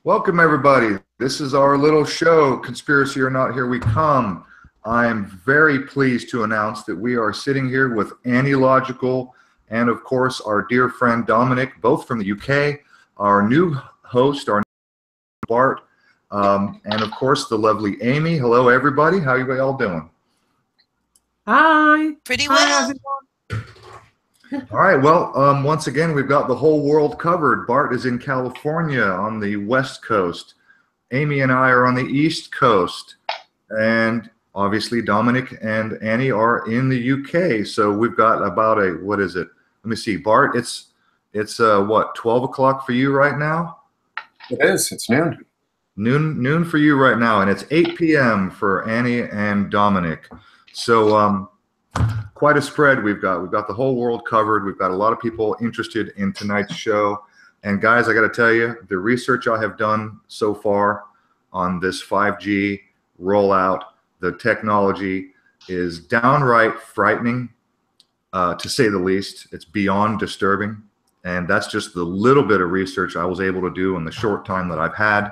Welcome, everybody. This is our little show, Conspiracy or Not, Here We Come. I am very pleased to announce that we are sitting here with Annie Logical and, of course, our dear friend Dominic, both from the UK, our new host, our Bart, and, of course, the lovely Amy. Hello, everybody. How are you all doing? Hi. Pretty well. All right, well, once again, we've got the whole world covered. Bart is in California on the West Coast. Amy and I are on the East Coast. And obviously, Dominic and Annie are in the UK. So we've got about a, what is it? Let me see, Bart, it's what, 12 o'clock for you right now? It is. It's noon. Noon for you right now. And it's 8 p.m. for Annie and Dominic. So, quite a spread we've got. We've got the whole world covered. We've got a lot of people interested in tonight's show. And guys, I got to tell you, the research I have done so far on this 5G rollout, the technology is downright frightening, to say the least. It's beyond disturbing. And that's just the little bit of research I was able to do in the short time that I've had.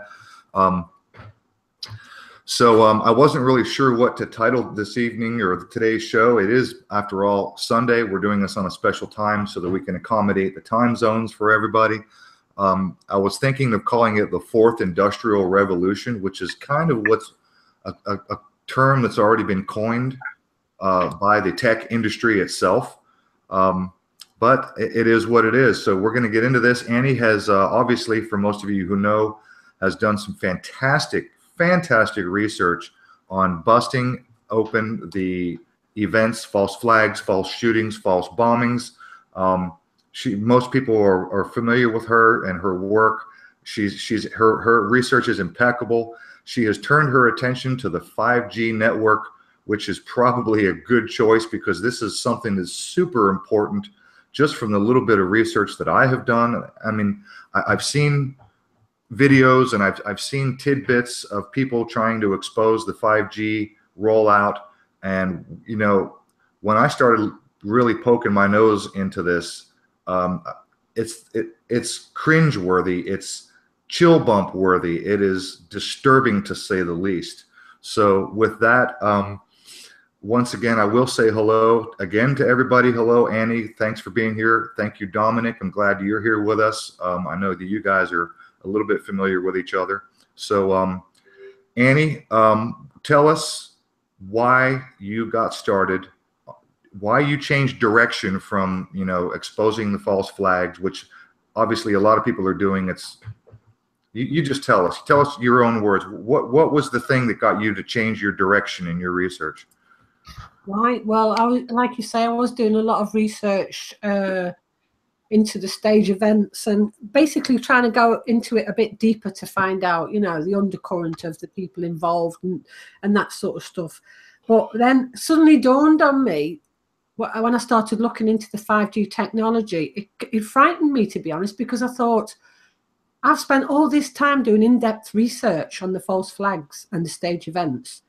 So I wasn't really sure what to title this evening or today's show. It is, after all, Sunday. We're doing this on a special time so that we can accommodate the time zones for everybody. I was thinking of calling it the Fourth Industrial Revolution, which is kind of what's a term that's already been coined by the tech industry itself. But it is what it is. So we're going to get into this. Annie has, obviously, for most of you who know, has done some fantastic research on busting open the events, false flags, false shootings, false bombings. Most people are familiar with her and her work. Her research is impeccable. She has turned her attention to the 5G network, which is probably a good choice because this is something that's super important just from the little bit of research that I have done. I mean, I've seen videos and I've seen tidbits of people trying to expose the 5G rollout. And, you know, when I started really poking my nose into this, it's cringe-worthy, it's chill bump worthy, it is disturbing to say the least. So with that, once again, I will say hello again to everybody. Hello, Annie. Thanks for being here. Thank you, Dominic. I'm glad you're here with us. I know that you guys are a little bit familiar with each other. So, Annie, tell us why you got started, why you changed direction from, you know, exposing the false flags, which obviously a lot of people are doing. You just tell us your own words. What was the thing that got you to change your direction in your research? Right. Well, like you say, I was doing a lot of research into the stage events and basically trying to go into it a bit deeper to find out, you know, the undercurrent of the people involved and that sort of stuff. But then suddenly dawned on me when I started looking into the 5G technology, it frightened me, to be honest, because I thought, I've spent all this time doing in-depth research on the false flags and the stage events.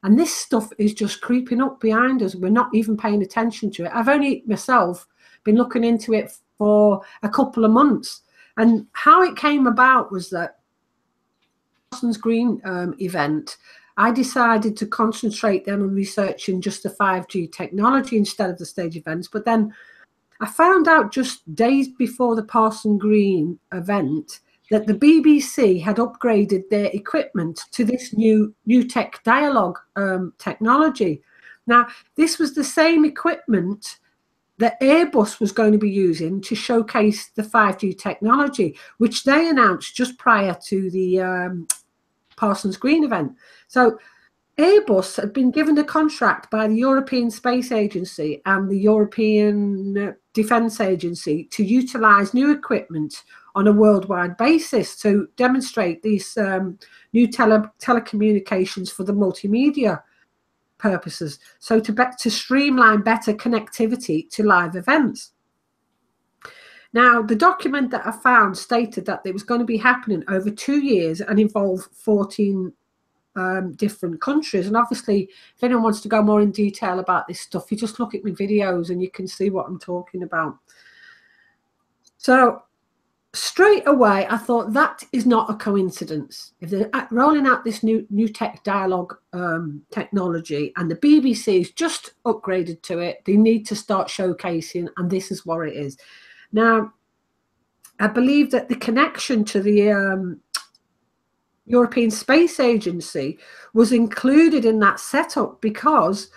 And this stuff is just creeping up behind us. We're not even paying attention to it. I've only myself been looking into it for a couple of months. And how it came about was that Parsons Green event, I decided to concentrate then on researching just the 5G technology instead of the stage events. But then I found out just days before the Parsons Green event that the BBC had upgraded their equipment to this new tech dialogue technology. Now, this was the same equipment that Airbus was going to be using to showcase the 5G technology, which they announced just prior to the Parsons Green event. So Airbus had been given a contract by the European Space Agency and the European Defence Agency to utilise new equipment on a worldwide basis to demonstrate these new telecommunications for the multimedia purposes, so to streamline better connectivity to live events. Now, the document that I found stated that it was going to be happening over 2 years and involve 14 different countries. And obviously, if anyone wants to go more in detail about this stuff, you just look at my videos and you can see what I'm talking about. So straight away, I thought that is not a coincidence. If they're rolling out this new tech dialogue technology and the BBC's just upgraded to it, they need to start showcasing, and this is what it is. Now, I believe that the connection to the European Space Agency was included in that setup because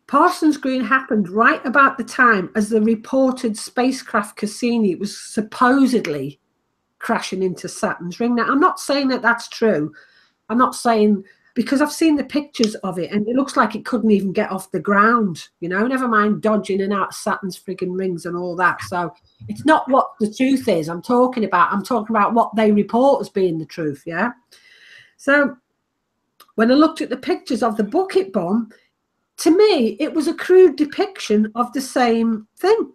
Parsons Green happened right about the time as the reported spacecraft Cassini was supposedly crashing into Saturn's ring. Now, I'm not saying that that's true. I'm not saying, because I've seen the pictures of it and it looks like it couldn't even get off the ground, you know, never mind dodging in and out of Saturn's frigging rings and all that. So it's not what the truth is I'm talking about. I'm talking about what they report as being the truth, yeah? So when I looked at the pictures of the bucket bomb, to me, it was a crude depiction of the same thing.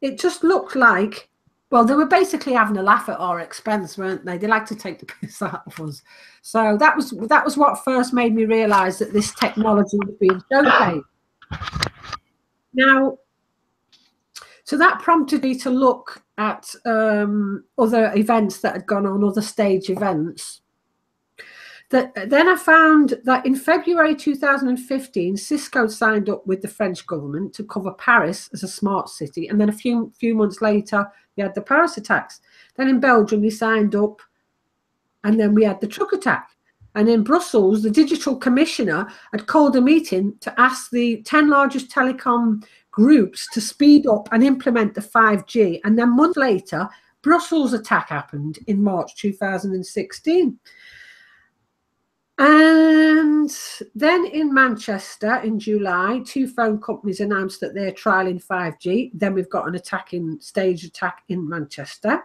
It just looked like, well, they were basically having a laugh at our expense, weren't they? They like to take the piss out of us. So that was what first made me realise that this technology was being showcased. Now, so that prompted me to look at other events that had gone on, other stage events. Then I found that in February 2015, Cisco signed up with the French government to cover Paris as a smart city. And then a few months later, we had the Paris attacks. Then in Belgium, we signed up, and then we had the truck attack. And in Brussels, the digital commissioner had called a meeting to ask the 10 largest telecom groups to speed up and implement the 5G. And then months later, Brussels attack happened in March 2016. And then in Manchester in July, 2 phone companies announced that they're trialing 5G. Then we've got an stage attack in Manchester.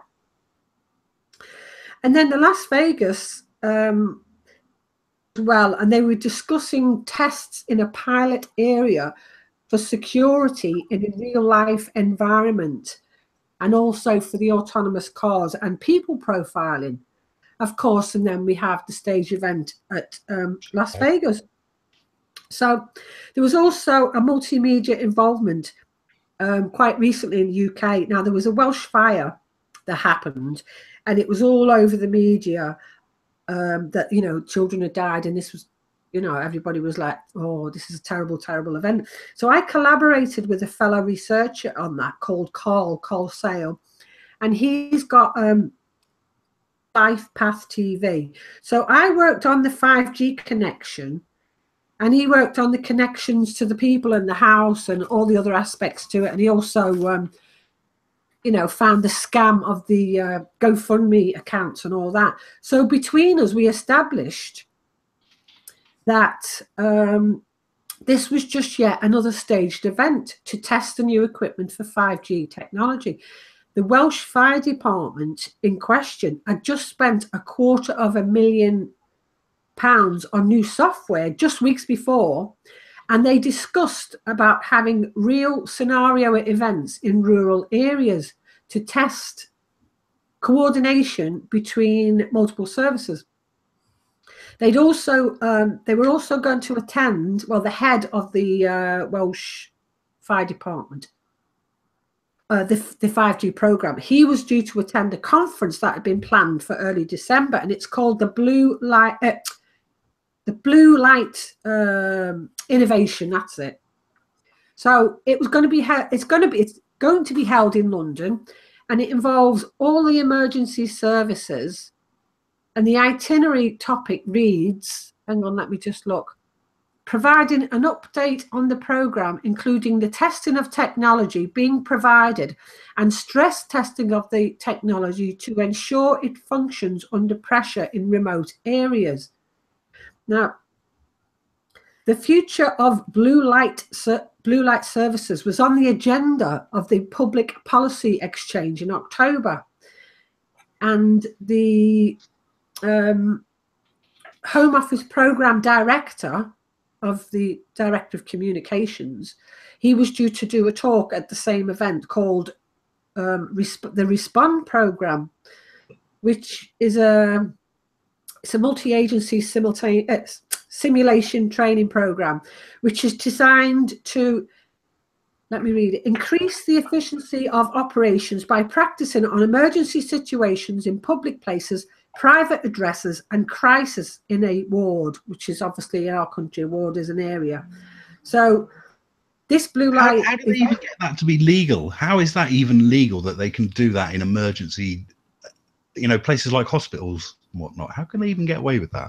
And then the Las Vegas well, and they were discussing tests in a pilot area for security in a real life environment, and also for the autonomous cars and people profiling, of course. And then we have the stage event at Las Vegas. So there was also a multimedia involvement quite recently in the UK. Now, there was a Welsh fire that happened, and it was all over the media that, you know, children had died, and this was, you know, everybody was like, oh, this is a terrible, terrible event. So I collaborated with a fellow researcher on that called Carl Sale, and he's got Life Path TV. So I worked on the 5G connection, and he worked on the connections to the people in the house and all the other aspects to it. And he also, you know, found the scam of the GoFundMe accounts and all that. So between us, we established that this was just yet another staged event to test the new equipment for 5G technology. The Welsh Fire Department in question had just spent £250,000 on new software just weeks before, and they discussed about having real scenario events in rural areas to test coordination between multiple services. They were also going to attend, well, the head of the Welsh Fire Department, the 5G program. He was due to attend a conference that had been planned for early December, and it's called the Blue Light Innovation. That's it. So it was going to be it's going to be held in London, and it involves all the emergency services. And the itinerary topic reads, hang on, let me just look, providing an update on the program, including the testing of technology being provided and stress testing of the technology to ensure it functions under pressure in remote areas. Now, the future of blue light services was on the agenda of the Public Policy Exchange in October, and the Home Office Programme Director of the Director of Communications, he was due to do a talk at the same event called the Respond Programme, which is it's a multi-agency simulation training program, which is designed to, let me read it, increase the efficiency of operations by practicing on emergency situations in public places, private addresses, and crisis in a ward, which is obviously in our country, a ward is an area. So this blue light... How do they even get that to be legal? How is that even legal that they can do that in emergency, you know, places like hospitals and whatnot? How can they even get away with that?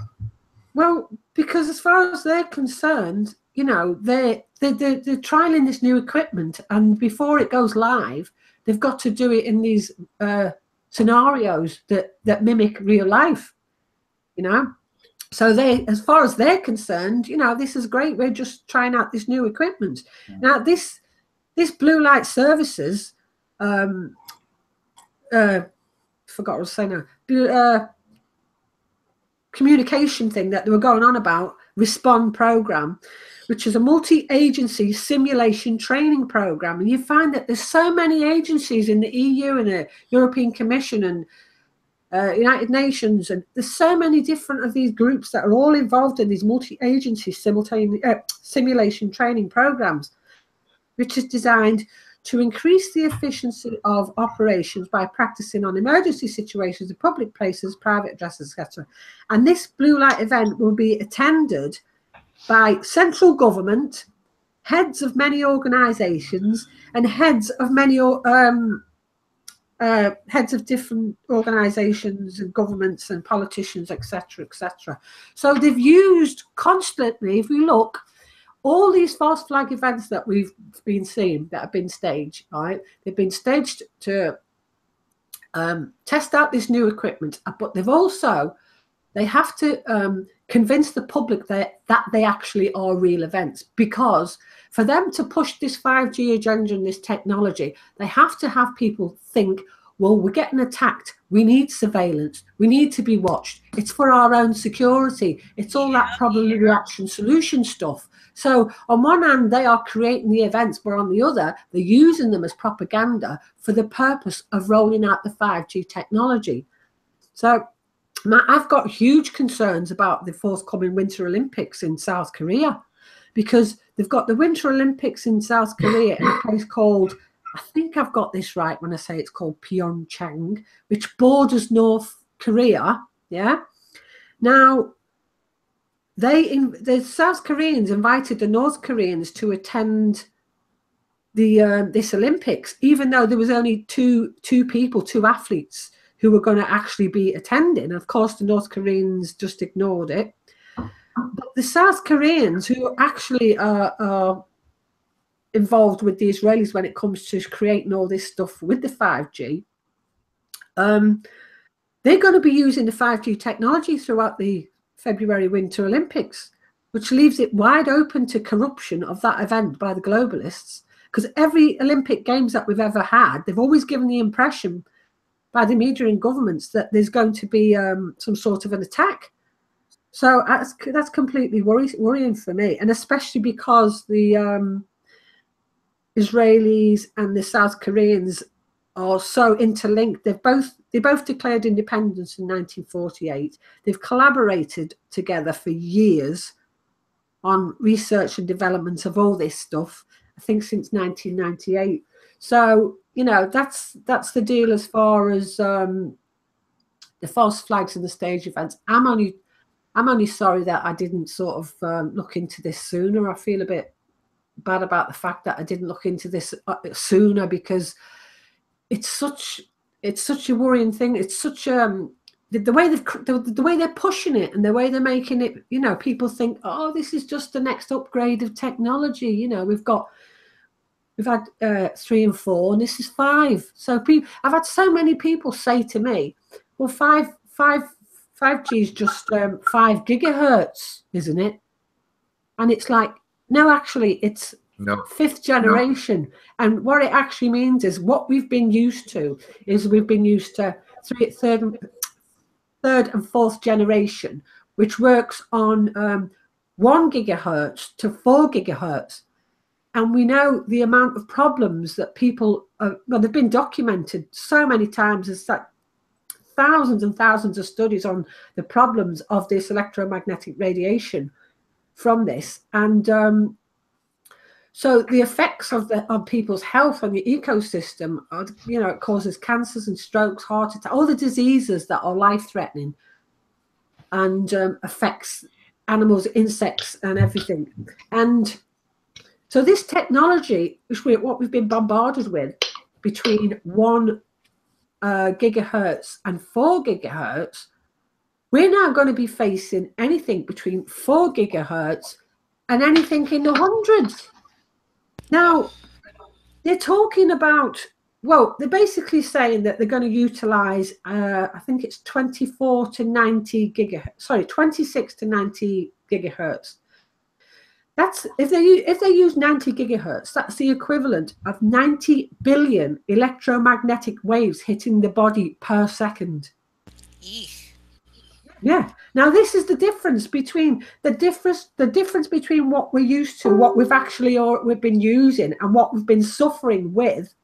Well, because as far as they're concerned, you know, they're trialing this new equipment, and before it goes live, they've got to do it in these scenarios that mimic real life, you know. So they, as far as they're concerned, you know, this is great. We're just trying out this new equipment. Yeah. Now, this blue light services, forgot what I was saying now. Communication thing that they were going on about, Respond Programme, which is a multi-agency simulation training program. And you find that there's so many agencies in the EU and the European Commission and United Nations, and there's so many different of these groups that are all involved in these multi-agency simulation training programs, which is designed to increase the efficiency of operations by practicing on emergency situations in public places, private addresses, etc. And this blue light event will be attended by central government, heads of many organisations, and heads of many heads of different organisations and governments and politicians, etc., etc. So they've used constantly, if we look, all these false flag events that we've been seeing that have been staged, right? They've been staged to test out this new equipment, but they have to convince the public that they actually are real events, because for them to push this 5G agenda and this technology, they have to have people think, well, we're getting attacked. We need surveillance. We need to be watched. It's for our own security. It's all that problem, reaction, solution stuff. So on one hand, they are creating the events, but on the other, they're using them as propaganda for the purpose of rolling out the 5G technology. So I've got huge concerns about the forthcoming Winter Olympics in South Korea, because they've got the Winter Olympics in South Korea in a place called, I think I've got this right when I say it's called Pyeongchang, which borders North Korea. Yeah. Now, the South Koreans invited the North Koreans to attend this Olympics, even though there was only two athletes who were going to actually be attending. Of course, the North Koreans just ignored it. But the South Koreans, who actually are involved with the Israelis when it comes to creating all this stuff with the 5G, they're going to be using the 5G technology throughout the February Winter Olympics, which leaves it wide open to corruption of that event by the globalists. Because every Olympic Games that we've ever had, they've always given the impression by the media and governments that there's going to be some sort of an attack. So that's completely worrying for me, and especially because the Israelis and the South Koreans are so interlinked. They both declared independence in 1948. They've collaborated together for years on research and development of all this stuff, I think since 1998. So, you know, that's the deal as far as the false flags and the stage events. I'm only sorry that I didn't sort of look into this sooner. I feel a bit bad about the fact that I didn't look into this sooner, because it's such a worrying thing. It's such the way they're pushing it and the way they're making it, you know, people think, oh, this is just the next upgrade of technology. You know, we've had 3 and 4, and this is 5. So I've had so many people say to me, well, 5 5G is just 5 gigahertz, isn't it? And it's like, no, actually, it's No. 5th generation. No. And what it actually means is what we've been used to is we've been used to third and 4th generation, which works on 1 gigahertz to 4 gigahertz. And we know the amount of problems that people, well, they've been documented so many times. There's that thousands and thousands of studies on the problems of this electromagnetic radiation from this. And so the effects of people's health on the ecosystem are, you know, it causes cancers and strokes, heart attack, all the diseases that are life-threatening, and affects animals, insects, and everything. And so this technology, what we've been bombarded with, between 1 gigahertz and 4 gigahertz, we're now going to be facing anything between 4 gigahertz and anything in the hundreds. Now, they're talking about, well, they're basically saying that they're going to utilize, I think it's 24 to 90 gigahertz, sorry, 26 to 90 gigahertz. That's, if they use 90 gigahertz, that's the equivalent of 90 billion electromagnetic waves hitting the body per second. Eesh. Yeah. Now this is the difference between between what we're used to, what we've been using, and what we've been suffering with.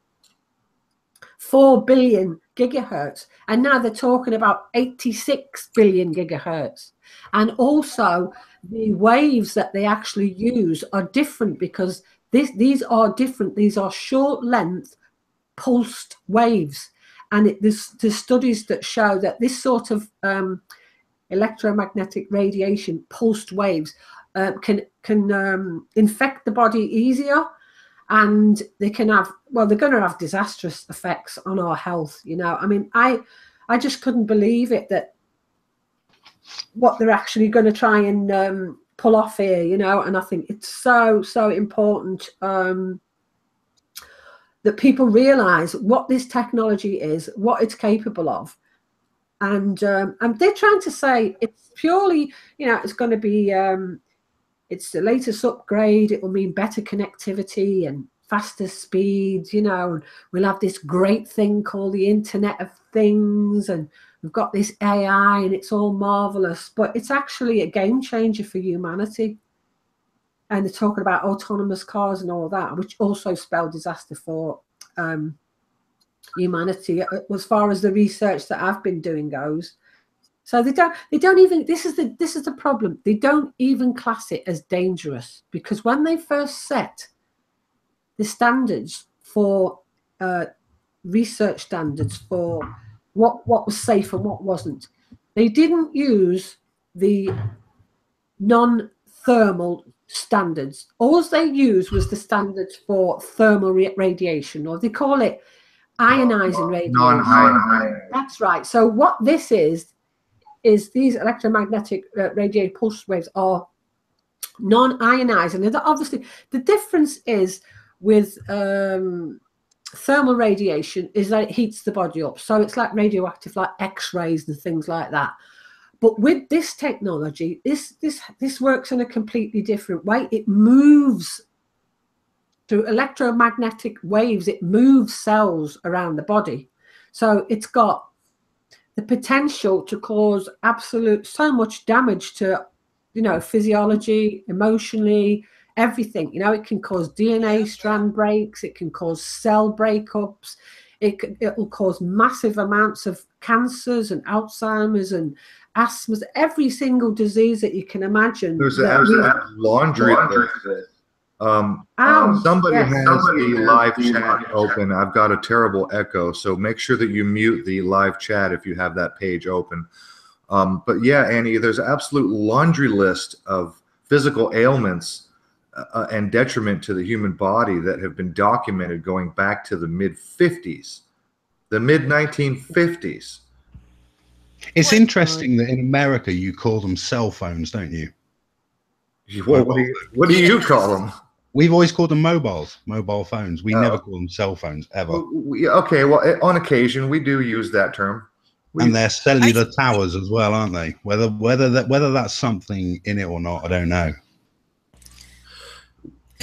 4 billion gigahertz, and now they're talking about 86 billion gigahertz. And also the waves that they actually use are different, because these are different. These are short length pulsed waves, and there's studies that show that this sort of electromagnetic radiation pulsed waves can infect the body easier, and they can have, well, they're going to have disastrous effects on our health. You know, I mean, I just couldn't believe it, that what they're actually going to try and pull off here, you know. And I think it's so important that people realize what this technology is, what it's capable of. And they're trying to say it's purely, you know, it's going to be, it's the latest upgrade. It will mean better connectivity and faster speeds, you know, and we'll have this great thing called the Internet of Things, and we've got this AI, and it's all marvelous. But it's actually a game changer for humanity. And they're talking about autonomous cars and all that, which also spell disaster for humanity, as far as the research that I've been doing goes. So they don't even, this is the problem, they don't even class it as dangerous, because when they first set the standards for research standards for what was safe and what wasn't, they didn't use the non-thermal standards. All they used was the standards for thermal radiation, or they call it ionizing radiation. That's right. So what this is these electromagnetic radiation pulse waves are non-ionizing. And obviously the difference is with thermal radiation is that it heats the body up. So it's like radioactive, like X-rays and things like that. But with this technology, this works in a completely different way. It moves through electromagnetic waves. It moves cells around the body. So it's got the potential to cause so much damage to, you know, physiology, emotionally, everything. You know, it can cause DNA strand breaks. It can cause cell breakups. It will cause massive amounts of cancers and Alzheimer's and asthma, every single disease that you can imagine. There's a laundry list. Somebody has the live chat open. I've got a terrible echo, so make sure that you mute the live chat if you have that page open. But yeah, Annie, there's an absolute laundry list of physical ailments and detriment to the human body that have been documented going back to the mid-50s, the mid-1950s. It's interesting that in America you call them cell phones, don't you? What do you call them? We've always called them mobile phones. We never call them cell phones, ever. Okay, well, on occasion we do use that term. And they're cellular towers as well, aren't they? Whether that's something in it or not, I don't know.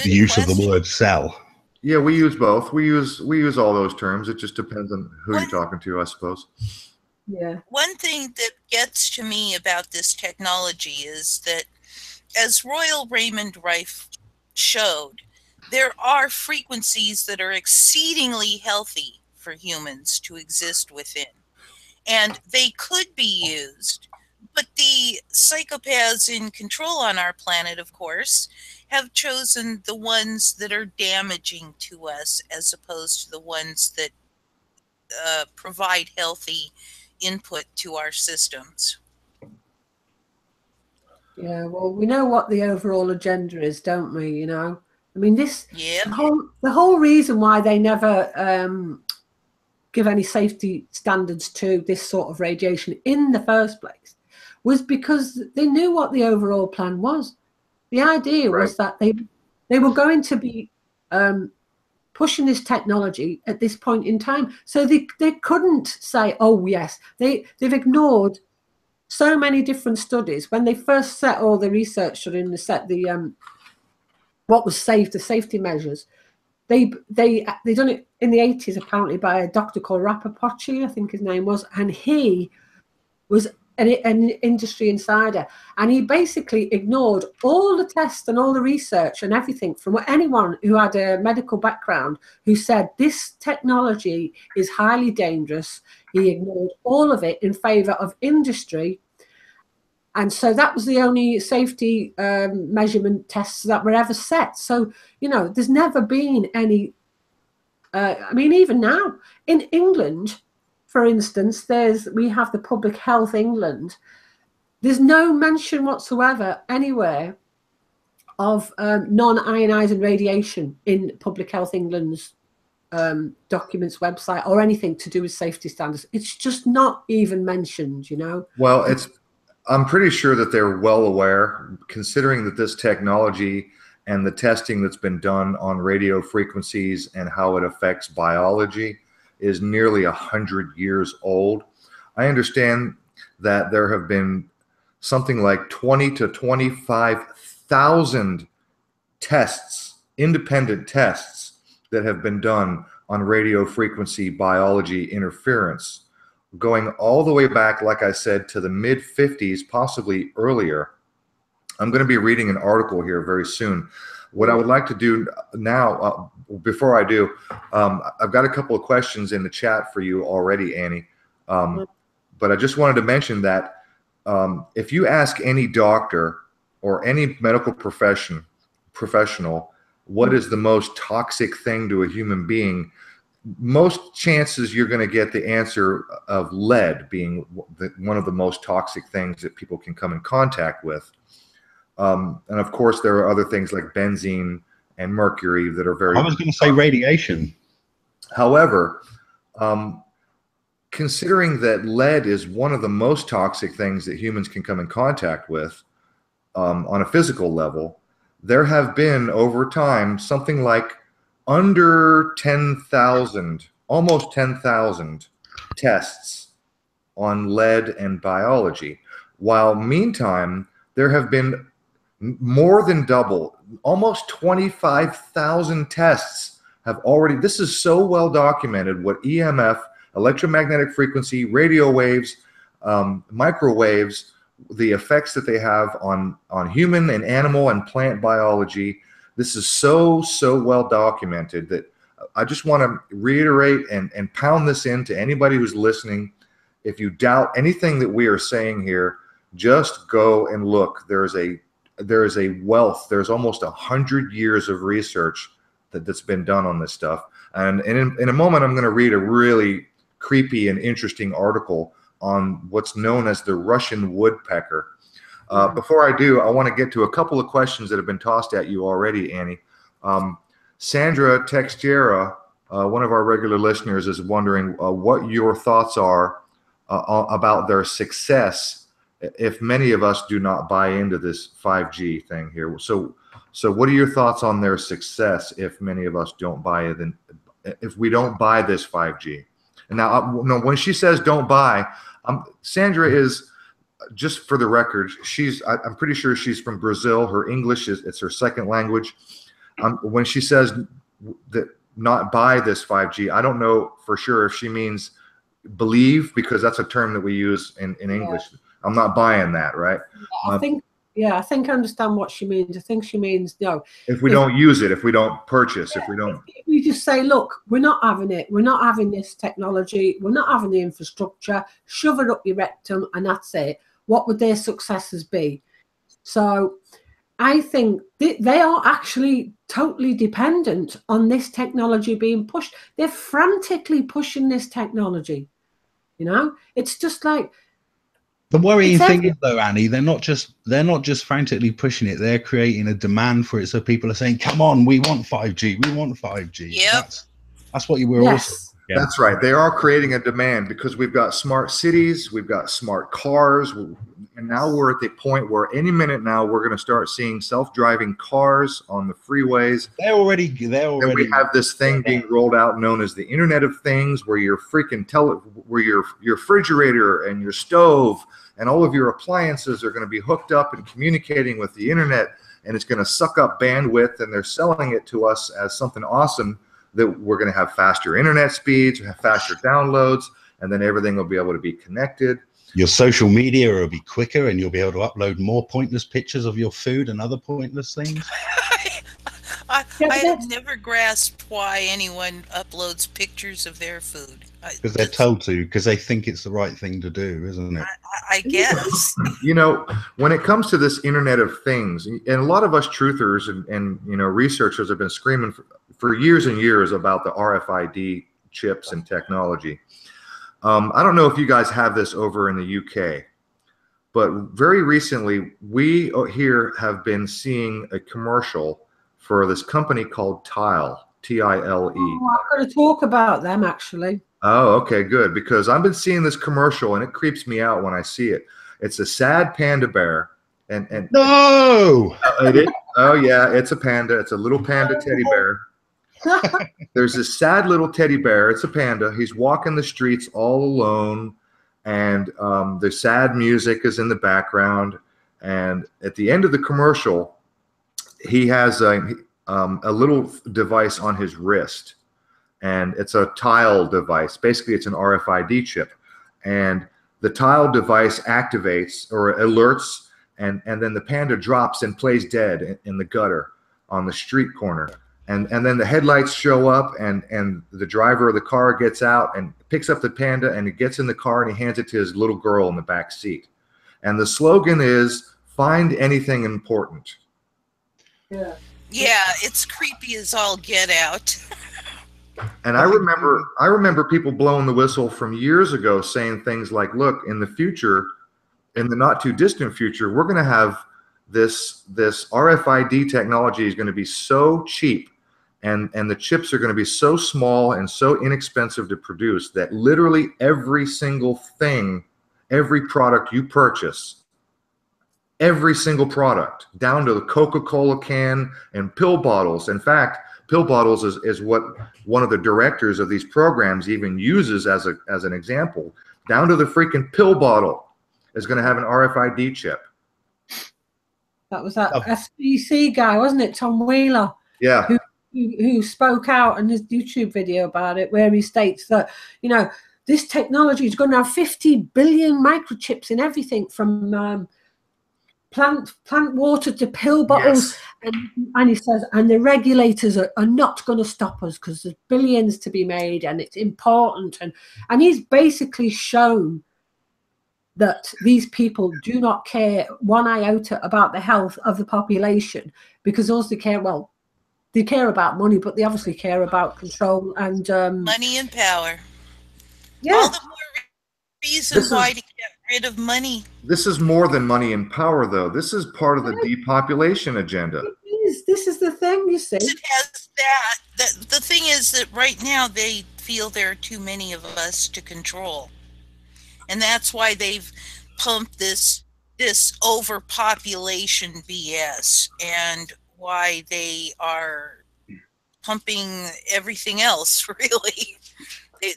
The use of the word cell. Yeah, we use both. We use all those terms. It just depends on who you're talking to, I suppose. Yeah. One thing that gets to me about this technology is that, as Royal Raymond Rife showed, there are frequencies that are exceedingly healthy for humans to exist within. And they could be used, but the psychopaths in control on our planet, of course, have chosen the ones that are damaging to us as opposed to the ones that provide healthy input to our systems. Yeah, well, we know what the overall agenda is, don't we? You know, I mean, this the whole reason why they never give any safety standards to this sort of radiation in the first place was because they knew what the overall plan was. The idea was that they were going to be pushing this technology at this point in time, so they couldn't say, oh yes, they've ignored so many different studies when they first set all the research and what was safe, the safety measures. They done it in the 80s apparently by a doctor called Rapaport, I think his name was, and he was an industry insider, and he basically ignored all the tests and all the research and everything from anyone who had a medical background who said this technology is highly dangerous. He ignored all of it in favor of industry. And so that was the only safety measurement tests that were ever set. So, you know, there's never been any, I mean, even now in England, for instance, we have the Public Health England. There's no mention whatsoever anywhere of non-ionizing radiation in Public Health England's documents website or anything to do with safety standards. It's just not even mentioned, you know. Well, I'm pretty sure that they're well aware, considering that this technology and the testing that's been done on radio frequencies and how it affects biology is nearly 100 years old. I understand that there have been something like 20 to 25,000 tests, independent tests, that have been done on radio frequency biology interference, going all the way back, like I said, to the mid-50s, possibly earlier. I'm going to be reading an article here very soon. What I would like to do now, before I do, I've got a couple of questions in the chat for you already, Annie. But I just wanted to mention that if you ask any doctor or any medical professional what is the most toxic thing to a human being, most chances you're going to get the answer of lead being one of the most toxic things that people can come in contact with. And of course, there are other things like benzene and mercury that are very... I was going to say radiation. However, considering that lead is one of the most toxic things that humans can come in contact with on a physical level, there have been over time something like under 10,000, almost 10,000 tests on lead and biology. While meantime, there have been more than double, almost 25,000 tests have already, this is so well documented, what EMF, electromagnetic frequency, radio waves, microwaves, the effects that they have on human and animal and plant biology. This is so well documented that I just want to reiterate and pound this into anybody who's listening. If you doubt anything that we are saying here, just go and look. There is a wealth. There's almost 100 years of research that's been done on this stuff. And in a moment, I'm going to read a really creepy and interesting article on what's known as the Russian woodpecker. Before I do, I want to get to a couple of questions that have been tossed at you already, Annie. Sandra Textiera, one of our regular listeners, is wondering what your thoughts are about their success if many of us do not buy into this 5G thing here. So what are your thoughts on their success if many of us don't buy it, if we don't buy this 5G? And now, no, when she says don't buy, Sandra is, just for the record, I'm pretty sure she's from Brazil. Her English it's her second language. When she says that not buy this 5G, I don't know for sure if she means believe, because that's a term that we use in English. I'm not buying that, right? I think I understand what she means. I think she means, no, if we don't use it, if we don't purchase, if we don't, you just say, look, we're not having it. We're not having this technology. We're not having the infrastructure. Shove it up your rectum, and that's it. What would their successes be? So I think they are actually totally dependent on this technology being pushed. They're frantically pushing this technology. You know, it's just like, the worrying thing is, though, Annie, they're not just frantically pushing it. They're creating a demand for it. So people are saying, "Come on, we want 5G. We want 5G." Yep. That's what you were also. Yeah. That's right. They are creating a demand because we've got smart cities, we've got smart cars, and now we're at the point where any minute now we're going to start seeing self-driving cars on the freeways. They're already. And we have this thing being rolled out known as the Internet of Things, where your freaking where your refrigerator and your stove and all of your appliances are going to be hooked up and communicating with the internet, and it's going to suck up bandwidth, and they're selling it to us as something awesome, that we're going to have faster internet speeds, have faster downloads, and then everything will be able to be connected. Your social media will be quicker, and you'll be able to upload more pointless pictures of your food and other pointless things. I have never grasped why anyone uploads pictures of their food. Because they're told to, because they think it's the right thing to do, isn't it? I guess. You know, when it comes to this Internet of Things, and a lot of us truthers and you know, researchers have been screaming for years and years about the RFID chips and technology. I don't know if you guys have this over in the UK, but very recently we here have been seeing a commercial for this company called Tile, T-I-L-E. Oh, I'm going to talk about them, actually. Oh, okay, good. Because I've been seeing this commercial and it creeps me out when I see it. It's a sad panda bear. And no! It is, oh, yeah, it's a panda. It's a little panda teddy bear. There's this sad little teddy bear. It's a panda. He's walking the streets all alone. And the sad music is in the background. And at the end of the commercial, he has a little device on his wrist, and it's a Tile device. Basically, it's an RFID chip, and the Tile device activates or alerts, and then the panda drops and plays dead in the gutter on the street corner. And then the headlights show up, and the driver of the car gets out and picks up the panda, and he gets in the car and he hands it to his little girl in the back seat. And the slogan is, "Find anything important." Yeah, it's creepy as all get out. And I remember people blowing the whistle from years ago saying things like, look, in the future, in the not too distant future, we're going to have this RFID technology is going to be so cheap, and the chips are going to be so small and so inexpensive to produce that literally every single thing, every product you purchase, every single product, down to the Coca-Cola can and pill bottles. In fact, pill bottles is what one of the directors of these programs even uses as an example. Down to the freaking pill bottle is going to have an RFID chip. That was that FCC guy, wasn't it? Tom Wheeler. Yeah. Who spoke out in his YouTube video about it, where he states that, you know, this technology is going to have 50 billion microchips in everything from plant water to pill bottles. Yes. And he says, and the regulators are not going to stop us because there's billions to be made and it's important. And he's basically shown that these people do not care one iota about the health of the population, because all they care, well, they care about money, but they obviously care about control and money and power. Yeah. All the more reason why to get rid of money. This is more than money and power, though. This is part of the depopulation agenda. This is the thing, you see. It has that. The thing is that right now they feel there are too many of us to control. And that's why they've pumped this overpopulation BS, and why they are pumping everything else, really.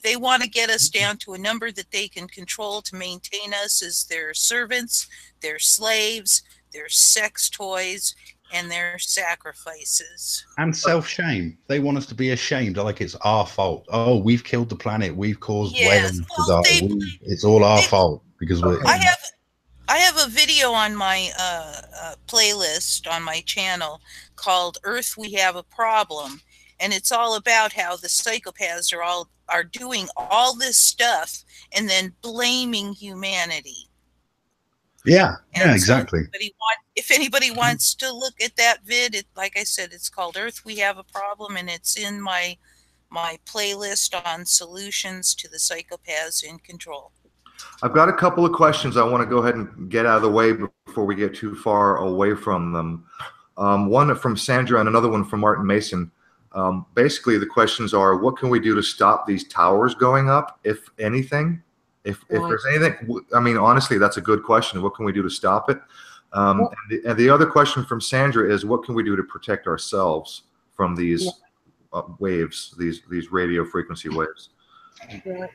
They want to get us down to a number that they can control to maintain us as their servants, their slaves, their sex toys, and their sacrifices. And self-shame. They want us to be ashamed, like it's our fault. Oh, we've killed the planet. We've caused whales to die. It's all our fault because we're. I have a video on my playlist on my channel called "Earth, We Have a Problem," and it's all about how the psychopaths are doing all this stuff and then blaming humanity. Yeah, and exactly. If anybody wants to look at that vid, like I said, it's called "Earth, We Have a Problem," and it's in my playlist on solutions to the psychopaths in control. I've got a couple of questions I want to go ahead and get out of the way before we get too far away from them. One from Sandra and another one from Martin Mason. Basically, the questions are, what can we do to stop these towers going up, if anything? If there's anything, I mean, honestly, that's a good question. What can we do to stop it? And the other question from Sandra is, what can we do to protect ourselves from these waves, these radio frequency waves? Yeah.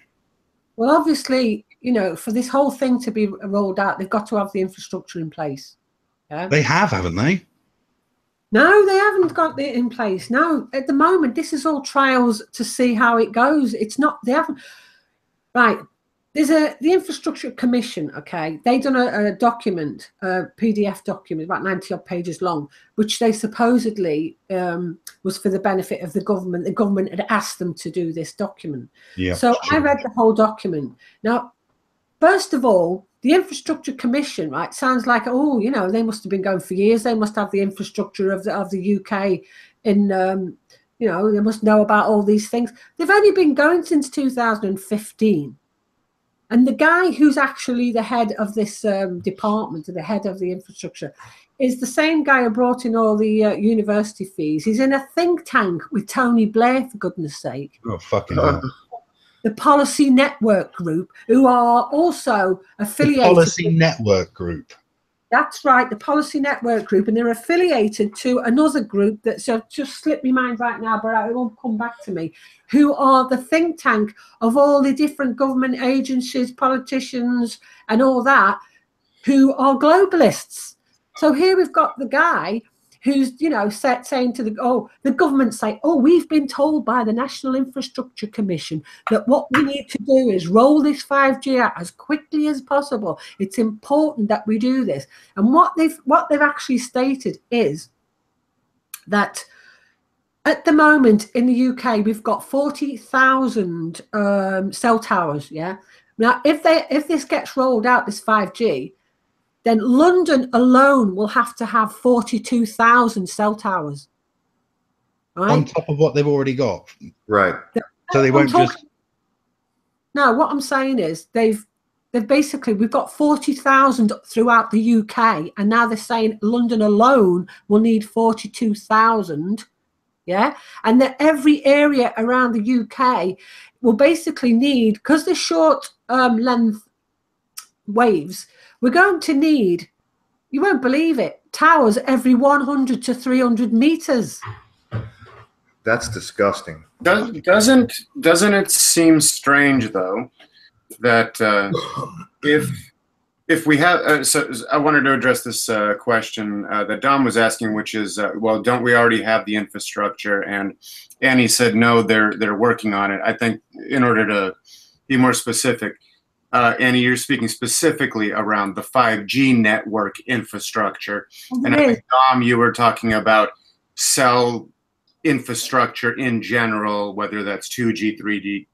Well, obviously, you know, for this whole thing to be rolled out, they've got to have the infrastructure in place. Yeah? They have, haven't they? No, they haven't got it in place. No, at the moment, this is all trials to see how it goes. It's not, they haven't. Right. There's the Infrastructure Commission, okay? They done a document, a PDF document, about 90 odd pages long, which they supposedly was for the benefit of the government. The government had asked them to do this document. Yeah. So I read the whole document. Now, first of all, the Infrastructure Commission, right, sounds like, oh, you know, they must have been going for years. They must have the infrastructure of the UK in, you know, they must know about all these things. They've only been going since 2015. And the guy who's actually the head of this department, the head of the infrastructure, is the same guy who brought in all the university fees. He's in a think tank with Tony Blair, for goodness sake. Oh, fucking hell. The Policy Network Group, who are also affiliated. The Policy Network Group. That's right, the Policy Network Group, and they're affiliated to another group that's just slipped my mind right now, but it won't come back to me, who are the think tank of all the different government agencies, politicians, and all that, who are globalists. So here we've got the guy who's, you know, saying to the government say, oh, we've been told by the National Infrastructure Commission that what we need to do is roll this 5G out as quickly as possible. It's important that we do this. And what they've actually stated is that at the moment in the UK, we've got 40,000 cell towers. Yeah. Now, if this gets rolled out, this 5G, then London alone will have to have 42,000 cell towers. Right? On top of what they've already got. Right. So they won't just... No, what I'm saying is they've basically, we've got 40,000 throughout the UK, and now they're saying London alone will need 42,000. Yeah. And that every area around the UK will basically need, because they're short length waves, we're going to need, you won't believe it, towers every 100 to 300 meters. That's disgusting. Doesn't it seem strange though that if we have so I wanted to address this question that Dom was asking, which is well, don't we already have the infrastructure? And Annie said no, they're working on it. I think in order to be more specific, Annie, you're speaking specifically around the 5G network infrastructure. And I think, Dom, you were talking about cell infrastructure in general, whether that's 2G, 3G,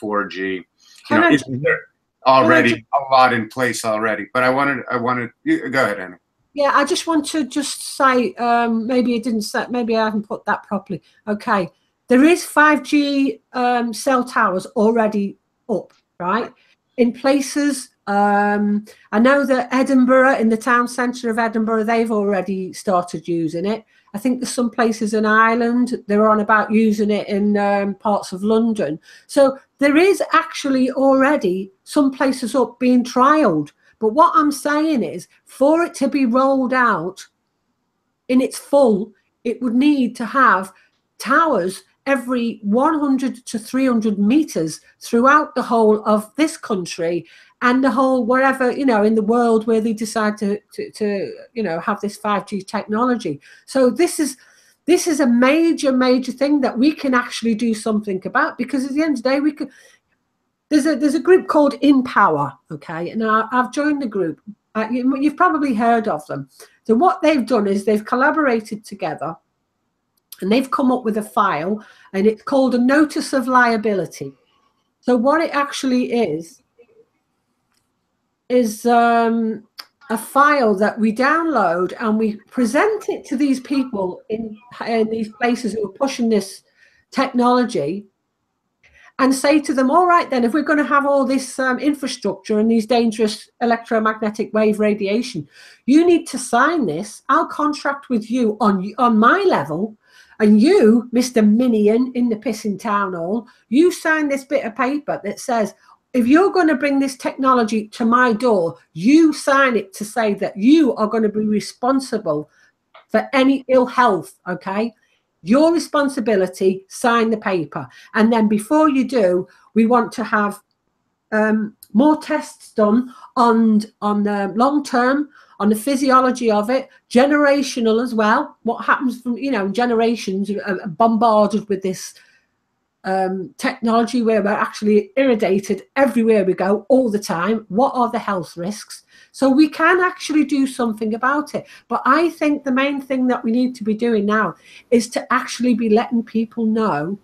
4G. You know, isn't there already a lot in place already? But I wanted go ahead, Annie. Yeah, I just want to say, maybe I haven't put that properly. Okay, there is 5G cell towers already up, right? In places, I know that Edinburgh, in the town centre of Edinburgh, they've already started using it. I think there's some places in Ireland, they're on about using it in parts of London. So there is actually already some places up being trialled. But what I'm saying is, for it to be rolled out in its full, it would need to have towers every 100 to 300 meters throughout the whole of this country and the whole wherever, you know, in the world where they decide to you know, have this 5G technology. So this is a major thing that we can actually do something about, because at the end of the day, we could. There's a group called In Power, okay, and I've joined the group. You've probably heard of them. So what they've done is they've collaborated together, and they've come up with a file, and it's called a Notice of Liability. So what it actually is a file that we download and we present it to these people in these places who are pushing this technology, and say to them, all right, then, if we're going to have all this infrastructure and these dangerous electromagnetic wave radiation, you need to sign this. I'll contract with you on my level, and you, Mr. Minion in the pissing town hall, you sign this bit of paper that says, if you're going to bring this technology to my door, you sign it to say that you are going to be responsible for any ill health, okay? Your responsibility, sign the paper. And then before you do, we want to have more tests done on the long term, on the physiology of it, generational as well. What happens from, you know, generations are bombarded with this technology where we're actually irradiated everywhere we go all the time. What are the health risks? So we can actually do something about it. But I think the main thing that we need to be doing now is to actually be letting people know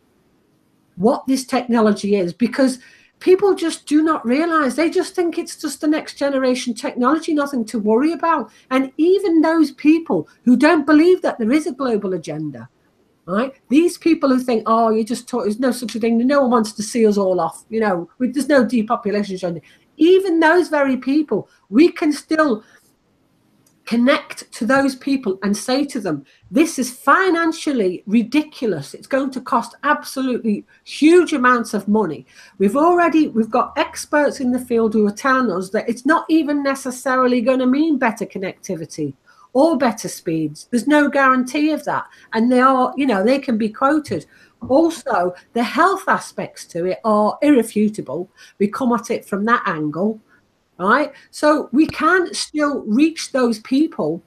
what this technology is, because people just do not realize. They just think it's just the next generation technology, nothing to worry about. And even those people who don't believe that there is a global agenda, right? These people who think, oh, you just taught, there's no such a thing, no one wants to see us all off, you know, there's no depopulation agenda. Even those very people, we can still connect to those people and say to them, this is financially ridiculous. It's going to cost absolutely huge amounts of money. We've got experts in the field who are telling us that it's not even necessarily going to mean better connectivity or better speeds. There's no guarantee of that. And they are, you know, they can be quoted. Also, the health aspects to it are irrefutable. We come at it from that angle, right? So we can still reach those people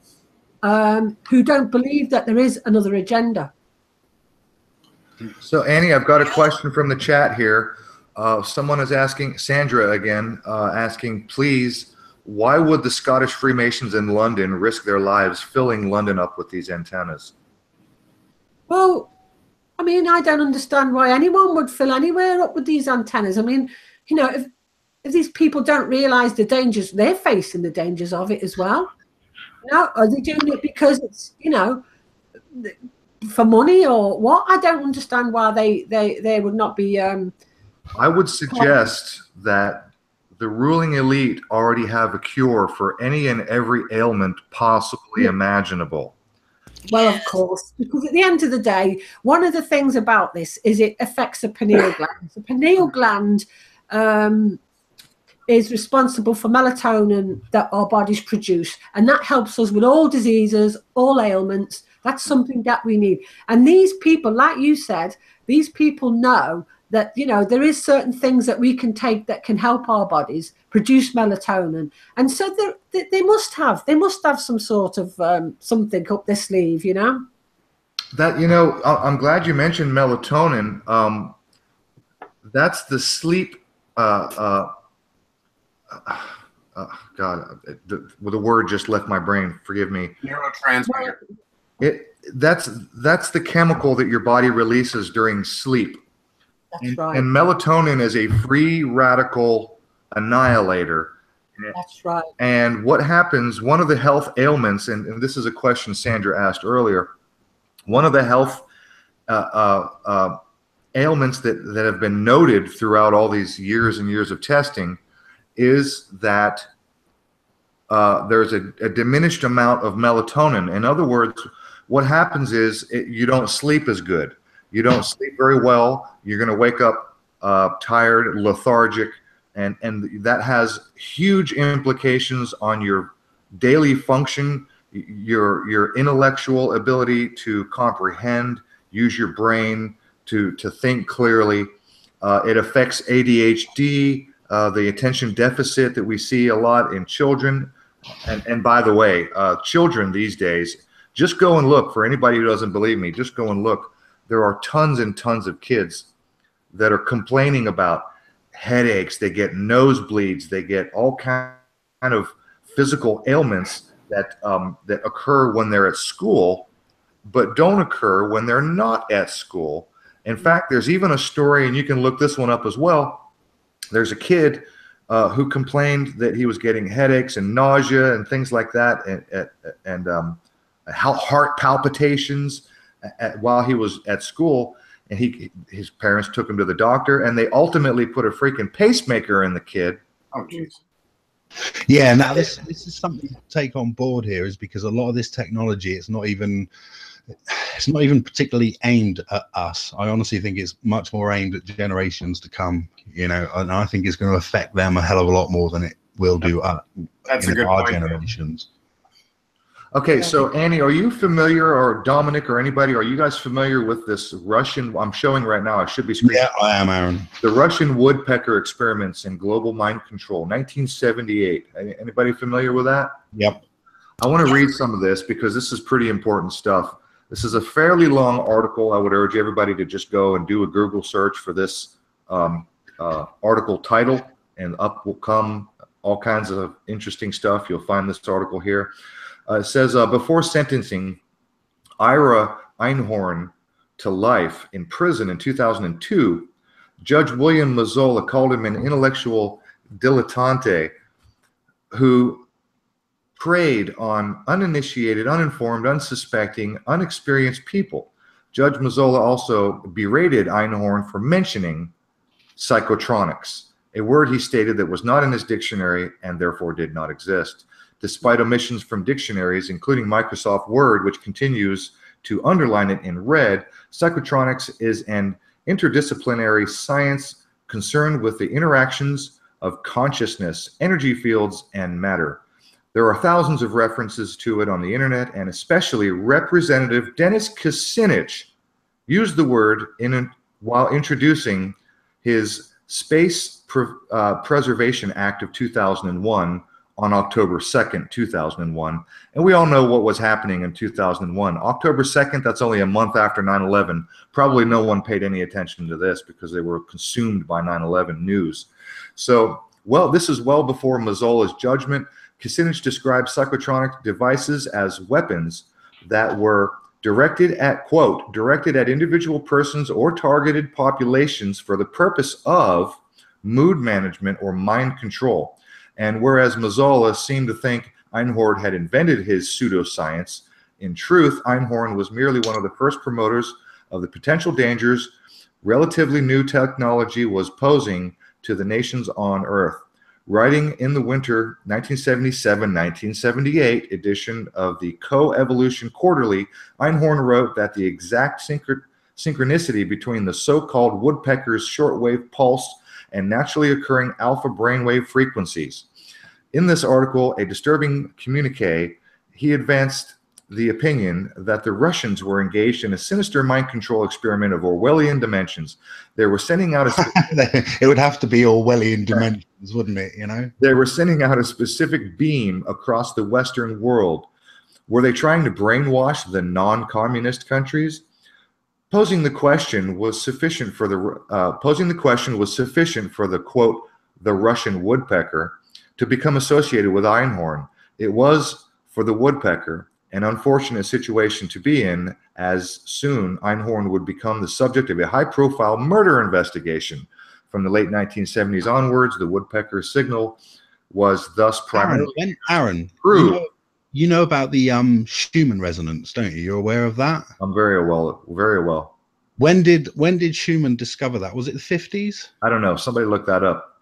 who don't believe that there is another agenda. So Annie, I've got a question from the chat here. Someone is asking, Sandra again, asking, please, why would the Scottish Freemasons in London risk their lives filling London up with these antennas? Well, I mean, I don't understand why anyone would fill anywhere up with these antennas. I mean, you know, if these people don't realize the dangers, they're facing the dangers of it as well. No, are they doing it because it's, you know, for money or what? I don't understand why they would not be. I would suggest that the ruling elite already have a cure for any and every ailment possibly imaginable. Well, of course, because at the end of the day, one of the things about this is it affects the pineal gland. The pineal gland is responsible for melatonin that our bodies produce, and that helps us with all diseases, all ailments. That's something that we need. And these people, like you said, these people know that, you know, there is certain things that we can take that can help our bodies produce melatonin. And so they must have some sort of something up their sleeve, you know. That, you know, I'm glad you mentioned melatonin. That's the sleep. God, the word just left my brain. Forgive me. Neurotransmitter. That's the chemical that your body releases during sleep. That's right. And melatonin is a free radical annihilator. That's right. And what happens, one of the health ailments, and this is a question Sandra asked earlier, one of the health ailments that have been noted throughout all these years and years of testing is that there's a diminished amount of melatonin. In other words, what happens is you don't sleep as good. You don't sleep very well. You're going to wake up tired, lethargic, and that has huge implications on your daily function, your intellectual ability to comprehend, use your brain, to think clearly. It affects ADHD, the attention deficit that we see a lot in children. And by the way, children these days, just go and look. For anybody who doesn't believe me, just go and look. There are tons and tons of kids that are complaining about headaches. They get nosebleeds. They get all kind of physical ailments that that occur when they're at school, but don't occur when they're not at school. In fact, there's even a story, and you can look this one up as well. There's a kid who complained that he was getting headaches and nausea and things like that, and heart palpitations while he was at school. And his parents took him to the doctor, and they ultimately put a freaking pacemaker in the kid. Oh, jeez. Yeah, now this is something to take on board here, is because a lot of this technology, it's not even particularly aimed at us. I honestly think it's much more aimed at generations to come, you know, and I think it's going to affect them a hell of a lot more than it will do That's a good our point. generations. Okay, so Annie, are you familiar, or Dominic, or anybody, are you guys familiar with this Russian, I'm showing right now, I should be screening. Yeah, I am, Aaron. The Russian woodpecker experiments in global mind control, 1978. Anybody familiar with that? Yep. I want to read some of this because this is pretty important stuff. This is a fairly long article. I would urge everybody to just go and do a Google search for this article title, and up will come all kinds of interesting stuff. You'll find this article here. It says, before sentencing Ira Einhorn to life in prison in 2002, Judge William Mazzola called him an intellectual dilettante who preyed on uninitiated, uninformed, unsuspecting, unexperienced people. Judge Mazzola also berated Einhorn for mentioning psychotronics, a word he stated that was not in his dictionary and therefore did not exist. Despite omissions from dictionaries, including Microsoft Word, which continues to underline it in red, psychotronics is an interdisciplinary science concerned with the interactions of consciousness, energy fields, and matter. There are thousands of references to it on the internet, and especially Representative Dennis Kucinich used the word while introducing his Space Preservation Act of 2001 on October 2nd, 2001. And we all know what was happening in 2001. October 2nd, that's only a month after 9/11. Probably no one paid any attention to this because they were consumed by 9/11 news. So, well, this is well before Mazzola's judgment. Kucinich described psychotronic devices as weapons that were directed at, quote, directed at individual persons or targeted populations for the purpose of mood management or mind control. And whereas Mazzola seemed to think Einhorn had invented his pseudoscience, in truth, Einhorn was merely one of the first promoters of the potential dangers relatively new technology was posing to the nations on Earth. Writing in the winter 1977-1978 edition of the Co-Evolution Quarterly, Einhorn wrote that the exact synchronicity between the so-called woodpecker's shortwave pulse and naturally occurring alpha brainwave frequencies. In this article, a disturbing communique, he advanced the opinion that the Russians were engaged in a sinister mind control experiment of Orwellian dimensions. They were sending out a it would have to be Orwellian dimensions, wouldn't it? You know, they were sending out a specific beam across the Western world. Were they trying to brainwash the non-communist countries? Posing the question was sufficient for the quote, the Russian woodpecker to become associated with Einhorn. It was for the woodpecker an unfortunate situation to be in, as soon Einhorn would become the subject of a high-profile murder investigation. From the late 1970s onwards, the woodpecker signal was thus primarily Aaron, you know about the Schumann resonance, don't you? You're aware of that? I'm very well. When did Schumann discover that? Was it the 50s? I don't know. Somebody look that up.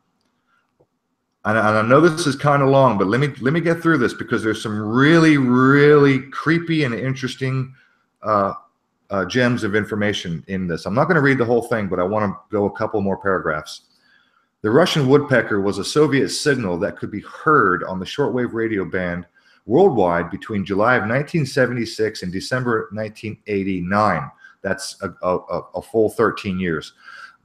And I know this is kind of long, but let me get through this because there's some really, really creepy and interesting gems of information in this. I'm not going to read the whole thing, but I want to go a couple more paragraphs. The Russian woodpecker was a Soviet signal that could be heard on the shortwave radio band worldwide between July of 1976 and December 1989. That's a full 13 years.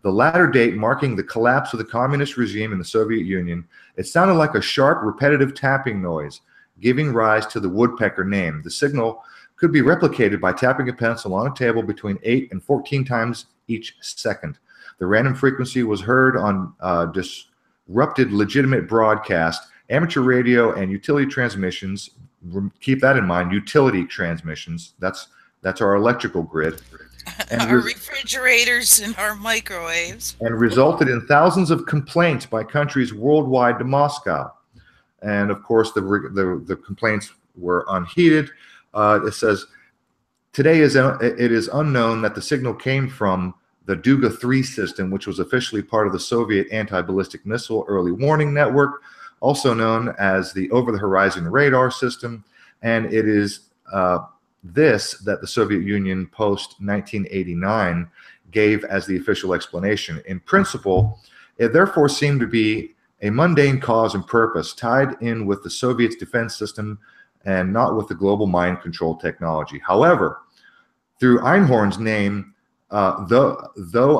The latter date marking the collapse of the communist regime in the Soviet Union, it sounded like a sharp, repetitive tapping noise, giving rise to the woodpecker name. The signal could be replicated by tapping a pencil on a table between 8 and 14 times each second. The random frequency was heard on disrupted legitimate broadcast, amateur radio, and utility transmissions. Keep that in mind, utility transmissions. That's our electrical grid. And our refrigerators and our microwaves. And resulted in thousands of complaints by countries worldwide to Moscow. And of course, the complaints were unheeded. It says, today it is unknown that the signal came from the Duga-3 system, which was officially part of the Soviet anti-ballistic missile early warning network, also known as the over-the-horizon radar system. And it is this that the Soviet Union post-1989 gave as the official explanation. In principle, it therefore seemed to be a mundane cause and purpose tied in with the Soviets' defense system and not with the global mind control technology. However, through Einhorn's name, though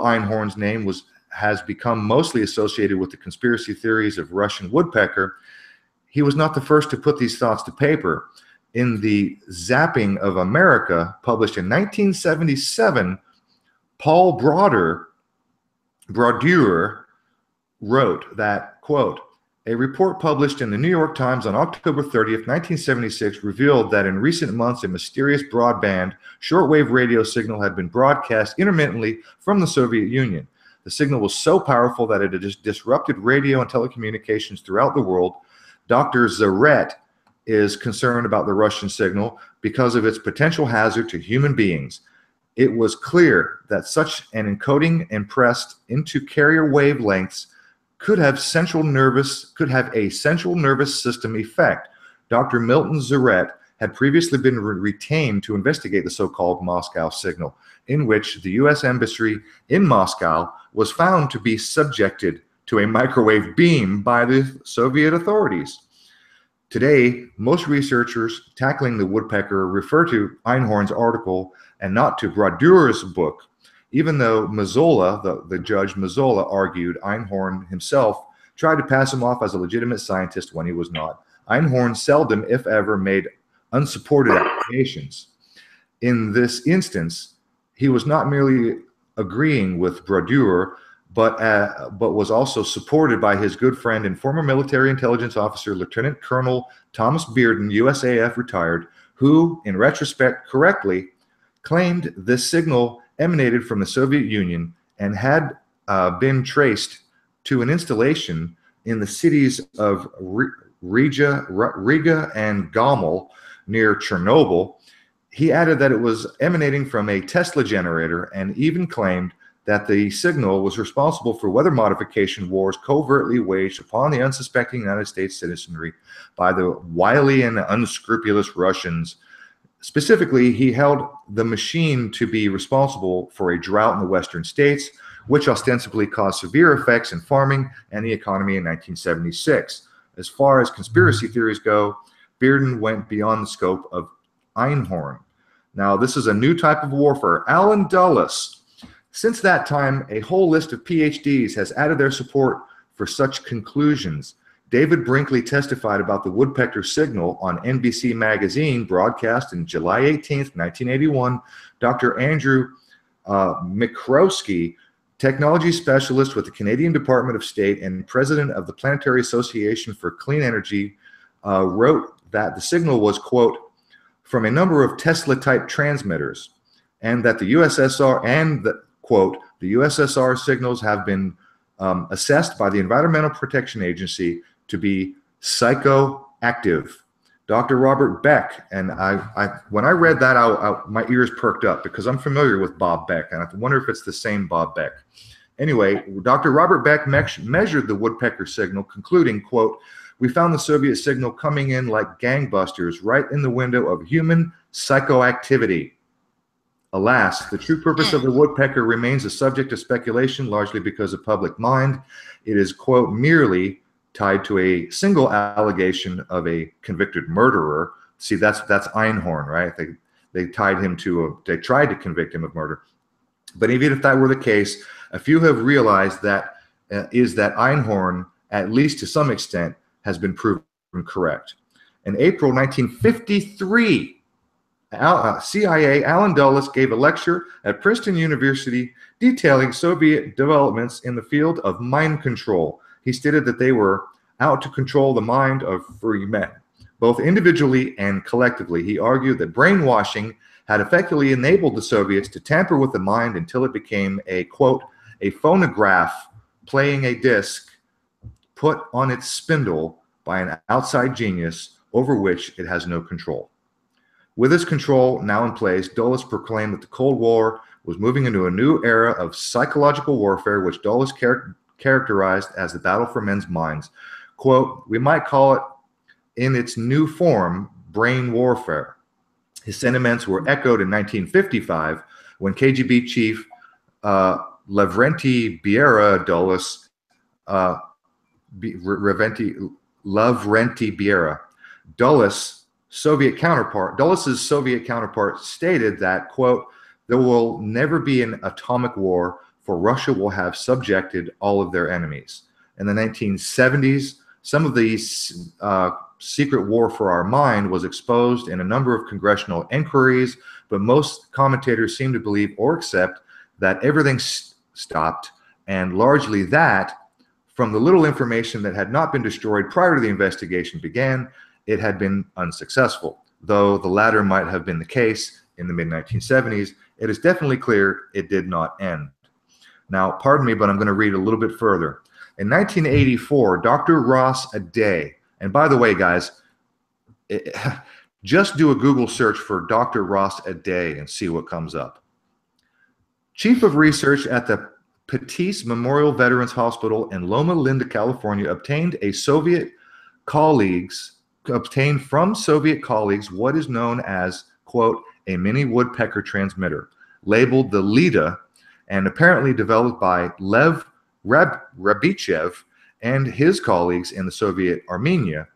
Einhorn's name has become mostly associated with the conspiracy theories of Russian woodpecker, he was not the first to put these thoughts to paper. In the Zapping of America, published in 1977, Paul Brodeur wrote that, quote, a report published in the New York Times on October 30th, 1976 revealed that in recent months a mysterious broadband shortwave radio signal had been broadcast intermittently from the Soviet Union. The signal was so powerful that it had disrupted radio and telecommunications throughout the world. Dr. Zaret is concerned about the Russian signal because of its potential hazard to human beings. It was clear that such an encoding impressed into carrier wavelengths could have a central nervous system effect. Dr. Milton Zaret had previously been retained to investigate the so-called Moscow signal, in which the U.S. Embassy in Moscow was found to be subjected to a microwave beam by the Soviet authorities. Today, most researchers tackling the woodpecker refer to Einhorn's article and not to Brodeur's book, even though Mazzola, the judge Mazzola, argued Einhorn himself tried to pass him off as a legitimate scientist when he was not. Einhorn seldom, if ever, made unsupported accusations. In this instance, he was not merely agreeing with Brodeur, but was also supported by his good friend and former military intelligence officer, Lieutenant Colonel Thomas Bearden, USAF retired, who, in retrospect, correctly claimed this signal emanated from the Soviet Union and had been traced to an installation in the cities of Riga and Gomel near Chernobyl. He added that it was emanating from a Tesla generator and even claimed that the signal was responsible for weather modification wars covertly waged upon the unsuspecting United States citizenry by the wily and unscrupulous Russians. Specifically, he held the machine to be responsible for a drought in the western states, which ostensibly caused severe effects in farming and the economy in 1976. As far as conspiracy theories go, Bearden went beyond the scope of Einhorn. Now, this is a new type of warfare. Alan Dulles. Since that time, a whole list of PhDs has added their support for such conclusions. David Brinkley testified about the woodpecker signal on NBC Magazine, broadcast in July 18th, 1981. Dr. Andrew Mikrowski, technology specialist with the Canadian Department of State and president of the Planetary Association for Clean Energy, wrote that the signal was, quote, from a number of Tesla-type transmitters, and that the USSR and the quote, the USSR signals have been assessed by the Environmental Protection Agency to be psychoactive. Dr. Robert Beck, and when I read that, my ears perked up because I'm familiar with Bob Beck, and I wonder if it's the same Bob Beck. Anyway, Dr. Robert Beck measured the woodpecker signal, concluding, quote, we found the Soviet signal coming in like gangbusters right in the window of human psychoactivity. Alas, the true purpose of the woodpecker remains a subject of speculation, largely because of public mind. It is, quote, merely tied to a single allegation of a convicted murderer. See, that's Einhorn, right? they tried to convict him of murder. But even if that were the case, a few have realized that that Einhorn, at least to some extent, has been proven correct. In April 1953, CIA Allen Dulles gave a lecture at Princeton University detailing Soviet developments in the field of mind control. He stated that they were out to control the mind of free men, both individually and collectively. He argued that brainwashing had effectively enabled the Soviets to tamper with the mind until it became a, quote, a phonograph playing a disc put on its spindle by an outside genius over which it has no control. With this control now in place, Dulles proclaimed that the Cold War was moving into a new era of psychological warfare, which Dulles characterized as the battle for men's minds. Quote, we might call it in its new form, brain warfare. His sentiments were echoed in 1955 when KGB chief Lavrenti Biera Dulles, Lavrenti Biera, Dulles's Soviet counterpart stated that, quote, there will never be an atomic war, for Russia will have subjected all of their enemies. In the 1970s, some of the secret war for our mind was exposed in a number of congressional inquiries, but most commentators seem to believe or accept that everything stopped, and largely that, from the little information that had not been destroyed prior to the investigation began, it had been unsuccessful. Though the latter might have been the case in the mid-1970s, it is definitely clear it did not end. Now, pardon me, but I'm going to read a little bit further. In 1984, Dr. Ross Aday, and by the way, guys, just do a Google search for Dr. Ross Aday and see what comes up. Chief of research at the Patisse Memorial Veterans Hospital in Loma Linda, California, obtained from Soviet colleagues what is known as, quote, a mini woodpecker transmitter, labeled the Leda, and apparently developed by Lev Rabichev and his colleagues in the Soviet Armenia.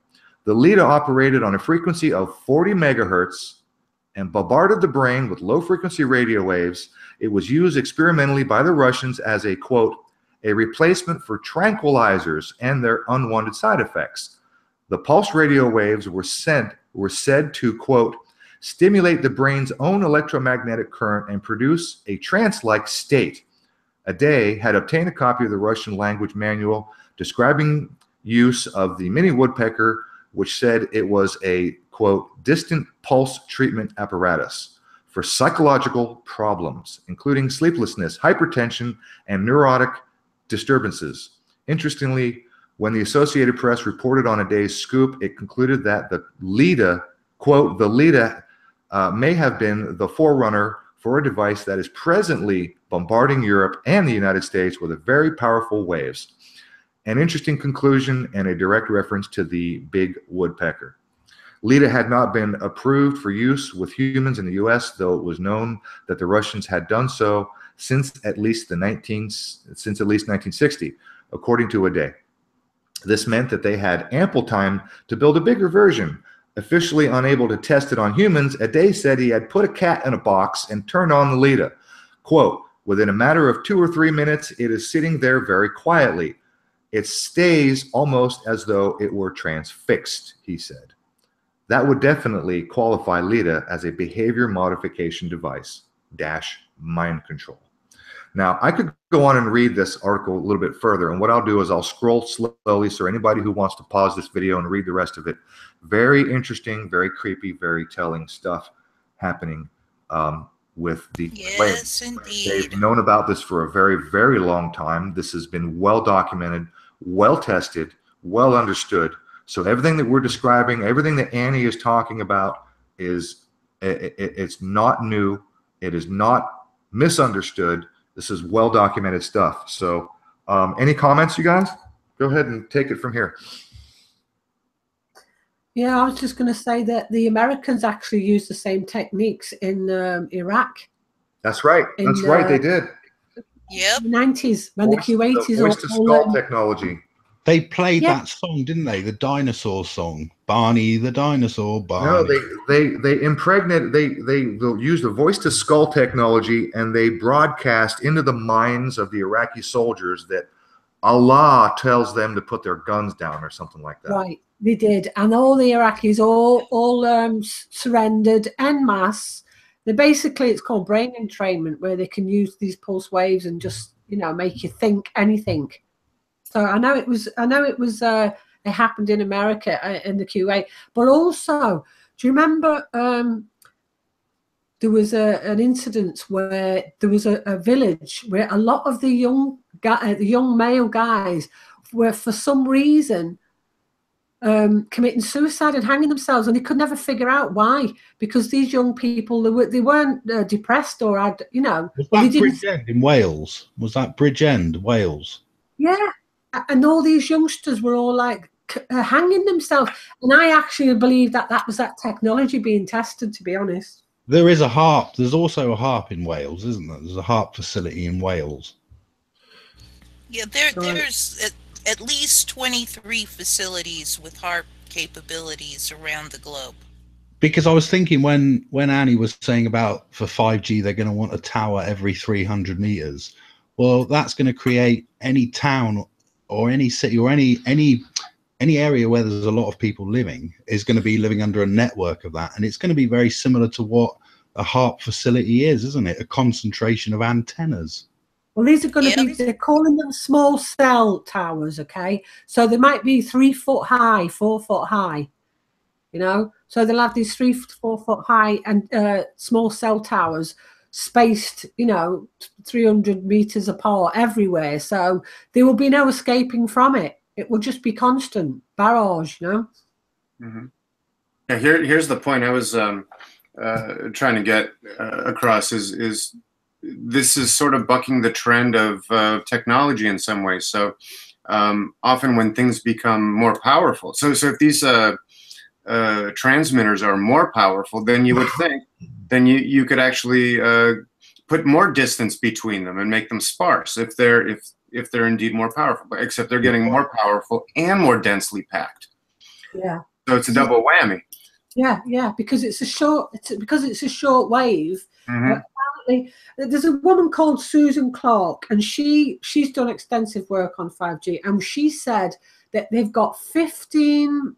The Leda operated on a frequency of 40 megahertz and bombarded the brain with low-frequency radio waves. It was used experimentally by the Russians as a, quote, a replacement for tranquilizers and their unwanted side effects. The pulse radio waves were said to, quote, stimulate the brain's own electromagnetic current and produce a trance-like state. Aday had obtained a copy of the Russian language manual describing use of the mini woodpecker, which said it was a, quote, distant pulse treatment apparatus for psychological problems, including sleeplessness, hypertension, and neurotic disturbances. Interestingly, when the Associated Press reported on Aday's scoop, it concluded that the Leda, quote, the Leda may have been the forerunner for a device that is presently bombarding Europe and the United States with very powerful waves. An interesting conclusion and a direct reference to the big woodpecker. Leda had not been approved for use with humans in the U.S., though it was known that the Russians had done so since at least 1960, according to Aday. This meant that they had ample time to build a bigger version. Officially unable to test it on humans, Aday said he had put a cat in a box and turned on the Leda. Quote, within a matter of 2 or 3 minutes, it is sitting there very quietly. It stays almost as though it were transfixed, he said. That would definitely qualify Leda as a behavior modification device - mind control. Now, I could go on and read this article a little bit further, and what I'll do is I'll scroll slowly, so anybody who wants to pause this video and read the rest of it. Very interesting, very creepy, very telling stuff happening with the Yes, indeed. They've known about this for a very, very long time. This has been well documented, well tested, well understood. So everything that we're describing, everything that Annie is talking about it's not new. It is not misunderstood. This is well documented stuff. So any comments, you guys? Go ahead and take it from here. Yeah, I was just going to say that the Americans actually used the same techniques in Iraq. That's right. That's right. They did. Yep. In the 90s, when the Q-80s voice to skull technology. They played that song, didn't they? The dinosaur song, Barney the dinosaur. Barney. No, they impregnate. They will use the voice to skull technology, and they broadcast into the minds of the Iraqi soldiers that Allah tells them to put their guns down or something like that. Right, they did, and all the Iraqis all surrendered en masse. They basically, it's called brain entrainment, where they can use these pulse waves and just, you know, make you think anything. So I know it was it happened in America in the Kuwait, but also, do you remember there was an incident where there was a village where a lot of the young male guys were, for some reason, committing suicide and hanging themselves, and they could never figure out why, because these young people, they weren't depressed or had, you know. Was that Bridgend in Wales? Was that Bridgend, Wales? Yeah, and all these youngsters were all like hanging themselves, and I actually believe that was that technology being tested, to be honest. There is a HARP. There's also a HARP in Wales, isn't there? There's a HARP facility in Wales. Yeah, there's at least 23 facilities with HARP capabilities around the globe. Because I was thinking when Annie was saying about for 5G, they're going to want a tower every 300 meters. Well, that's going to create any town or any city or any area where there's a lot of people living is going to be living under a network of that. And it's going to be very similar to what a HARP facility is, isn't it? A concentration of antennas. Well, these are going to be, they're calling them small cell towers, okay? So they might be 3 foot high, 4 foot high, you know? So they'll have these 3 to 4 foot high and small cell towers spaced, you know, 300 meters apart everywhere. So there will be no escaping from it. It will just be constant barrage, you know? Mm-hmm. Yeah, here's the point I was trying to get across is this is sort of bucking the trend of technology in some ways. So often when things become more powerful, so if these transmitters are more powerful, then you would think, then you could actually put more distance between them and make them sparse if they're indeed more powerful. Except they're getting more powerful and more densely packed. Yeah. So it's a double whammy. Yeah, because it's a short wave. Mm-hmm. Apparently, there's a woman called Susan Clark, and she's done extensive work on 5G, and she said that they've got 15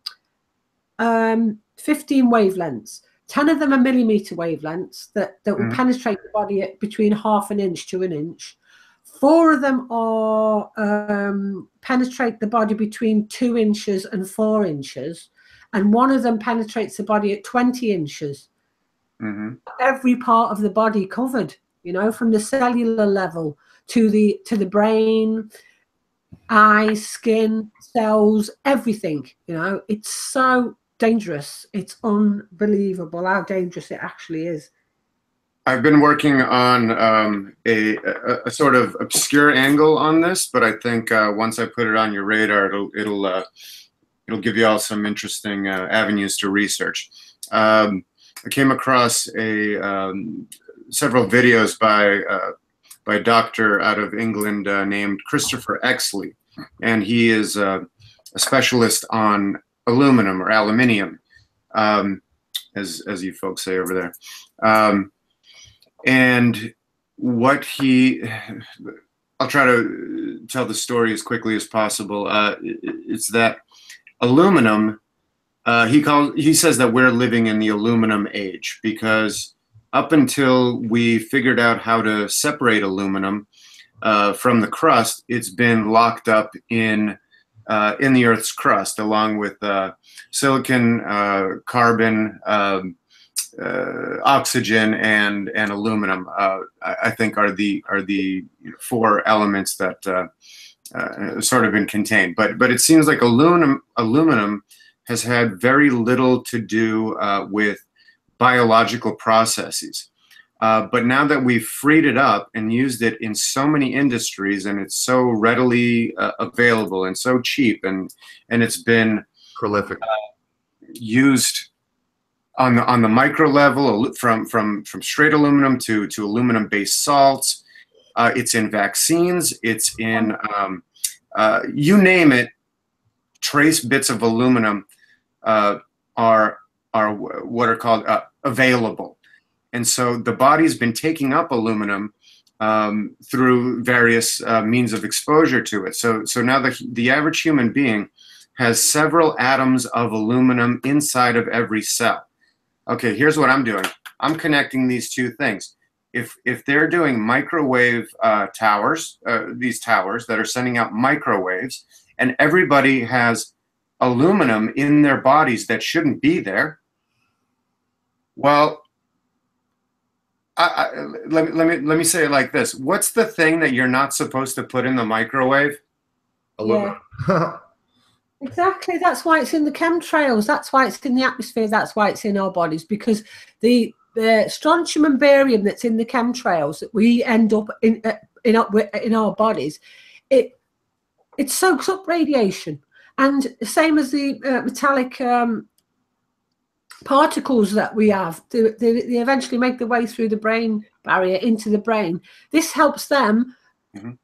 wavelengths. 10 of them are millimeter wavelengths that will penetrate the body at between 1/2 inch to 1 inch. 4 of them are penetrate the body between 2 inches and 4 inches, and 1 of them penetrates the body at 20 inches. Mm-hmm. Every part of the body covered, you know, from the cellular level to the brain, eyes, skin, cells, everything. You know, it's so dangerous. It's unbelievable how dangerous it actually is. I've been working on a sort of obscure angle on this, but I think once I put it on your radar, it'll give you all some interesting avenues to research. I came across several videos by a doctor out of England named Christopher Exley, and he is a specialist on aluminum or aluminium, as you folks say over there. And what I'll try to tell the story as quickly as possible. It's that aluminum, he says that we're living in the aluminum age, because up until we figured out how to separate aluminum from the crust, it's been locked up in the Earth's crust, along with silicon, carbon, oxygen, and aluminum. I think are the 4 elements that sort of been contained. But it seems like aluminum has had very little to do with biological processes. But now that we've freed it up and used it in so many industries, and it's so readily available and so cheap, and it's been prolific, used on the micro level, from straight aluminum to aluminum based salts. It's in vaccines. It's in you name it. trace bits of aluminum are what are called available. And so the body's been taking up aluminum through various means of exposure to it. So now the average human being has several atoms of aluminum inside of every cell. Okay, here's what I'm doing. I'm connecting these two things. If they're doing microwave towers, these towers that are sending out microwaves, and everybody has aluminum in their bodies that shouldn't be there, well, let me say it like this. What's the thing that you're not supposed to put in the microwave? Aluminum. Yeah. Exactly. That's why it's in the chemtrails. That's why it's in the atmosphere. That's why it's in our bodies, because the strontium and barium that's in the chemtrails that we end up in our bodies, it soaks up radiation, and same as the metallic particles that we have. They eventually make their way through the brain barrier into the brain. This helps them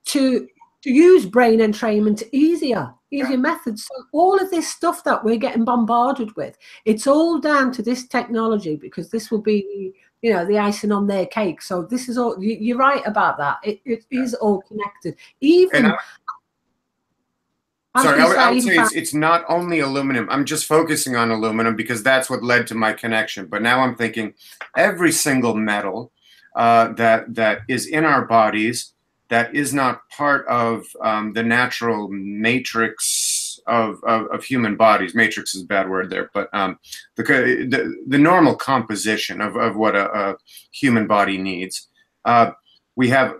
to use brain entrainment easier methods. So all of this stuff that we're getting bombarded with, it's all down to this technology, because this will be, you know, the icing on their cake. So this is all, you're right about that. It is all connected. Even I would say it's not only aluminum. I'm just focusing on aluminum because that's what led to my connection. But now I'm thinking every single metal that is in our bodies that is not part of the natural matrix of human bodies. Matrix is a bad word there, but the normal composition of what a human body needs. We have,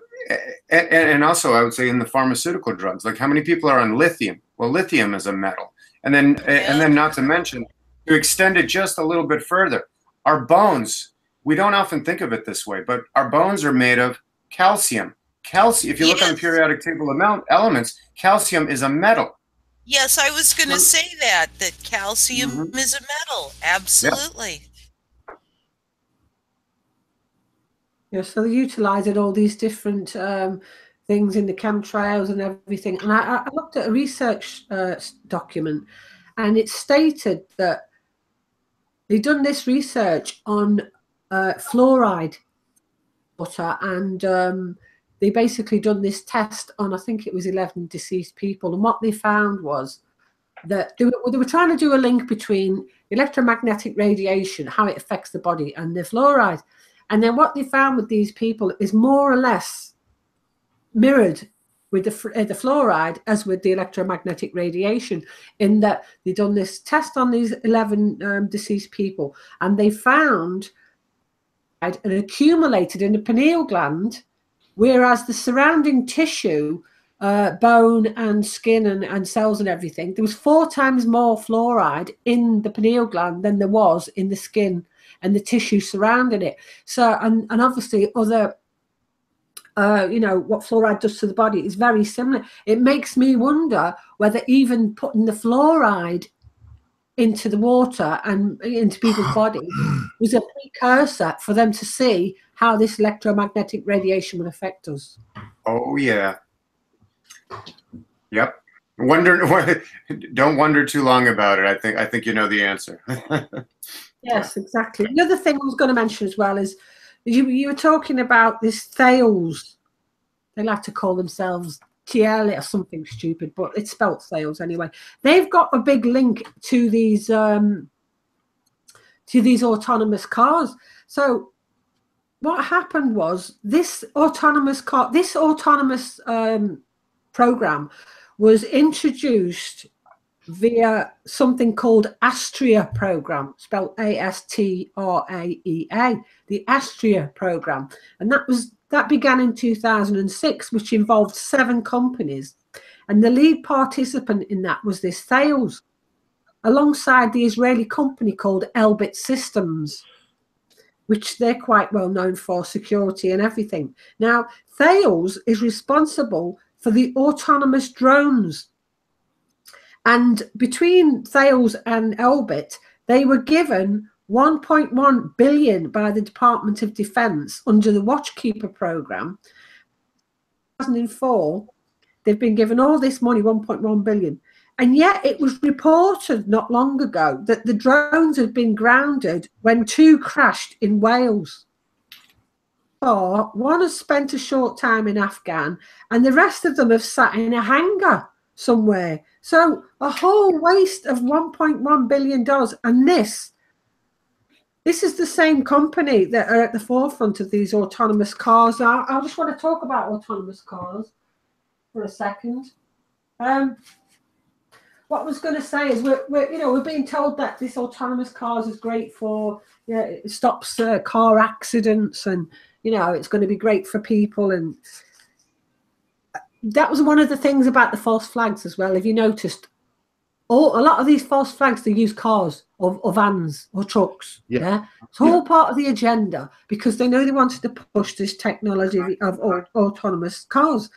and also I would say in the pharmaceutical drugs, like how many people are on lithium? Well, lithium is a metal. And then not to mention, to extend it just a little bit further, our bones, we don't often think of it this way, but our bones are made of calcium. Calcium, if you look on the periodic table of elements, calcium is a metal. Yes, I was going to say that calcium is a metal. Absolutely. Yeah, so they utilised all these different things in the chemtrails and everything. And I looked at a research document, and it stated that they'd done this research on fluoride water, and they basically done this test on, I think it was 11 deceased people. And what they found was that they were trying to do a link between electromagnetic radiation, how it affects the body, and the fluoride. And then what they found with these people is more or less mirrored with the fluoride as with the electromagnetic radiation, in that they've done this test on these 11 deceased people, and they found it accumulated in the pineal gland, whereas the surrounding tissue, bone and skin and cells and everything, there was 4 times more fluoride in the pineal gland than there was in the skin and the tissue surrounding it. So, and obviously other, you know, what fluoride does to the body is very similar. It makes me wonder whether even putting the fluoride into the water and into people's bodies was a precursor for them to see how this electromagnetic radiation would affect us. Oh yeah. Yep. Don't wonder too long about it. I think you know the answer. Yes, exactly. The other thing I was going to mention as well is you were talking about this Thales. They like to call themselves TL or something stupid, but it's spelt Thales anyway. They've got a big link to these autonomous cars. So what happened was this autonomous program was introduced via something called Astrea program, spelled ASTRAEA, the Astrea program, and that began in 2006, which involved 7 companies, and the lead participant in that was this Thales, alongside the Israeli company called Elbit Systems, which they're quite well known for security and everything. Now, Thales is responsible for the autonomous drones. And between Thales and Elbit, they were given 1.1 billion by the Department of Defense under the Watchkeeper program. In 2004, they've been given all this money, 1.1 billion. And yet it was reported not long ago that the drones had been grounded when 2 crashed in Wales. Or one has spent a short time in Afghan, and the rest of them have sat in a hangar somewhere. So a whole waste of $1.1 billion. And this is the same company that are at the forefront of these autonomous cars. I just want to talk about autonomous cars for a second. What I was going to say is we're being told that this autonomous cars is great for, it stops car accidents, and it's going to be great for people. And that was one of the things about the false flags as well. If you noticed, a lot of these false flags, they use cars or vans or trucks. Yeah, it's all part of the agenda, because they know they wanted to push this technology of autonomous cars.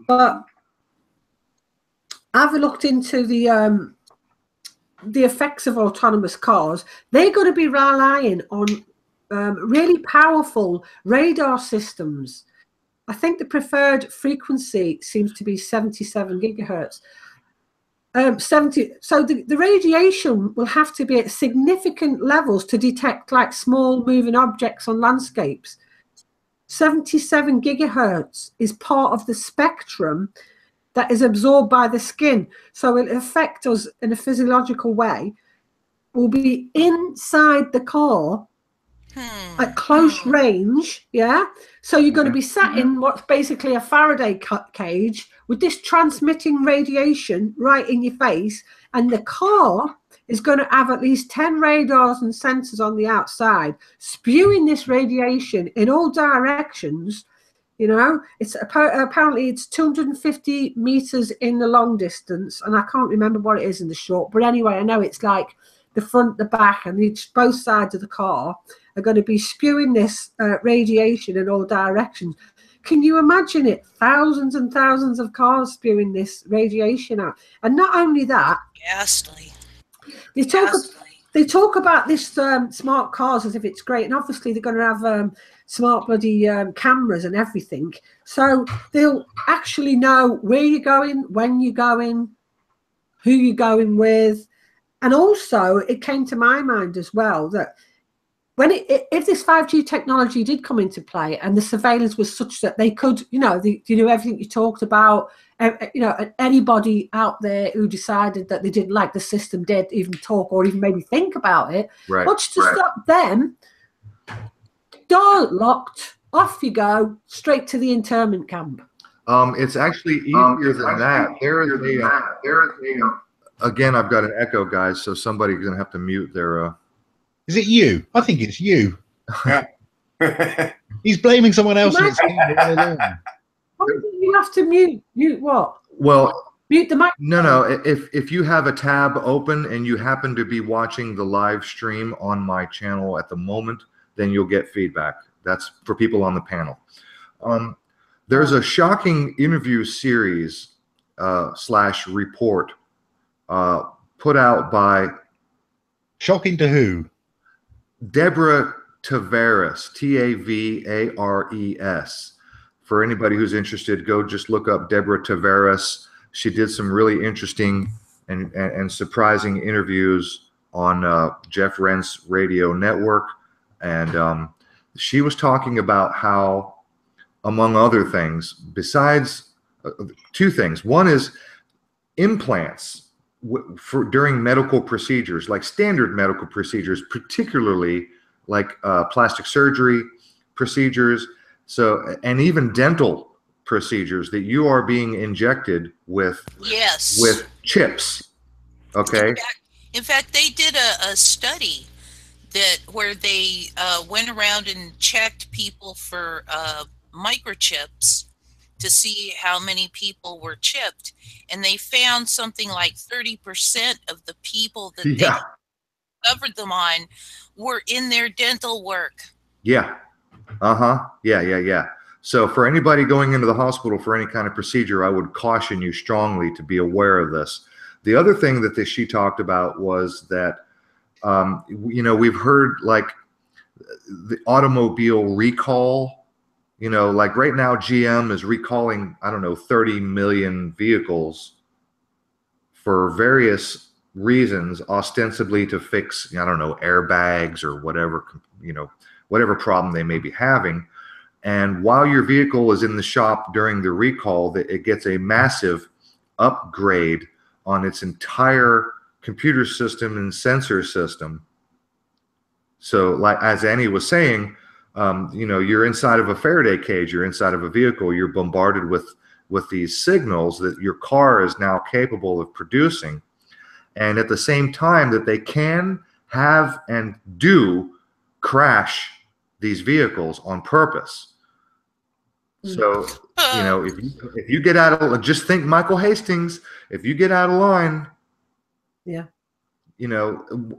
But I've looked into the effects of autonomous cars. They're going to be relying on really powerful radar systems. I think the preferred frequency seems to be 77 gigahertz. So the radiation will have to be at significant levels to detect like small moving objects on landscapes. 77 gigahertz is part of the spectrum that is absorbed by the skin. So it'll affect us in a physiological way. We'll be inside the car at close range, So you're going to be sat in what's basically a Faraday cage with this transmitting radiation right in your face, and the car is going to have at least 10 radars and sensors on the outside, spewing this radiation in all directions. It's apparently it's 250 meters in the long distance, and I can't remember what it is in the short, but anyway, I know it's like the front, the back, and both sides of the car are going to be spewing this radiation in all directions. Can you imagine it? Thousands and thousands of cars spewing this radiation out. And not only that, ghastly. They talk about this smart cars as if it's great, and obviously they're going to have smart bloody cameras and everything. So they'll actually know where you're going, when you're going, who you're going with. And also, it came to my mind as well that if this 5G technology did come into play and the surveillance was such that they could, everything you talked about, anybody out there who decided that they didn't like the system did even talk or even maybe think about it, what's to stop them? Door locked, off you go, straight to the internment camp. It's actually easier than that. Again, I've got an echo, guys, so somebody's going to have to mute their... Is it you? I think it's you. He's blaming someone else. And it's Why do you have to mute what? Well, mute the mic. No. If you have a tab open and you happen to be watching the live stream on my channel at the moment, then you'll get feedback. That's for people on the panel. There's a shocking interview series / report put out by... Shocking to who? Deborah Tavares, Tavares. For anybody who's interested, go just look up Deborah Tavares. She did some really interesting and surprising interviews on Jeff Rent's radio network. And she was talking about how, among other things, besides 2 things. One is implants during medical procedures, like standard medical procedures, particularly like plastic surgery procedures, and even dental procedures, that you are being injected with chips. Okay. In fact, they did a study where they went around and checked people for microchips to see how many people were chipped, and they found something like 30% of the people that they covered them on were in their dental work. Yeah. Yeah. So for anybody going into the hospital for any kind of procedure, I would caution you strongly to be aware of this. The other thing that she talked about was that, we've heard like the automobile recall. Like right now, GM is recalling, 30 million vehicles for various reasons, ostensibly to fix, I don't know, airbags or whatever, whatever problem they may be having. And while your vehicle is in the shop during the recall, it gets a massive upgrade on its entire computer system and sensor system. So, like as Annie was saying, you're inside of a Faraday cage, you're inside of a vehicle, you're bombarded with these signals that your car is now capable of producing. And at the same time that they can have and do crash these vehicles on purpose. So, if you get out of, just think Michael Hastings, if you get out of line, yeah. You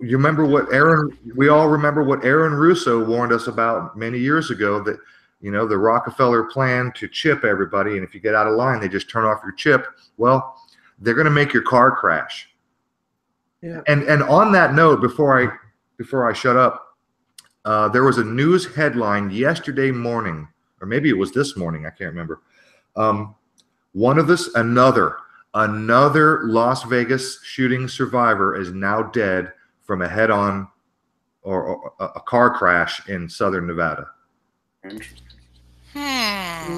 remember we all remember what Aaron Russo warned us about many years ago, that, the Rockefeller plan to chip everybody. And if you get out of line, they just turn off your chip. Well, they're going to make your car crash. Yeah. And on that note, before I shut up, there was a news headline yesterday morning, or maybe it was this morning, I can't remember. Another Las Vegas shooting survivor is now dead from a head-on or a car crash in southern Nevada.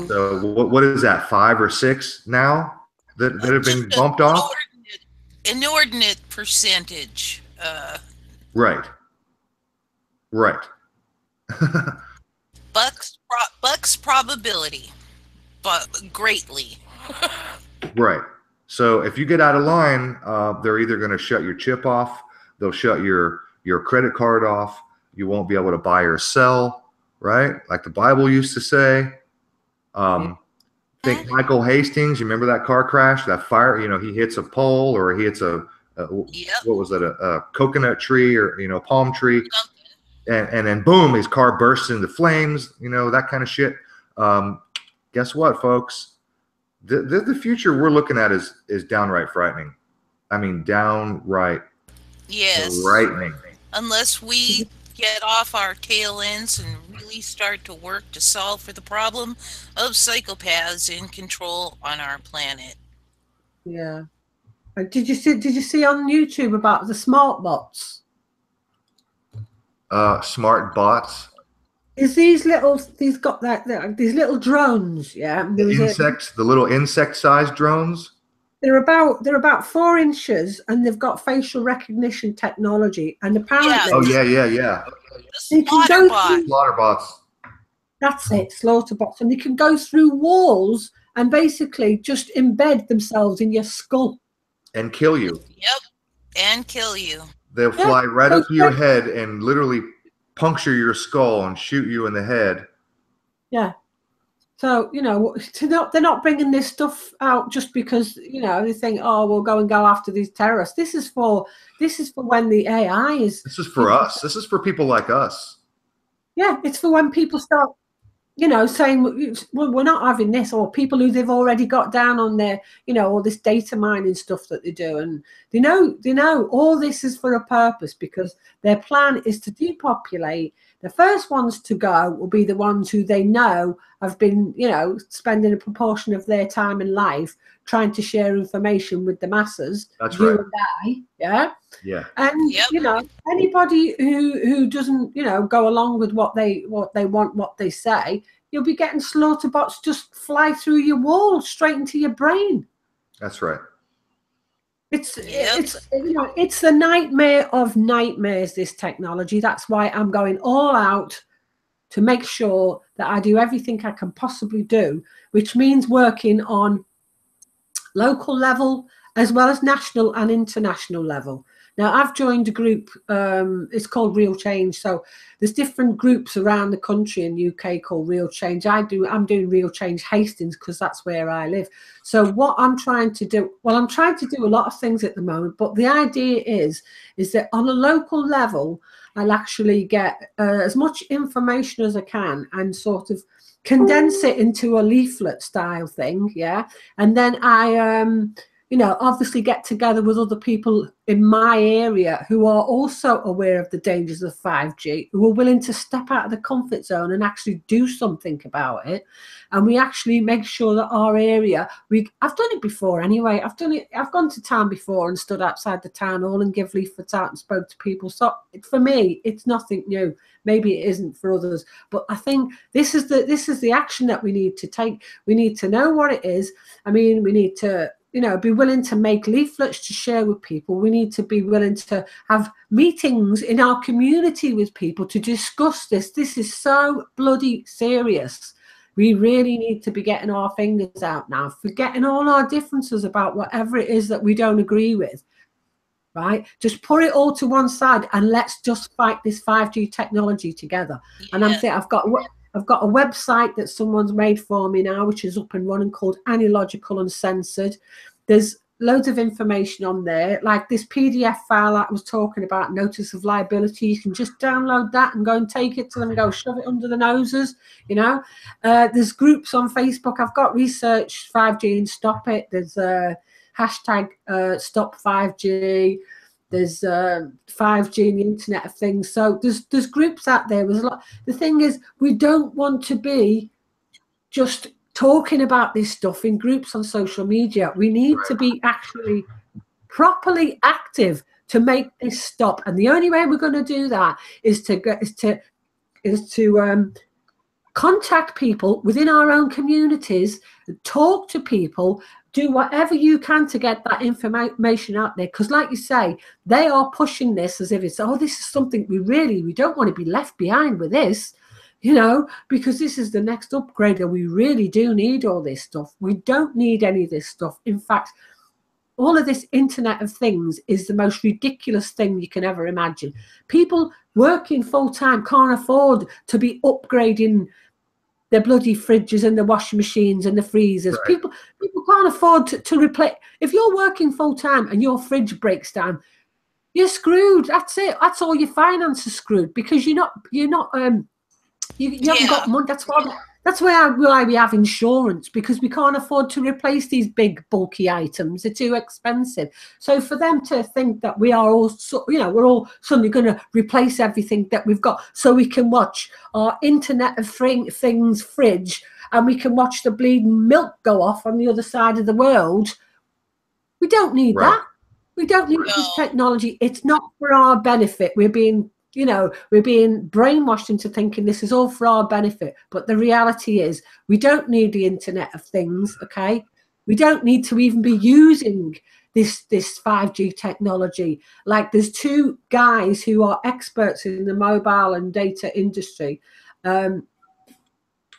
So what is that, 5 or 6 now that have been bumped off? Inordinate percentage. Right. Bucks probability, but greatly. Right. So if you get out of line, they're either going to shut your chip off, they'll shut your credit card off, you won't be able to buy or sell, right? Like the Bible used to say. Think Michael Hastings, you remember that car crash, that fire, he hits a pole, or he hits what was it, a coconut tree, or, palm tree. And then boom, his car bursts into flames, that kind of shit. Guess what, folks? The future we're looking at is downright frightening. I mean, downright frightening. Unless we get off our tail ends and really start to work to solve for the problem of psychopaths in control on our planet. Yeah. Did you see on YouTube about the smart bots? Smart bots. Is these little drones, yeah? The little insect-sized drones. They're about 4 inches, and they've got facial recognition technology. And apparently, yeah. They can go through, slaughter bots. That's it, slaughter bots, and they can go through walls and basically just embed themselves in your skull and kill you. Yep, and kill you. They'll fly right up to your head and literally puncture your skull and shoot you in the head. Yeah. So, they're not bringing this stuff out just because, they think, oh, we'll go after these terrorists. This is for when the AI is. This is for us. This is for people like us. Yeah, it's for when people start, saying, well, we're not having this, or people who they've already got down on their, all this data mining stuff that they do. And they know all this is for a purpose, because their plan is to depopulate. The first ones to go will be the ones who they know have been, spending a proportion of their time in life trying to share information with the masses. That's you right. And I, yeah. Yeah. And anybody who doesn't, go along with what they want, what they say, you'll be getting slaughter bots just fly through your wall straight into your brain. That's right. It's the nightmare of nightmares, this technology. That's why I'm going all out to make sure that I do everything I can possibly do, which means working on local level as well as national and international level. Now, I've joined a group, it's called Real Change. So there's different groups around the country in the UK called Real Change. I'm doing Real Change Hastings because that's where I live. So what I'm trying to do, I'm trying to do a lot of things at the moment, but the idea is that on a local level, I'll actually get as much information as I can and sort of condense it into a leaflet style thing, yeah? And then I you know, obviously get together with other people in my area who are also aware of the dangers of 5G, who are willing to step out of the comfort zone and actually do something about it. And we actually make sure that our area, I've done it before anyway. I've gone to town before and stood outside the town hall and give leaflets out and spoke to people. So for me, it's nothing new. Maybe it isn't for others, but I think this is the action that we need to take. We need to know what it is. I mean, we need to, you know, be willing to make leaflets to share with people. We need to be willing to have meetings in our community with people to discuss this. This is so bloody serious. We really need to be getting our fingers out now, forgetting all our differences about whatever it is that we don't agree with, right? Just put it all to one side and let's just fight this 5G technology together. Yeah. And I've got a website that someone's made for me now, which is up and running, called Analogical Uncensored. There's loads of information on there, like this PDF file I was talking about, notice of liability. You can just download that and go and take it to them and go shove it under the noses, you know. There's groups on Facebook. I've got Research 5G and Stop It. There's hashtag Stop 5G. There's 5G and the Internet of Things. So there's groups out there. There's a lot. The thing is, we don't want to be just talking about this stuff in groups on social media. We need to be actually properly active to make this stop. And the only way we're going to do that is to contact people within our own communities, talk to people, do whatever you can to get that information out there. Because like you say, they are pushing this as if it's, oh, this is something we don't want to be left behind with this, you know, because this is the next upgrade and we really do need all this stuff. We don't need any of this stuff. In fact, all of this Internet of Things is the most ridiculous thing you can ever imagine. People working full-time can't afford to be upgrading their bloody fridges and the washing machines and the freezers. Right. People can't afford to replace. If you're working full-time and your fridge breaks down, you're screwed. That's it. That's all your finances screwed, because you haven't got money. That's why we have insurance, because we can't afford to replace these big bulky items. They're too expensive. So for them to think that we are all, we're all suddenly going to replace everything that we've got so we can watch our Internet of Things fridge and we can watch the bleeding milk go off on the other side of the world. We don't need that. We don't need this technology. It's not for our benefit. We're being brainwashed into thinking this is all for our benefit. But the reality is we don't need the Internet of Things, okay? We don't need to even be using this 5G technology. Like, there's two guys who are experts in the mobile and data industry.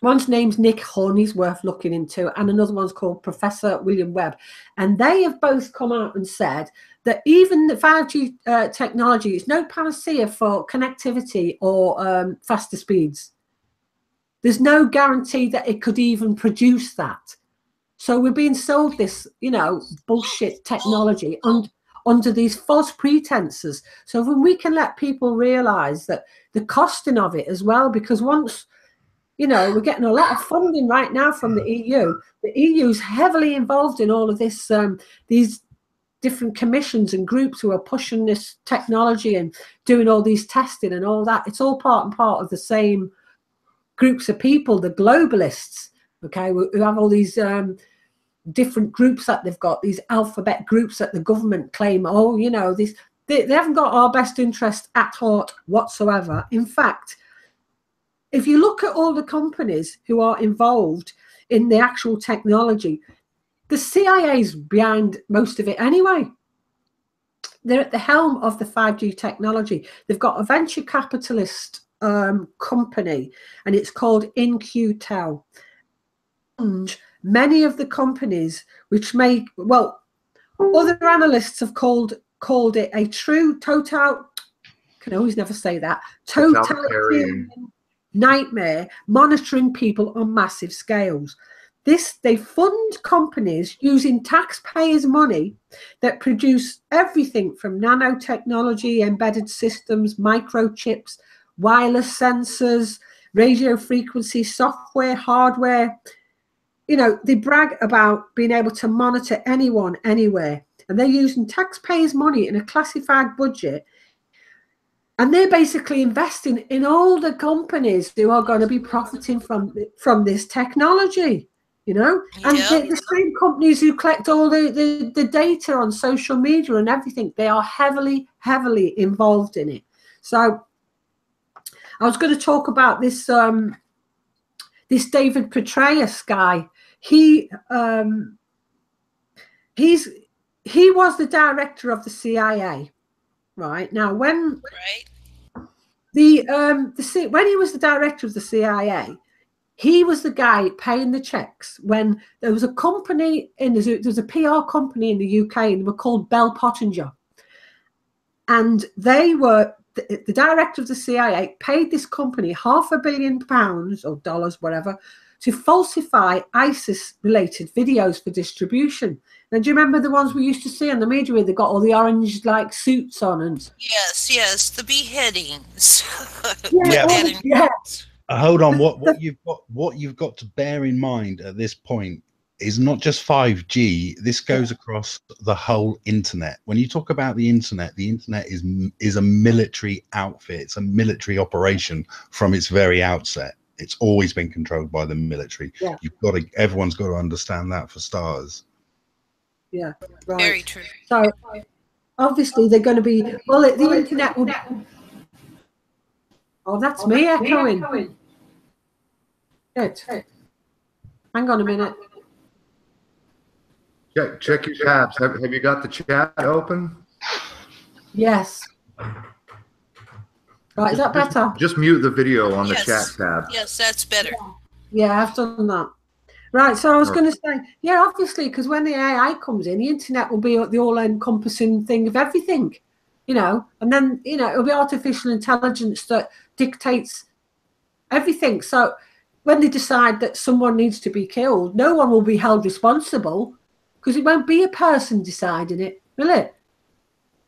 One's name's Nick Hunn, he's worth looking into, and another one's called Professor William Webb. And they have both come out and said that even the 5G technology is no panacea for connectivity or faster speeds. There's no guarantee that it could even produce that. So we're being sold this, bullshit technology under these false pretenses. So when we can let people realize that the costing of it as well, because once, we're getting a lot of funding right now from the EU. The EU is heavily involved in all of this, these different commissions and groups who are pushing this technology and doing all these testing and all that. It's all part and part of the same groups of people, the globalists, okay, who have all these different groups that they've got, these alphabet groups that the government claim, they haven't got our best interest at heart whatsoever. In fact, if you look at all the companies who are involved in the actual technology, the CIA's behind most of it anyway. They're at the helm of the 5G technology. They've got a venture capitalist company, and it's called InQtel. And many of the companies which make, other analysts have called it a true can always never say that, totalitarian nightmare, monitoring people on massive scales. They fund companies using taxpayers' money that produce everything from nanotechnology, embedded systems, microchips, wireless sensors, radio frequency, software, hardware. you know, they brag about being able to monitor anyone, anywhere. And they're using taxpayers' money in a classified budget. And they're basically investing in all the companies who are going to be profiting from this technology, you know? And the same companies who collect all the data on social media and everything, they are heavily, heavily involved in it. So I was going to talk about this this David Petraeus guy. He was the director of the CIA. Right now, when when he was the director of the CIA, he was the guy paying the checks when there was a company there was a PR company in the UK, and they were called Bell Pottinger, and they were the director of the CIA paid this company £500 million or dollars, whatever, to falsify ISIS-related videos for distribution. Now, do you remember the ones we used to see on the media where they got all the orange like suits on? And yes, the beheadings. Hold on. What you've got to bear in mind at this point is not just 5G. This goes across the whole internet. When you talk about the internet is a military outfit. It's a military operation from its very outset. It's always been controlled by the military. Yeah. Everyone's got to understand that for starters. Yeah, right. Very true. So obviously they're going to be, well, the internet would. Oh, that's me echoing. Good. Hang on a minute. Check your tabs. Have you got the chat open? Yes. Right, is that better? Just mute the video on the chat tab. Yes, that's better. Yeah, I've done that. Right, so I was going to say, yeah, obviously, because when the AI comes in, the internet will be the all-encompassing thing of everything, you know, and then, you know, it'll be artificial intelligence that dictates everything. So when they decide that someone needs to be killed, no one will be held responsible because it won't be a person deciding it, will it?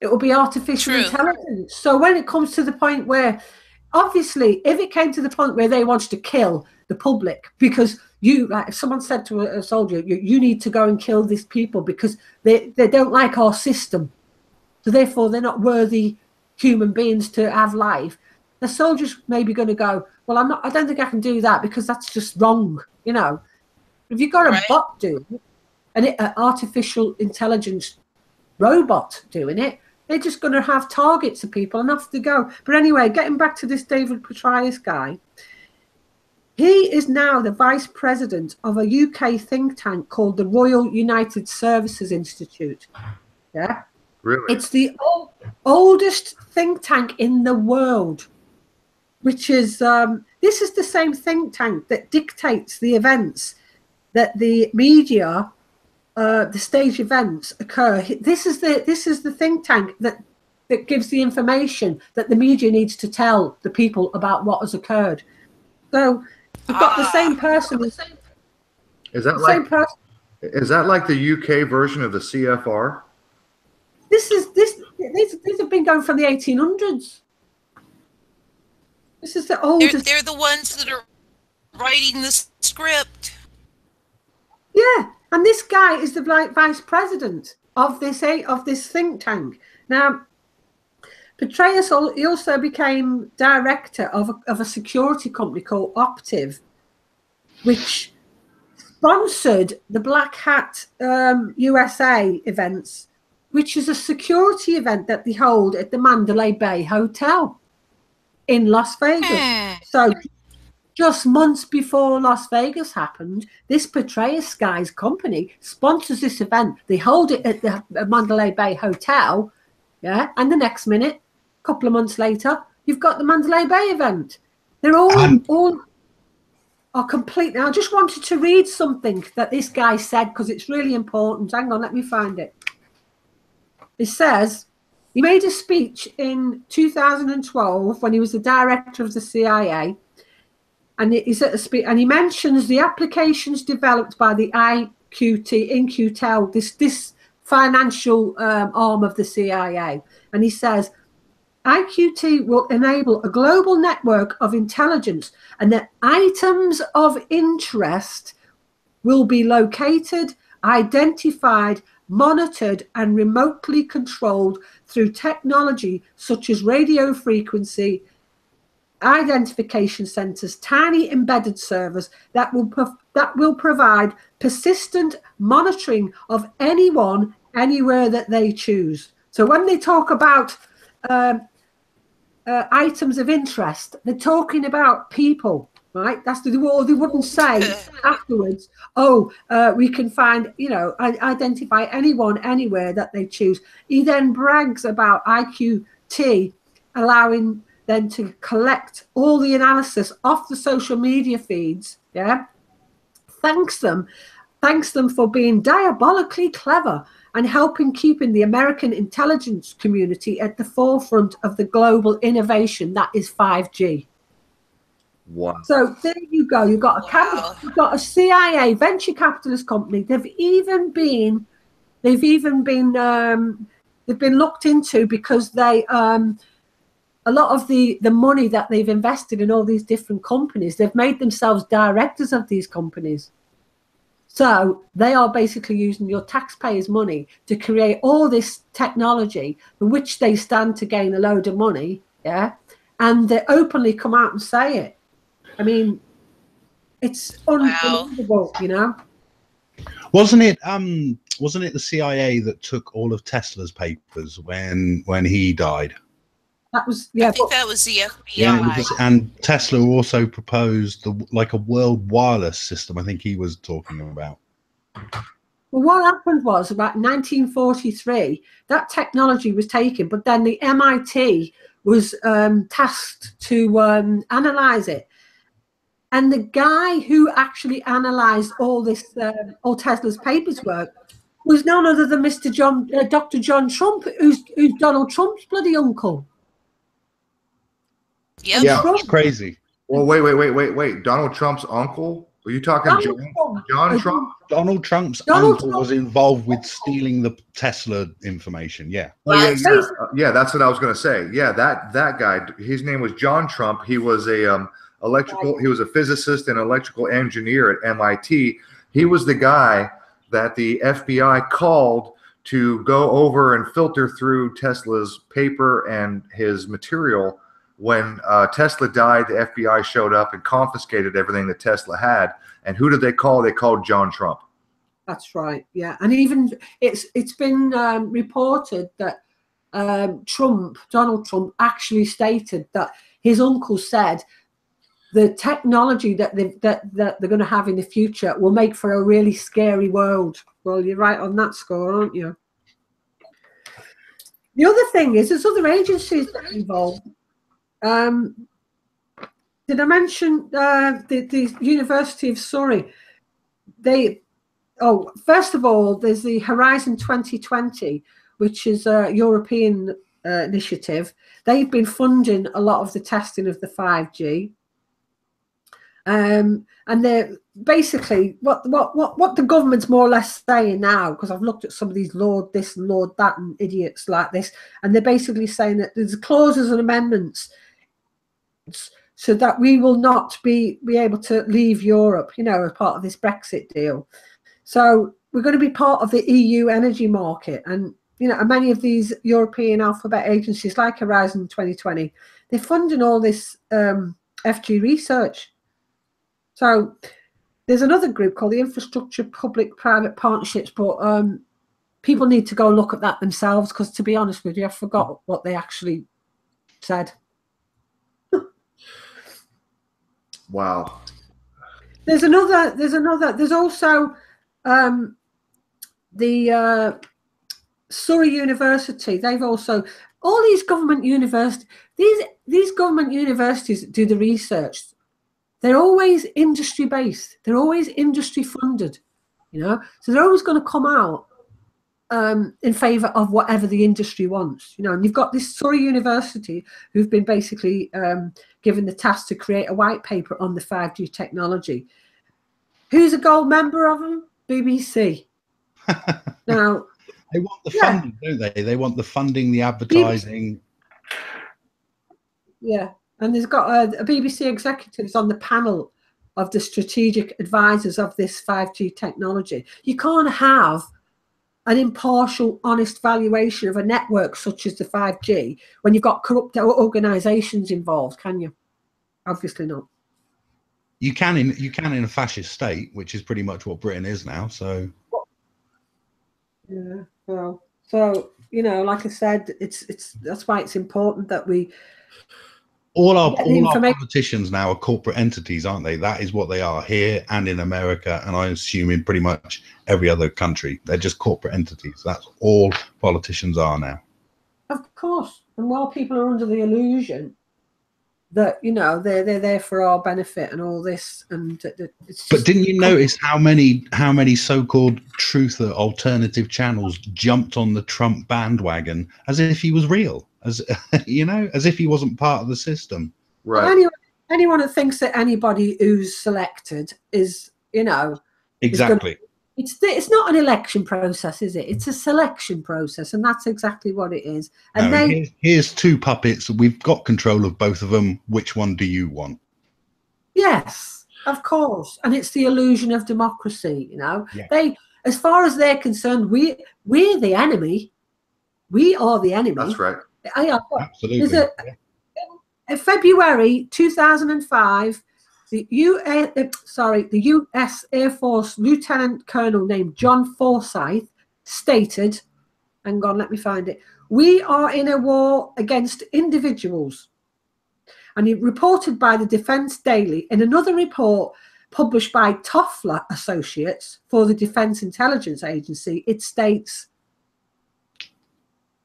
It will be artificial intelligence. So when it comes to the point where, obviously, if it came to the point where they wanted to kill the public, because like if someone said to a soldier, you need to go and kill these people because they don't like our system, so therefore they're not worthy human beings to have life, the soldier's maybe going to go, well, I don't think I can do that because that's just wrong, you know. If you've got a bot doing it, an artificial intelligence robot doing it, they're just going to have targets of people and off they go. But anyway, getting back to this David Petraeus guy, he is now the vice president of a UK think tank called the Royal United Services Institute. Yeah, really? It's the oldest think tank in the world, which is this is the same think tank that dictates the events that the media. The stage events occur. This is the think tank that gives the information that the media needs to tell the people about what has occurred. So we've got the same person. Is that like the UK version of the CFR? These have been going from the 1800s. This is the oldest. They're the ones that are writing the script. Yeah. And this guy is the vice president of this think tank. Now, Petraeus, he also became director of a security company called Optiv, which sponsored the Black Hat USA events, which is a security event that they hold at the Mandalay Bay Hotel in Las Vegas. So just months before Las Vegas happened, this Petraeus guy's company sponsors this event. They hold it at the Mandalay Bay Hotel, yeah, and the next minute, a couple of months later, you've got the Mandalay Bay event. They're all are completely. I just wanted to read something that this guy said because it's really important. Hang on, let me find it. It says he made a speech in 2012 when he was the director of the CIA. And he's at a speech, and he mentions the applications developed by the IQT, this financial arm of the CIA. And he says, IQT will enable a global network of intelligence, and that items of interest will be located, identified, monitored, and remotely controlled through technology such as radio frequency identification centers, tiny embedded servers that will provide persistent monitoring of anyone, anywhere that they choose. So when they talk about items of interest, they're talking about people, right? That's the word. They wouldn't say afterwards, oh, we can find, you know, identify anyone, anywhere that they choose. He then brags about IQT allowing them to collect all the analysis off the social media feeds. Yeah. Thanks them for being diabolically clever and helping keeping the American intelligence community at the forefront of the global innovation that is 5G. Wow. So there you go. You've got a CIA venture capitalist company. They've been looked into because they a lot of the money that they've invested in all these different companies, they've made themselves directors of these companies. So they are basically using your taxpayers' money to create all this technology for which they stand to gain a load of money. Yeah. And they openly come out and say it. I mean, it's unbelievable, you know. Wasn't it the CIA that took all of Tesla's papers when he died? That was, yeah. I think that was the FBI. Yeah, and Tesla also proposed like a world wireless system. I think he was talking about. Well, what happened was about 1943, that technology was taken, but then the MIT was tasked to analyze it. And the guy who actually analyzed all this, all Tesla's papers work, was none other than Dr. John Trump, who's Donald Trump's bloody uncle. Yep. Yeah, it's crazy. Well, wait. Donald Trump's uncle? Are you talking John Trump? Donald Trump's uncle was involved with stealing the Tesla information. Yeah. Oh, yeah, that's what I was going to say. Yeah, that guy. His name was John Trump. He was a he was a physicist and electrical engineer at MIT. He was the guy that the FBI called to go over and filter through Tesla's paper and his material. When Tesla died, the FBI showed up and confiscated everything that Tesla had. And who did they call? They called John Trump. That's right. Yeah, and even it's been reported that Donald Trump, actually stated that his uncle said the technology that they're going to have in the future will make for a really scary world. Well, you're right on that score, aren't you? The other thing is, there's other agencies that are involved. Did I mention the University of Surrey? First of all, there's the Horizon 2020, which is a European initiative. They've been funding a lot of the testing of the 5G. And they're basically what the government's more or less saying now, because I've looked at some of these Lord this and Lord that and idiots like this, and they're basically saying that there's clauses and amendments so that we will not be able to leave Europe, you know, as part of this Brexit deal. So we're going to be part of the EU energy market. And, you know, many of these European alphabet agencies like Horizon 2020, they're funding all this FG research. So there's another group called the Infrastructure Public-Private Partnerships, but people need to go and look at that themselves, because to be honest with you, I forgot what they actually said. Wow. There's also the Surrey University. They've also, all these government universities, these government universities do the research. They're always industry based. They're always industry funded, you know. So they're always going to come out in favour of whatever the industry wants, you know. And you've got this Surrey University who've been basically given the task to create a white paper on the 5G technology. Who's a gold member of them? BBC. Now they want the funding, don't they? They want the funding, the advertising. Yeah, and there's got a BBC executives on the panel of the strategic advisors of this 5G technology. You can't have an impartial, honest valuation of a network such as the 5G when you've got corrupt organizations involved, can you? Obviously not. You can in a fascist state, which is pretty much what Britain is now. So yeah, well, so you know, like I said, it's that's why it's important that we all our politicians now are corporate entities, aren't they? That is what they are here and in America, and I assume in pretty much every other country. They're just corporate entities. That's all politicians are now. Of course. And while people are under the illusion that, you know, they're there for our benefit and all this, and it's just, but didn't you notice how many so-called truth or alternative channels jumped on the Trump bandwagon as if he was real, as you know, as if he wasn't part of the system? Right. Well, anyone that thinks that anybody who's selected is, you know, exactly. It's not an election process, is it? It's a selection process, and that's exactly what it is. And no, here's two puppets. We've got control of both of them. Which one do you want? Yes, of course. And it's the illusion of democracy. You know, yeah. They, as far as they're concerned, we're the enemy. We are the enemy. That's right. Absolutely. In February 2005. The U.S. Air Force Lieutenant Colonel named John Forsyth stated, hang on, let me find it, "We are in a war against individuals." And he reported by the Defense Daily. In another report published by Toffler Associates for the Defense Intelligence Agency, it states,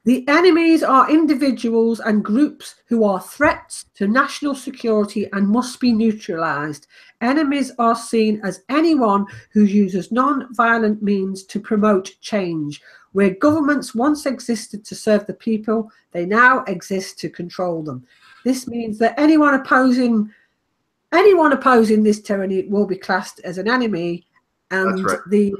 "The enemies are individuals and groups who are threats to national security and must be neutralized. Enemies are seen as anyone who uses non-violent means to promote change. Where governments once existed to serve the people, they now exist to control them." This means that anyone opposing this tyranny will be classed as an enemy, and that's right.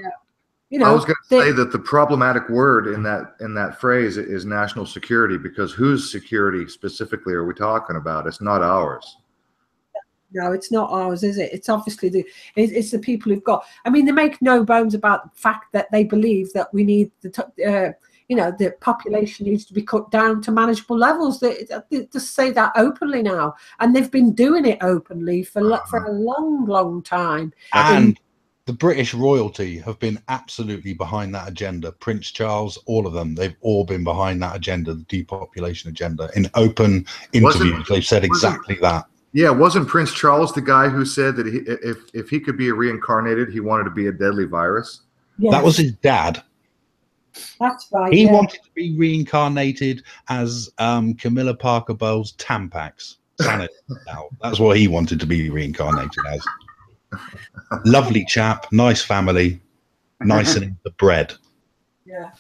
You know, I was going to say that the problematic word in that phrase is national security, because whose security specifically are we talking about? It's not ours. No, it's not ours, is it? It's obviously it's the people who've got. I mean, they make no bones about the fact that they believe that we need the population needs to be cut down to manageable levels. They just say that openly now, and they've been doing it openly for a long, long time. And the British royalty have been absolutely behind that agenda. Prince Charles, all of them, they've all been behind that agenda, the depopulation agenda. In open interviews, they've said exactly that. Yeah, wasn't Prince Charles the guy who said that if he could be reincarnated, he wanted to be a deadly virus? Yes. That was his dad. That's right. He wanted to be reincarnated as Camilla Parker Bowles' Tampax. That's what he wanted to be reincarnated as. Lovely chap, nice family, nice and into bread. Yeah.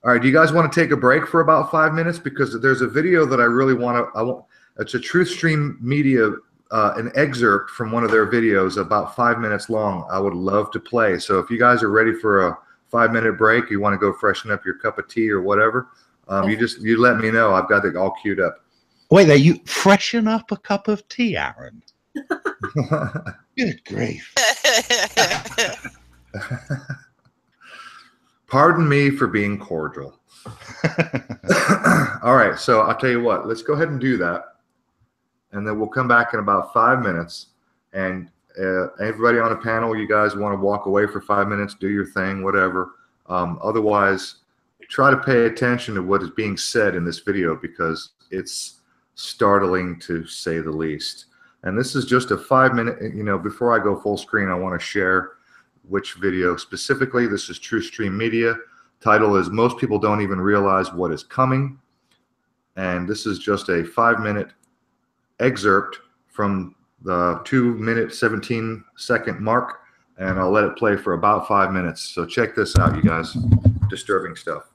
All right, do you guys want to take a break for about 5 minutes? Because there's a video that I really want to. It's a Truth Stream Media, an excerpt from one of their videos, about 5 minutes long. I would love to play. So if you guys are ready for a 5-minute break, you want to go freshen up your cup of tea or whatever, you let me know. I've got it all queued up. Wait there, you freshen up a cup of tea, Aaron? Good grief. Pardon me for being cordial. All right, so I'll tell you what, let's go ahead and do that, and then we'll come back in about 5 minutes. And everybody on the panel, you guys want to walk away for 5 minutes, do your thing, whatever. Otherwise, try to pay attention to what is being said in this video, because it's startling to say the least. And this is just a 5-minute, before I go full screen, I want to share which video specifically. This is True Stream Media. Title is "Most People Don't Even Realize What Is Coming." And this is just a 5-minute excerpt from the 2-minute 17-second mark. And I'll let it play for about 5 minutes. So check this out, you guys. Disturbing stuff.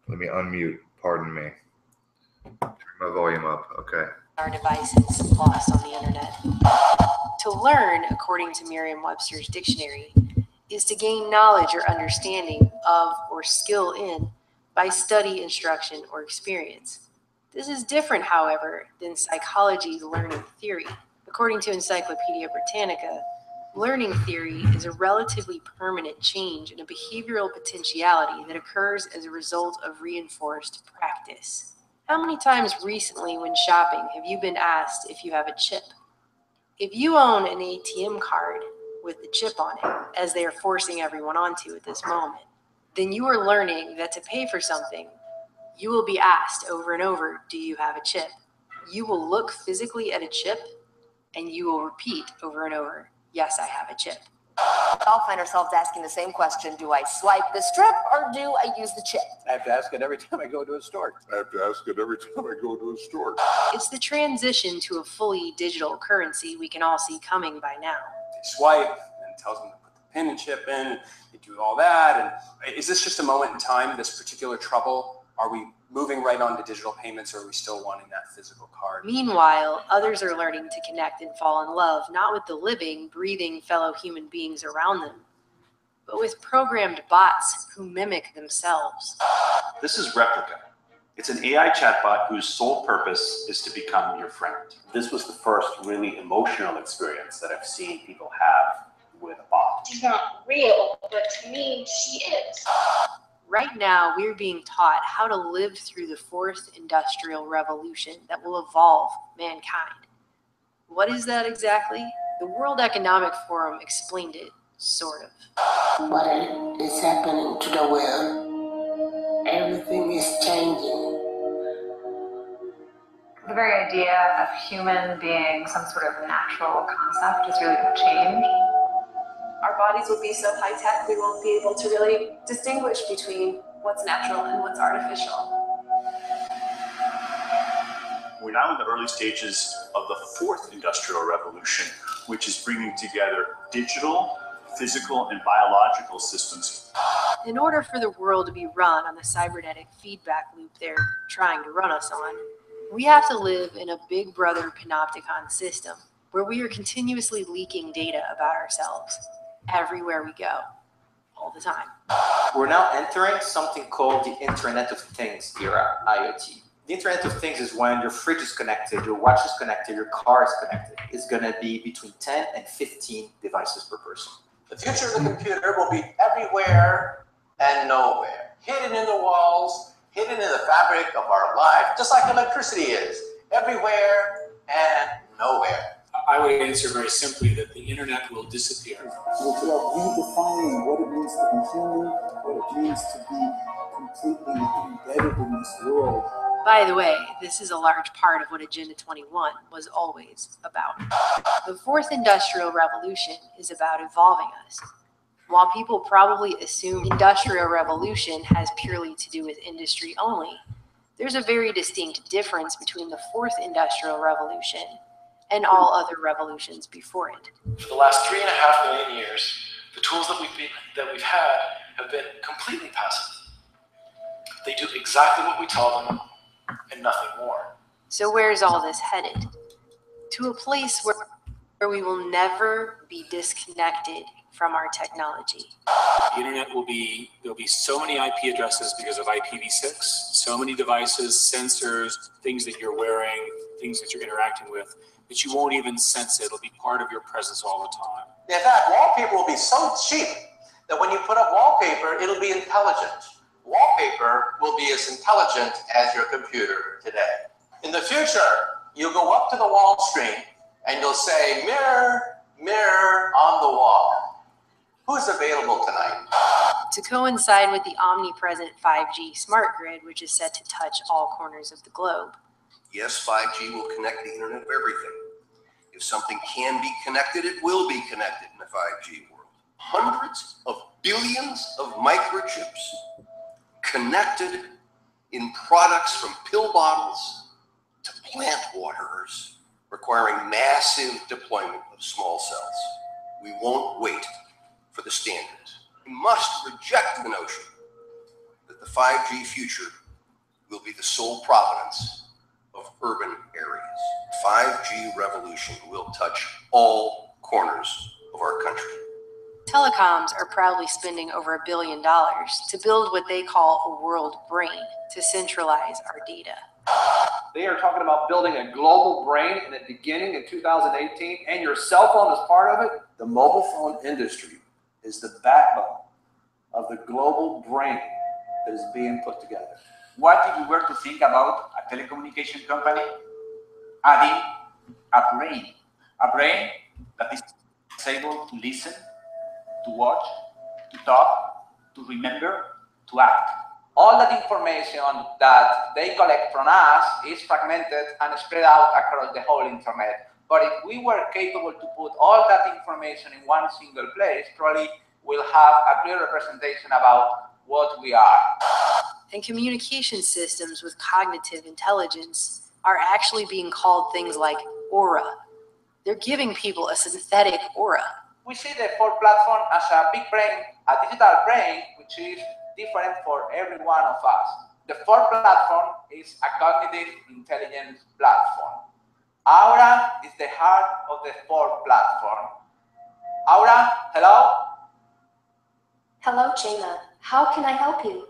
Let me unmute. Pardon me. Turn my volume up. Okay. Our devices lost on the internet. To learn, according to Merriam-Webster's dictionary, is to gain knowledge or understanding of or skill in by study, instruction, or experience. This is different, however, than psychology's learning theory. According to Encyclopedia Britannica, learning theory is a relatively permanent change in a behavioral potentiality that occurs as a result of reinforced practice. How many times recently when shopping have you been asked if you have a chip? If you own an ATM card with the chip on it, as they are forcing everyone onto at this moment, then you are learning that to pay for something, you will be asked over and over, do you have a chip? You will look physically at a chip and you will repeat over and over, yes, I have a chip. We all find ourselves asking the same question, do I swipe the strip or do I use the chip? I have to ask it every time I go to a store. It's the transition to a fully digital currency we can all see coming by now. They swipe and it tells them to put the pin and chip in. They do all that. And is this just a moment in time, this particular trouble? Are we moving right on to digital payments, or are we still wanting that physical card? Meanwhile, others are learning to connect and fall in love, not with the living, breathing fellow human beings around them, but with programmed bots who mimic themselves. This is Replica. It's an AI chatbot whose sole purpose is to become your friend. This was the first really emotional experience that I've seen people have with a bot. She's not real, but to me, she is. Right now, we're being taught how to live through the fourth industrial revolution that will evolve mankind. What is that exactly? The World Economic Forum explained it, sort of. What is happening to the world? Everything is changing. The very idea of human being some sort of natural concept is really going to change. Our bodies will be so high tech, we won't be able to really distinguish between what's natural and what's artificial. We're now in the early stages of the fourth industrial revolution, which is bringing together digital, physical, and biological systems. In order for the world to be run on the cybernetic feedback loop they're trying to run us on, we have to live in a big brother panopticon system where we are continuously leaking data about ourselves everywhere we go, all the time. We're now entering something called the Internet of Things era, IoT. The Internet of Things is when your fridge is connected, your watch is connected, your car is connected. It's going to be between 10 and 15 devices per person. The future of the computer will be everywhere and nowhere. Hidden in the walls, hidden in the fabric of our life, just like electricity is. Everywhere and nowhere. I would answer very simply that the internet will disappear. It's about redefining what it means to be human, what it means to be completely embedded in this world. By the way, this is a large part of what Agenda 21 was always about. The fourth industrial revolution is about evolving us. While people probably assume industrial revolution has purely to do with industry only, there's a very distinct difference between the fourth industrial revolution and all other revolutions before it. For the last 3.5 million years, the tools that we've had have been completely passive. They do exactly what we tell them and nothing more. So where's all this headed? To a place where we will never be disconnected from our technology. The internet there'll be so many IP addresses because of IPv6, so many devices, sensors, things that you're wearing, things that you're interacting with, that you won't even sense it. It'll be part of your presence all the time. In fact, wallpaper will be so cheap that when you put up wallpaper, it'll be intelligent. Wallpaper will be as intelligent as your computer today. In the future, you'll go up to the wall screen and you'll say, mirror, mirror on the wall. Who's available tonight? To coincide with the omnipresent 5G smart grid, which is set to touch all corners of the globe. Yes, 5G will connect the internet of everything. If something can be connected, it will be connected in a 5G world. Hundreds of billions of microchips connected in products from pill bottles to plant waterers, requiring massive deployment of small cells. We won't wait for the standards. We must reject the notion that the 5G future will be the sole provenance of urban areas. 5G revolution will touch all corners of our country. Telecoms are proudly spending over $1 billion to build what they call a world brain to centralize our data. They are talking about building a global brain in the beginning in 2018, and your cell phone is part of it. The mobile phone industry is the backbone of the global brain that is being put together. What if we were to think about a telecommunication company adding a brain that is able to listen, to watch, to talk, to remember, to act? All that information that they collect from us is fragmented and spread out across the whole internet. But if we were capable to put all that information in one single place, probably we'll have a clear representation about what we are. And communication systems with cognitive intelligence are actually being called things like aura. They're giving people a synthetic aura. We see the Ford platform as a big brain, a digital brain, which is different for every one of us. The Ford platform is a cognitive intelligence platform. Aura is the heart of the Ford platform. Aura, hello? Hello, Jayla. How can I help you?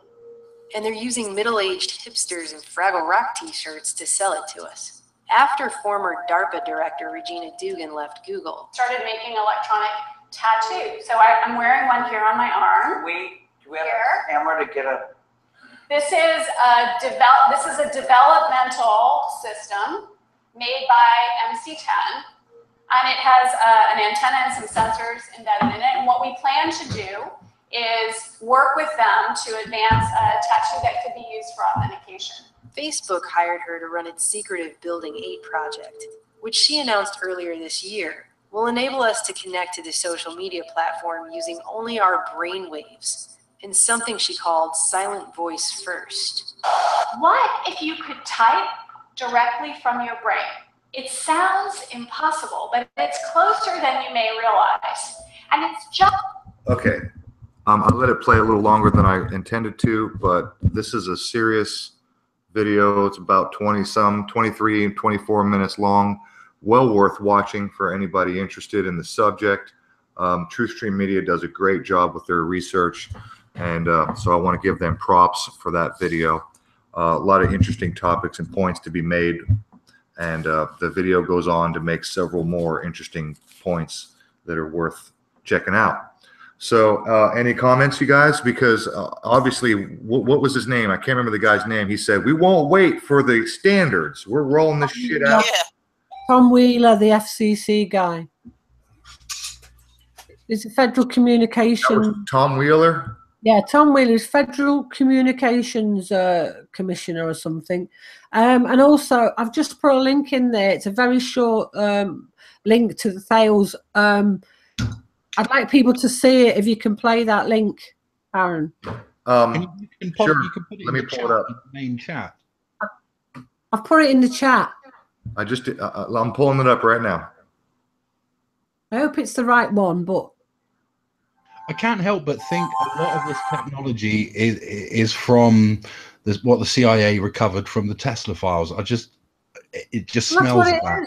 And they're using middle-aged hipsters in Fraggle Rock t-shirts to sell it to us. After former DARPA director Regina Dugan left Google. Started making electronic tattoos. So I'm wearing one here on my arm. Do we have a camera to get a... This is a developmental system made by MC10, and it has an antenna and some sensors embedded in it. And what we plan to do is work with them to advance a tattoo that could be used for authentication. Facebook hired her to run its secretive Building 8 project, which she announced earlier this year, will enable us to connect to the social media platform using only our brainwaves, in something she called silent voice first. What if you could type directly from your brain? It sounds impossible, but it's closer than you may realize. And it's just... Okay. I let it play a little longer than I intended to, but this is a serious video. It's about 23, 24 minutes long. Well worth watching for anybody interested in the subject. TruthStream Media does a great job with their research, and so I want to give them props for that video. A lot of interesting topics and points to be made, and the video goes on to make several more interesting points that are worth checking out. So any comments, you guys? Because obviously, what was his name? I can't remember the guy's name. He said, we won't wait for the standards. We're rolling this shit out. Yeah. Tom Wheeler, the FCC guy. It's a Federal Communications. Tom Wheeler? Yeah, Tom Wheeler is Federal Communications Commissioner or something. And also, I've just put a link in there. It's a very short link to the Thales. I'd like people to see it. If you can play that link, Aaron. Sure. You can put it Let me pull it up. in the main chat. I've put it in the chat. I'm pulling it up right now. I hope it's the right one, but I can't help but think a lot of this technology is from what the CIA recovered from the Tesla files. It just smells of that.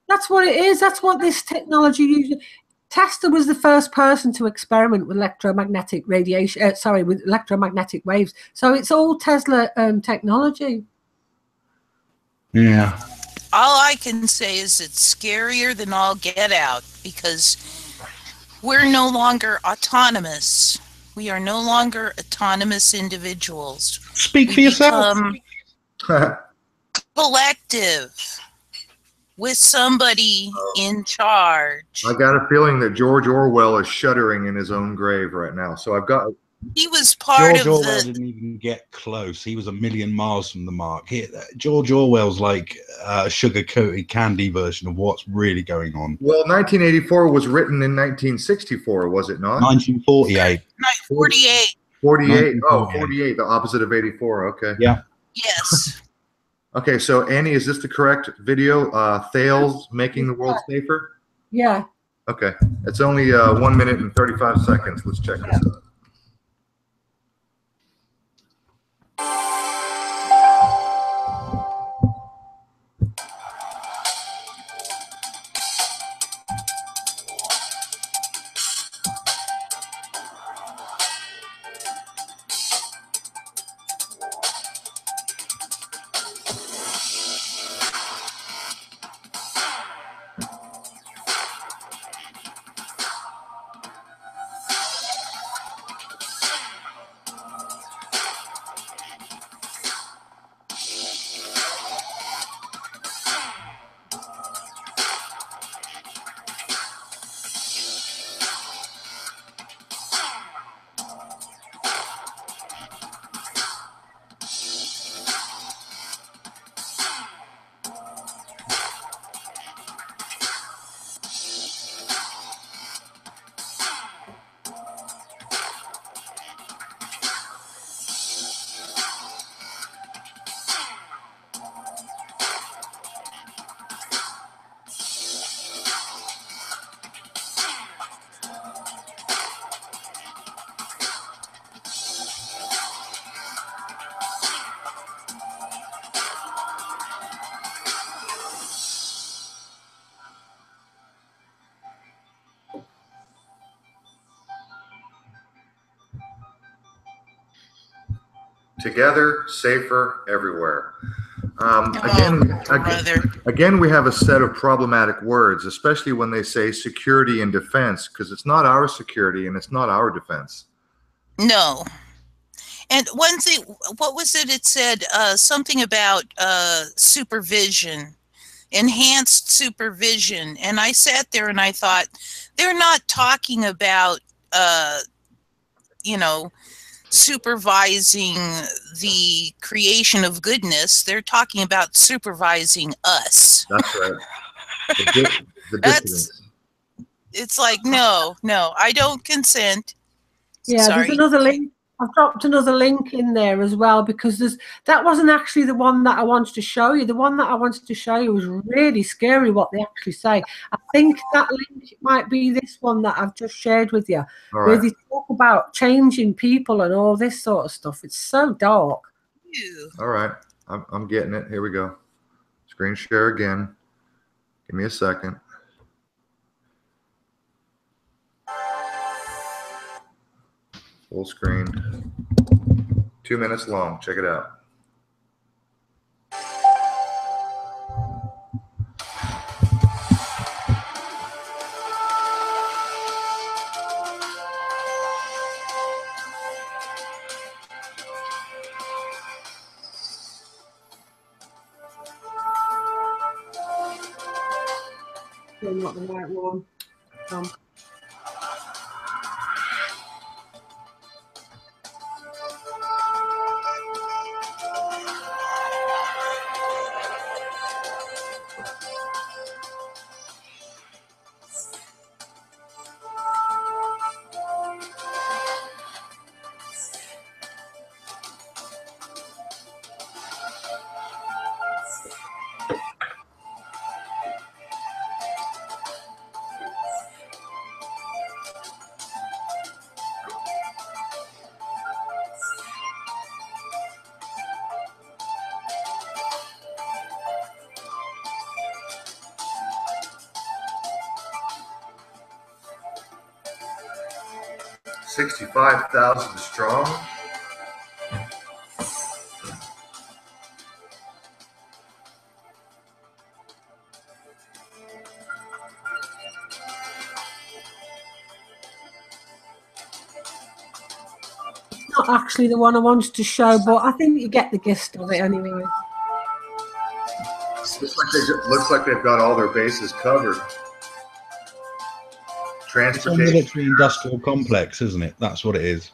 That's what it is. That's what this technology uses. Tesla was the first person to experiment with electromagnetic radiation. With electromagnetic waves. So it's all Tesla technology. Yeah. All I can say is it's scarier than all get out, because we're no longer autonomous. We are no longer autonomous individuals. Speak for yourself. Collective. With somebody in charge. I got a feeling that George Orwell is shuddering in his own grave right now. So I've got. He was part George of Orwell didn't even get close. He was a million miles from the mark. George Orwell's like a sugar-coated candy version of what's really going on. Well, 1984 was written in 1964, was it not? 1948. 48. 48. Oh, 48. The opposite of 84. Okay. Yeah. Yes. Okay, so Annie, is this the correct video? Thales making the world safer? Yeah. Okay, it's only 1 minute and 35 seconds. Let's check this out. Together, safer, everywhere. brother. Again, we have a set of problematic words, especially when they say security and defense, because it's not our security and it's not our defense. No. And one thing, what was it? It said something about supervision, enhanced supervision. And I sat there and I thought, they're not talking about, you know, supervising the creation of goodness. They're talking about supervising us. That's right. The That's, it's like, no, I don't consent. Yeah, Sorry. there's another link. I've dropped another link in there as well, because that wasn't actually the one that I wanted to show you. The one that I wanted to show you was really scary what they actually say. I think that link might be this one that I've just shared with you, where they talk about changing people and all this sort of stuff. It's so dark. All right, I'm getting it. Here we go. Screen share again. Give me a second. Full screen. 2 minutes long. Check it out. Not the right one. 65,000 strong. Not actually the one I wanted to show, but I think you get the gist of it anyway. Looks like they've got all their bases covered. It's a military industrial complex, isn't it? That's what it is.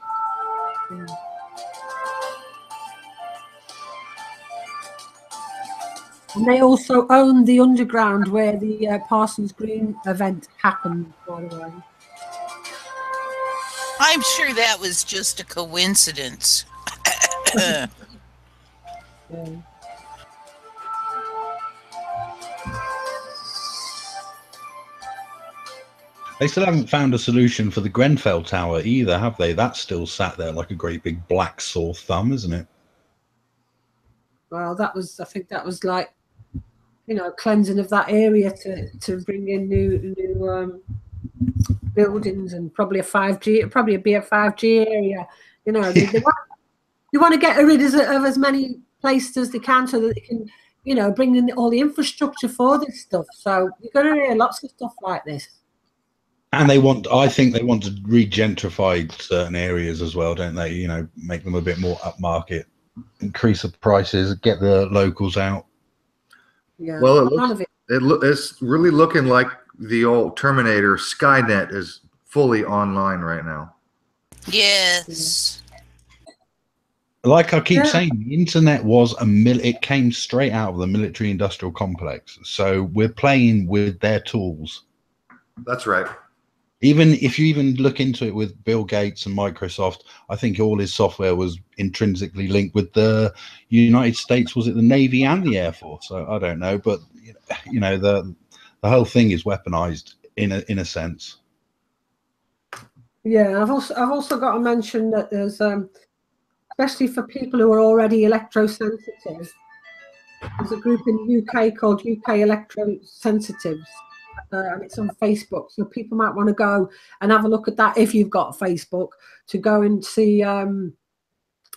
Yeah. And they also own the underground where the Parsons Green event happened, by the way. I'm sure that was just a coincidence. Yeah. They still haven't found a solution for the Grenfell Tower either, have they? That's still sat there like a great big black sore thumb, isn't it? Well, I think that was like, you know, cleansing of that area to bring in new buildings and probably a 5G, probably be a 5G area. You know, they want to get rid of as many places as they can so that they can, you know, bring in all the infrastructure for this stuff. So you're going to hear lots of stuff like this. And I think they want to re-gentrify certain areas as well, don't they? You know, make them a bit more upmarket, increase the prices, get the locals out. Yeah. Well, it's really looking like the old Terminator Skynet is fully online right now. Yes. Like I keep saying, the internet was it came straight out of the military industrial complex. So we're playing with their tools. That's right. Even if you even look into it with Bill Gates and Microsoft, I think all his software was intrinsically linked with the United States. Was it the Navy and the Air Force? I don't know, but you know the whole thing is weaponized in a sense. Yeah, I've also got to mention that there's especially for people who are already electrosensitives, there's a group in the UK called UK Electrosensitives. And it's on Facebook, so people might want to go and have a look at that if you've got Facebook, to go and see,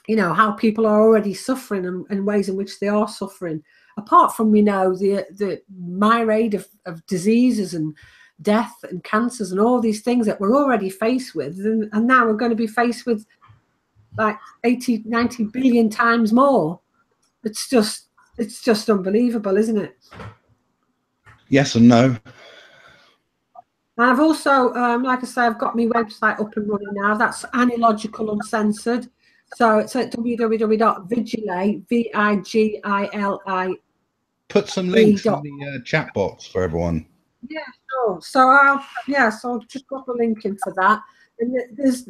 you know, how people are already suffering and ways in which they are suffering. Apart from, we know, the myriad of diseases and death and cancers and all these things that we're already faced with, and now we're going to be faced with like 80, 90 billion times more. It's just unbelievable, isn't it? Yes and no. And I've also, like I say, I've got my website up and running now. That's Analogical Uncensored. So it's at www.vigili, VIGILI. Put some links in the chat box for everyone. Yeah, sure. So I'll just drop a link in for that. And there's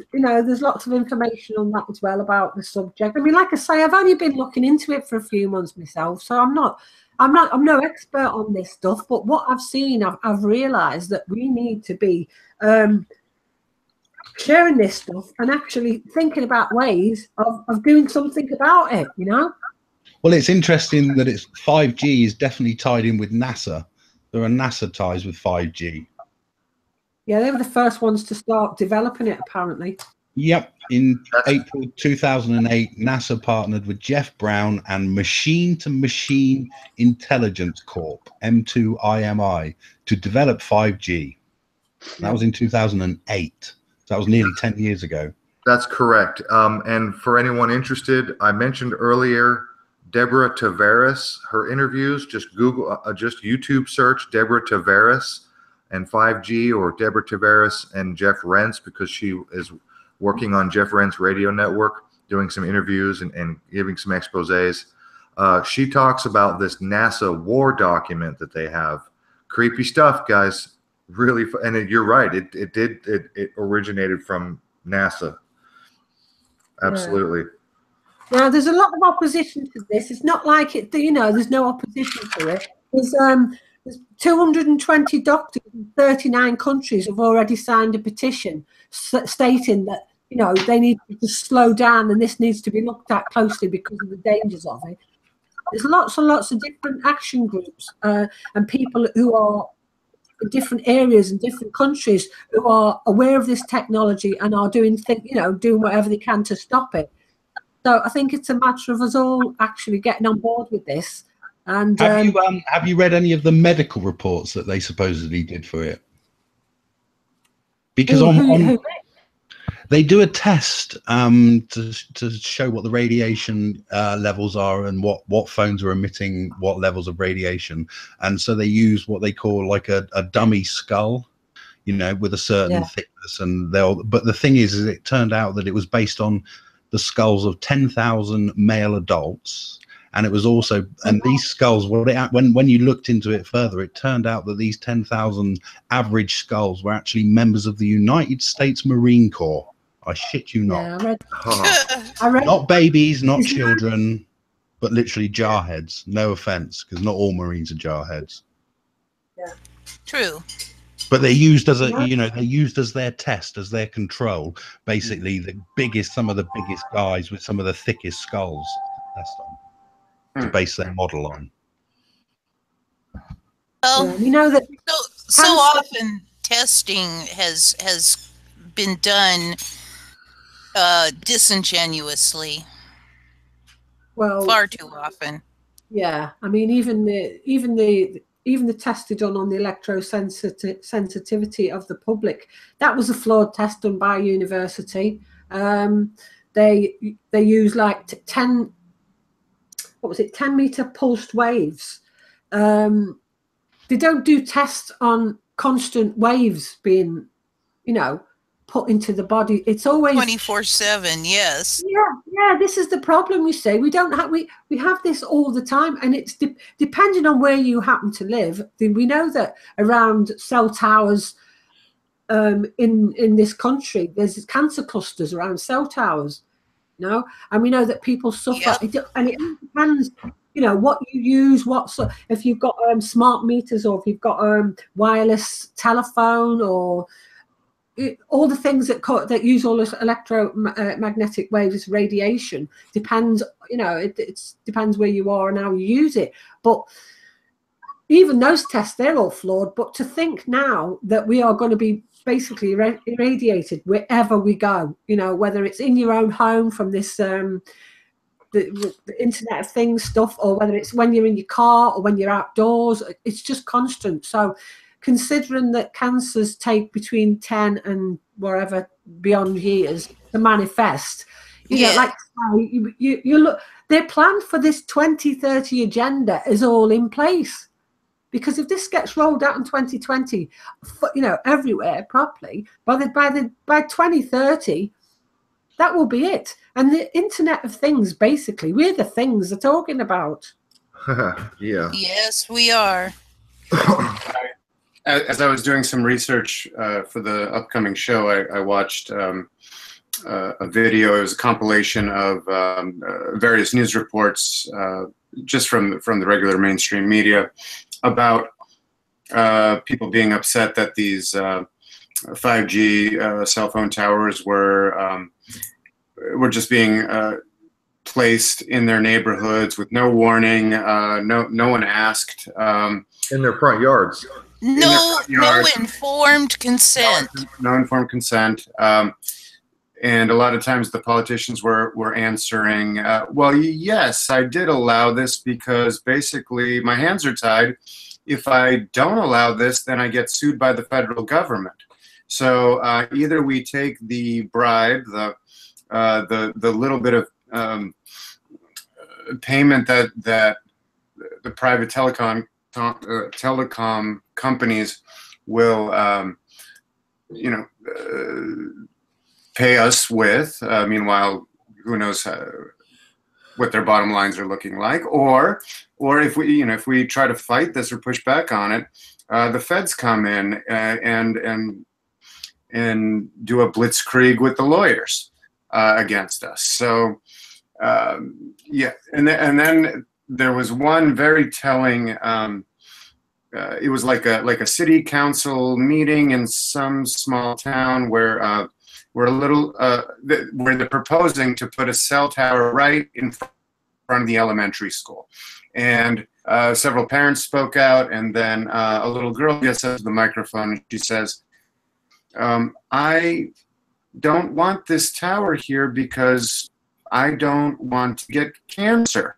lots of information on that as well about the subject. I mean, like I say, I've only been looking into it for a few months myself, so I'm no expert on this stuff. But what I've seen, I've realised that we need to be sharing this stuff and actually thinking about ways of doing something about it. You know. Well, it's interesting that 5G is definitely tied in with NASA. There are NASA ties with 5G. Yeah, they were the first ones to start developing it, apparently. Yep. In April 2008, NASA partnered with Jeff Brown and Machine to Machine Intelligence Corp, M2IMI, to develop 5G. That was in 2008. So that was nearly 10 years ago. That's correct. And for anyone interested, I mentioned earlier Deborah Tavares, her interviews. Just Google, just YouTube search Deborah Tavares and 5G, or Deborah Tavares and Jeff Rentz, because she is working on Jeff Rentz Radio Network, doing some interviews and giving some exposés. She talks about this NASA war document that they have. Creepy stuff, guys. Really, and you're right. It originated from NASA. Absolutely. Yeah. Now, there's a lot of opposition to this. It's not like there's no opposition to it. There's 220 doctors in 39 countries have already signed a petition stating that, they need to slow down and this needs to be looked at closely because of the dangers of it. There's lots and lots of different action groups and people who are in different areas and different countries who are aware of this technology and are doing whatever they can to stop it. So I think it's a matter of us all actually getting on board with this. And have you read any of the medical reports that they supposedly did for it? Because they do a test to show what the radiation levels are and what phones are emitting what levels of radiation, and so they use what they call like a dummy skull, with a certain thickness, and but the thing is it turned out that it was based on the skulls of 10,000 male adults. And it was also, and these skulls, when you looked into it further, it turned out that these 10,000 average skulls were actually members of the United States Marine Corps. I shit you not. Yeah, I read not babies, not children, but literally jarheads. No offense, because not all Marines are jarheads. Yeah. True. But they're used as they're used as their test, as their control. Basically, some of the biggest guys with some of the thickest skulls. That's to base their model on. Well, we know that so often testing has been done disingenuously. Well, far too often. Yeah, I mean, even the test done on the electrosensitivity of the public, that was a flawed test done by a university. They use like 10 meter pulsed waves. They don't do tests on constant waves being, put into the body. It's always 24/7. Yes. Yeah. This is the problem. We say we don't have we have this all the time, and it's depending on where you happen to live. We know that around cell towers in this country, there's cancer clusters around cell towers. And we know that people suffer. Yep. And it depends, what you use, if you've got smart meters, or if you've got wireless telephone, or all the things that use all this electromagnetic waves, radiation. Depends, it depends where you are and how you use it. But even those tests, they're all flawed. But to think now that we are going to be basically irradiated wherever we go, whether it's in your own home from this the Internet of Things stuff, or whether it's when you're in your car or when you're outdoors, it's just constant. So considering that cancers take between 10 and wherever beyond years to manifest, you know, like you look, their plan for this 2030 agenda is all in place. Because if this gets rolled out in 2020, you know, everywhere properly, by 2030, that will be it. And the Internet of Things, basically, we're the things they're talking about. Yeah. Yes, we are. As I was doing some research for the upcoming show, I watched a video. It was a compilation of various news reports, just from the regular mainstream media, about people being upset that these 5G cell phone towers were just being placed in their neighborhoods with no warning. No one asked. In their front yards. No informed consent. No informed consent. And a lot of times the politicians were answering, well, yes, I did allow this because basically my hands are tied. If I don't allow this, then I get sued by the federal government. So either we take the bribe, the little bit of payment that the private telecom companies will, pay us with. Meanwhile, who knows what their bottom lines are looking like, or if we try to fight this or push back on it, the feds come in and do a blitzkrieg with the lawyers against us. So yeah, and then there was one very telling. It was like a city council meeting in some small town where they're proposing to put a cell tower right in front of the elementary school, and several parents spoke out, and then a little girl gets up to the microphone and she says, "I don't want this tower here because I don't want to get cancer."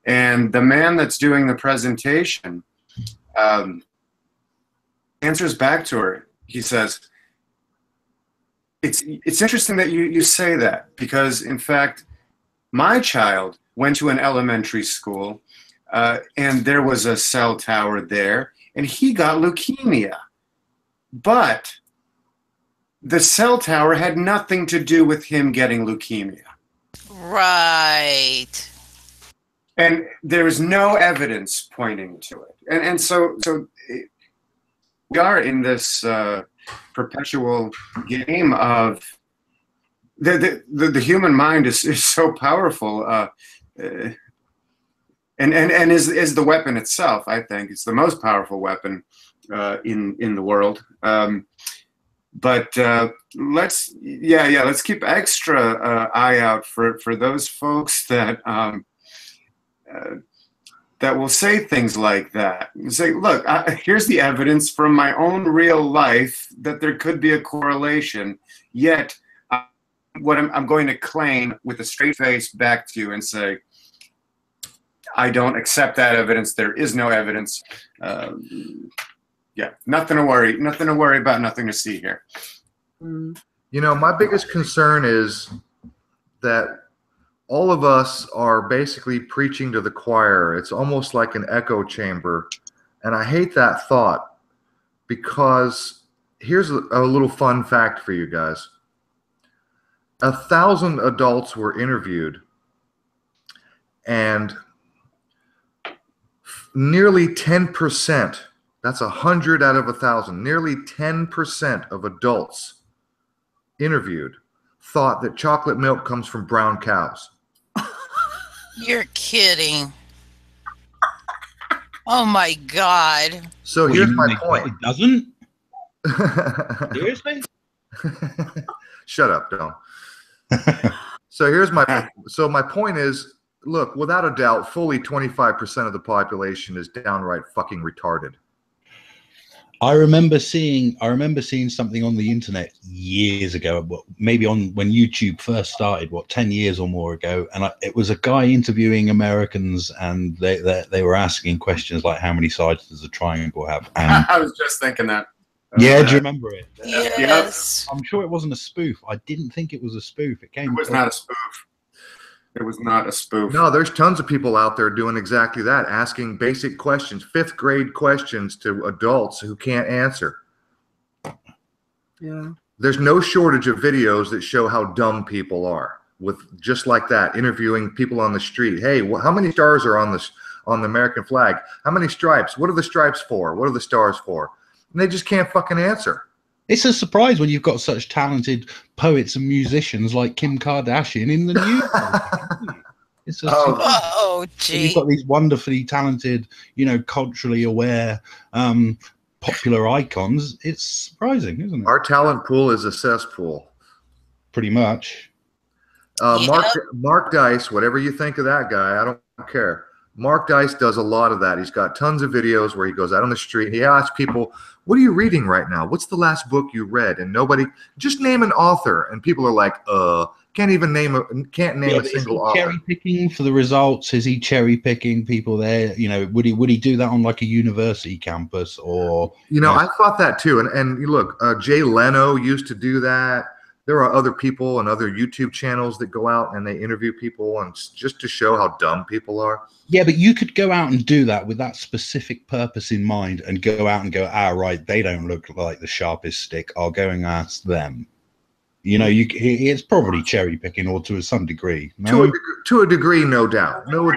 And the man that's doing the presentation answers back to her. He says, It's interesting that you say that, because in fact, my child went to an elementary school and there was a cell tower there and he got leukemia. But the cell tower had nothing to do with him getting leukemia. Right. And there is no evidence pointing to it. And so we are in this perpetual game of the human mind is so powerful, and is the weapon itself. I think it's the most powerful weapon in the world. But let's keep extra eye out for those folks that that will say things like that. Say, look, here's the evidence from my own real life that there could be a correlation, yet what I'm going to claim with a straight face back to you and say, I don't accept that evidence. There is no evidence. Yeah, nothing to worry about, nothing to see here. You know, my biggest concern is that all of us are basically preaching to the choir. It's almost like an echo chamber. And I hate that thought, because here's a little fun fact for you guys. 1,000 adults were interviewed, and nearly 10%, that's 100 out of 1,000, nearly 10% of adults interviewed thought that chocolate milk comes from brown cows. You're kidding. Oh my God. So here's my point. It doesn't? Seriously? Shut up, Don. So here's my point is, look, without a doubt, fully 25% of the population is downright fucking retarded. I remember seeing something on the internet years ago, maybe when YouTube first started, 10 years or more ago, and it was a guy interviewing Americans, and they were asking questions like, how many sides does a triangle have? And I was just thinking that. yeah, do you remember it? Yes. I'm sure it wasn't a spoof. I didn't think it was a spoof. It was not a spoof. It was not a spoof. No, there's tons of people out there doing exactly that, asking basic questions, 5th grade questions to adults who can't answer. Yeah. There's no shortage of videos that show how dumb people are, with just like that, interviewing people on the street. Hey, how many stars are on the American flag? How many stripes? What are the stripes for? What are the stars for? And they just can't fucking answer. It's a surprise when you've got such talented poets and musicians like Kim Kardashian in the news. It's a gee. You've got these wonderfully talented, culturally aware, popular icons. It's surprising, isn't it? Our talent pool is a cesspool. Pretty much. Mark Dice, whatever you think of that guy, I don't care. Mark Dice does a lot of that. He's got tons of videos where he goes out on the street. He asks people, what are you reading right now? What's the last book you read? And nobody, just name an author. And people are like, can't name a single author. Cherry picking for the results? Is he cherry picking people there? Would he do that on like a university campus or? I thought that too. And look, Jay Leno used to do that. There are other people and other YouTube channels that go out and they interview people, and just to show how dumb people are. Yeah, but you could go out and do that with that specific purpose in mind, and go out and go, right, they don't look like the sharpest stick. I'll go and ask them. It's probably cherry picking, or to some degree. No? To a degree, no doubt. No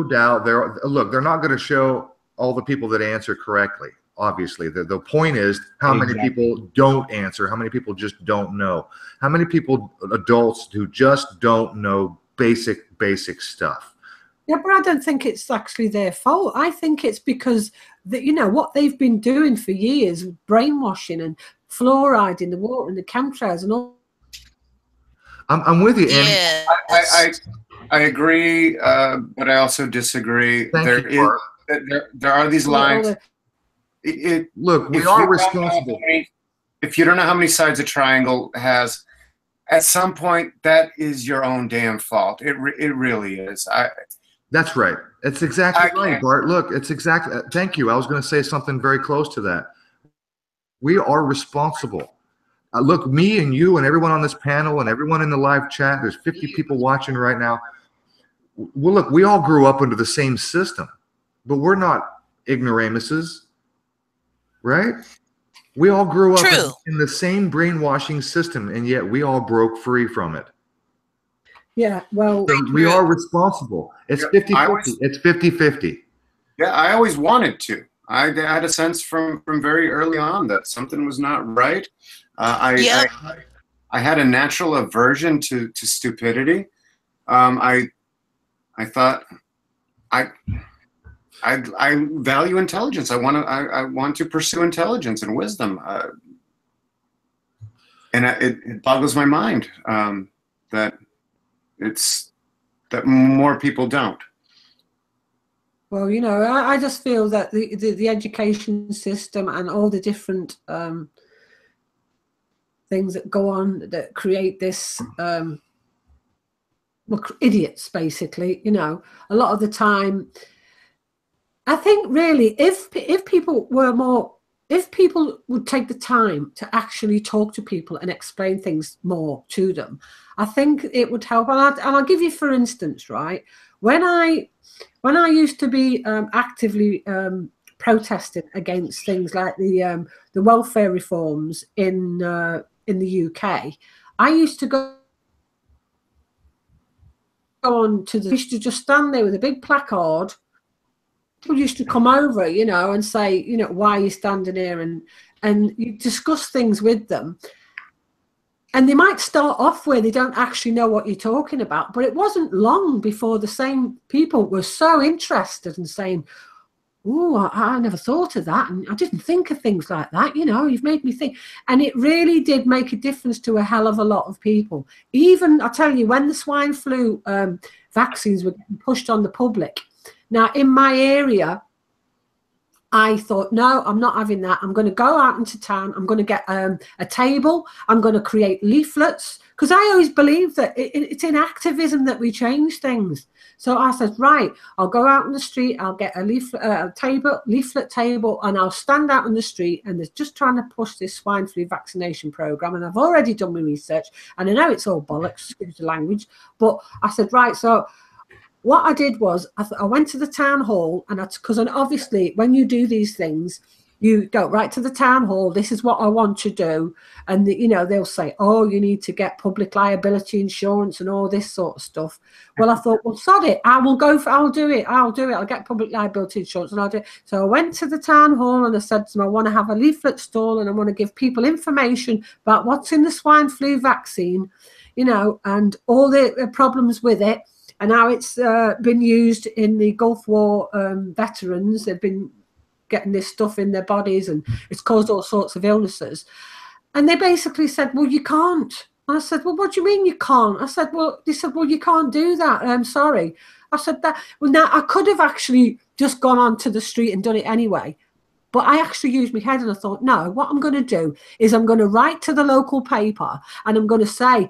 doubt. They're not going to show all the people that answer correctly. Obviously, the point is how many people don't answer, how many people just don't know, how many people, adults, who just don't know basic stuff. Yeah, but I don't think it's actually their fault. I think it's because what they've been doing for years, brainwashing and fluoride in the water and the chemtrails and all. I'm with you, Andy. Yeah. I agree, but I also disagree. There are these lines. Look, we are responsible. If you don't know how many sides a triangle has, at some point, that is your own damn fault. It really is. That's right. It's exactly right, Bart. Look, it's exactly. Thank you. I was going to say something very close to that. We are responsible. Look, me and you and everyone on this panel and everyone in the live chat, there's 50 people watching right now. Well, look, we all grew up under the same system, but we're not ignoramuses. Right? We all grew up in the same brainwashing system, and yet we all broke free from it. Yeah, well, so we are responsible. It's 50-50. It's 50-50. Yeah, I always wanted to. I had a sense from very early on that something was not right. I had a natural aversion to stupidity. I thought I value intelligence. I want to pursue intelligence and wisdom, and it boggles my mind that more people don't. Well, I just feel that the education system and all the different things that go on that create this idiots, basically. A lot of the time. I think really, if people would take the time to actually talk to people and explain things more to them, I think it would help. And I'll give you, for instance, right, when I used to be actively protesting against things like the welfare reforms in the UK, I used to go on to we used to just stand there with a big placard. People used to come over, and say, why are you standing here? And you discuss things with them. And they might start off where they don't actually know what you're talking about. But it wasn't long before the same people were so interested and saying, oh, I never thought of that. And I didn't think of things like that. You've made me think. And it really did make a difference to a hell of a lot of people. Even, I tell you, when the swine flu vaccines were getting pushed on the public, now, in my area, I thought, no, I'm not having that. I'm going to go out into town. I'm going to get a table. I'm going to create leaflets, because I always believe that it's in activism that we change things. So I said, right, I'll go out in the street. I'll get a leaflet table, and I'll stand out in the street. And they're just trying to push this swine flu vaccination program. And I've already done my research, and I know it's all bollocks, excuse the language. But I said, right, so what I did was I went to the town hall, and because obviously when you do these things, you go right to the town hall. This is what I want to do, and they'll say, oh, you need to get public liability insurance and all this sort of stuff. Well, I thought, well, sod it, I'll do it. I'll get public liability insurance, and I'll do it. So I went to the town hall, and I said to them, I want to have a leaflet stall, and I want to give people information about what's in the swine flu vaccine, and all the problems with it. And how it's been used in the Gulf War veterans. They've been getting this stuff in their bodies, and it's caused all sorts of illnesses. And they basically said, well, you can't. And I said, well, what do you mean you can't? They said, well, you can't do that. I'm sorry. I said that. Well, now I could have actually just gone onto the street and done it anyway. But I actually used my head, and I thought, no, what I'm going to do is I'm going to write to the local paper, and I'm going to say,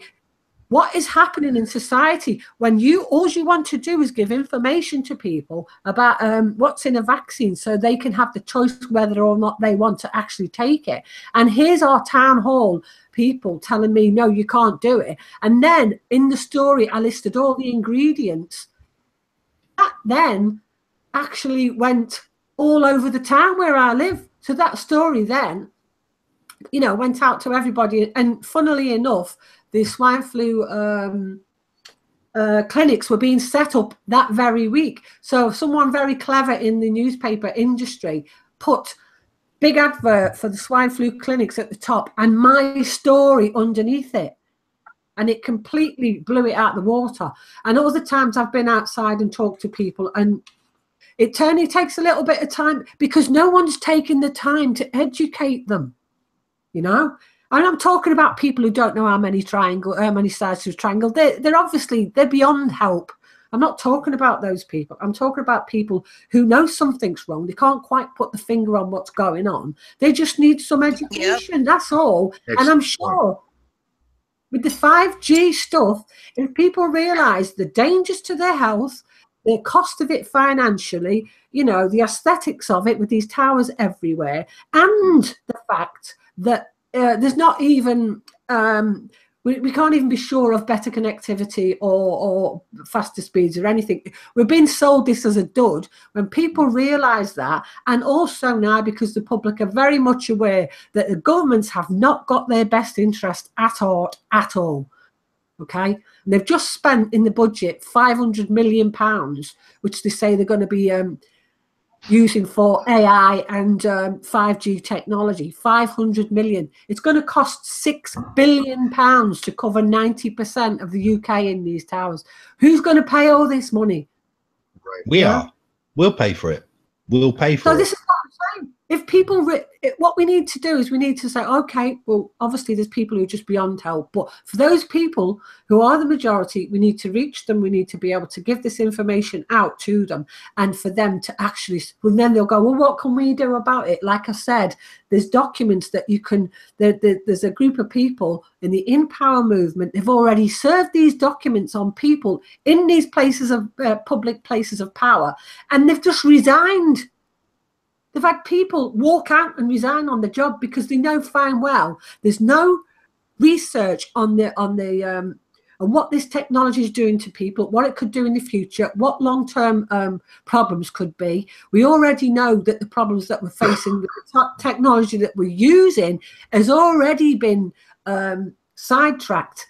what is happening in society when all you want to do is give information to people about what's in a vaccine, so they can have the choice whether or not they want to actually take it. And here's our town hall people telling me, no, you can't do it. And then in the story, I listed all the ingredients. That then actually went all over the town where I live. So that story then, went out to everybody. And funnily enough, the swine flu clinics were being set up that very week. So someone very clever in the newspaper industry put big advert for the swine flu clinics at the top and my story underneath it. And it completely blew it out of the water. And all the times I've been outside and talked to people, and it takes a little bit of time, because no one's taking the time to educate them, And I'm talking about people who don't know how many sides to a triangle. They're beyond help. I'm not talking about those people. I'm talking about people who know something's wrong. They can't quite put the finger on what's going on. They just need some education. Yep. That's all. Excellent. And I'm sure with the 5G stuff, if people realize the dangers to their health, the cost of it financially, the aesthetics of it with these towers everywhere, and the fact that there's not even we can't even be sure of better connectivity or faster speeds or anything. We're being sold this as a dud. When people realize that, and also now because the public are very much aware that the governments have not got their best interest at all, okay, and they've just spent in the budget £500 million, which they say they're going to be using for AI and 5G technology. 500 million. It's going to cost £6 billion to cover 90% of the UK in these towers. Who's going to pay all this money? Right. We are. We'll pay for it. We'll pay for it. So this is what I'm saying. If people, what we need to do is we need to say, okay, well, obviously there's people who are just beyond help, but for those people who are the majority, we need to reach them. We need to be able to give this information out to them, and for them to actually, well, then they'll go, well, what can we do about it? Like I said, there's documents that you can, there's a group of people in the In Power movement. They've already served these documents on people in these places of public places of power, and they've just resigned. They've had people walk out and resign on the job because they know fine well there's no research on what this technology is doing to people, what it could do in the future, what long-term problems could be. We already know that the problems that we're facing with the technology that we're using has already been sidetracked.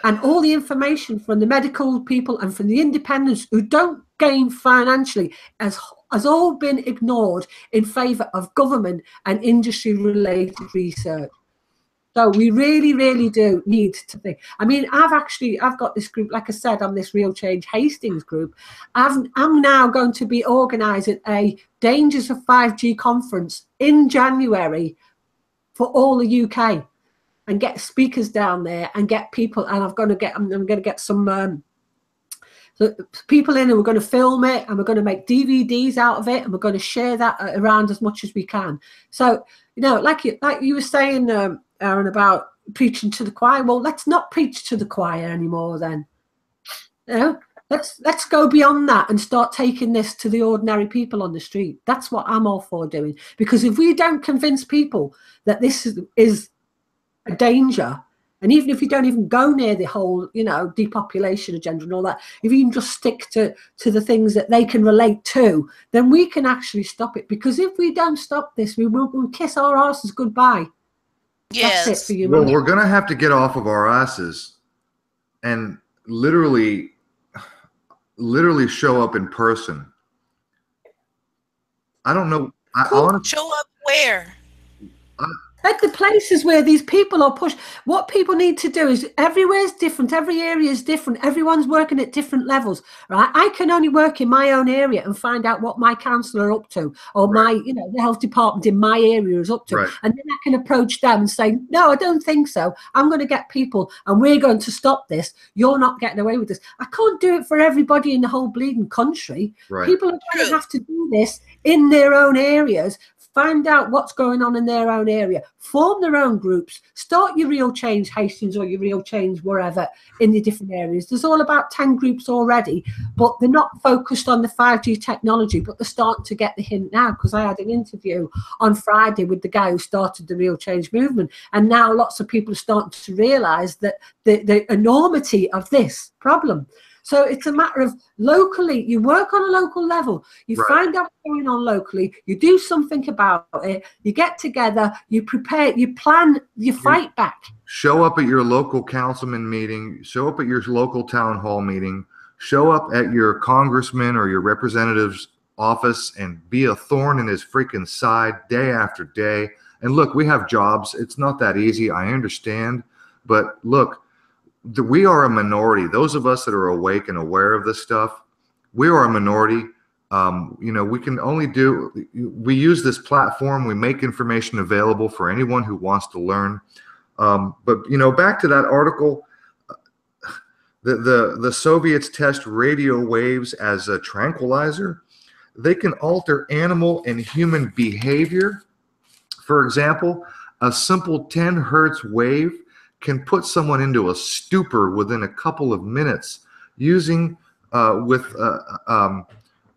And all the information from the medical people and from the independents who don't gain financially has all been ignored in favour of government and industry-related research. So we really, really do need to think. I mean, I've got this group, like I said, I'm this Real Change Hastings group. I'm now going to be organising a Dangers of 5G conference in January for all the UK, and get speakers down there and get people. And I'm going to get some So people in, and we're going to film it, and we're going to make DVDs out of it, and we're going to share that around as much as we can. So, you know, like you were saying, Aaron, about preaching to the choir. Well, let's not preach to the choir anymore then. You know, let's go beyond that and start taking this to the ordinary people on the street. That's what I'm all for doing. Because if we don't convince people that this is a danger, and even if you don't even go near the whole, you know, depopulation agenda and all that, if you can just stick to the things that they can relate to, then we can actually stop it. Because if we don't stop this, we'll kiss our asses goodbye. Yes. That's it for you. Well, we're going to have to get off of our asses and literally show up in person. I don't know. Show up where? At the places where these people are pushed. What people need to do is, everywhere's different, every area is different, everyone's working at different levels, right? I can only work in my own area and find out what my councillor are up to, or my, you know, the health department in my area is up to. And then I can approach them and say, no, I don't think so. I'm going to get people and we're going to stop this. You're not getting away with this. I can't do it for everybody in the whole bleeding country. People are going to have to do this in their own areas. Find out what's going on in their own area, form their own groups, start your Real Change Hastings or your Real Change wherever in the different areas. There's all about 10 groups already, but they're not focused on the 5G technology, but they're starting to get the hint now, because I had an interview on Friday with the guy who started the Real Change movement, and now lots of people are starting to realise that the enormity of this problem. So it's a matter of locally, you work on a local level, you find out what's going on locally, you do something about it, you get together, you prepare, you plan, you fight back. Show up at your local councilman meeting, show up at your local town hall meeting, show up at your congressman or your representative's office and be a thorn in his freaking side day after day. And look, we have jobs. It's not that easy. I understand. But look, we are a minority. Those of us that are awake and aware of this stuff, we are a minority. You know, we can only we use this platform, we make information available for anyone who wants to learn. But, you know, back to that article, the Soviets test radio waves as a tranquilizer. They can alter animal and human behavior. For example, a simple 10 hertz wave can put someone into a stupor within a couple of minutes using with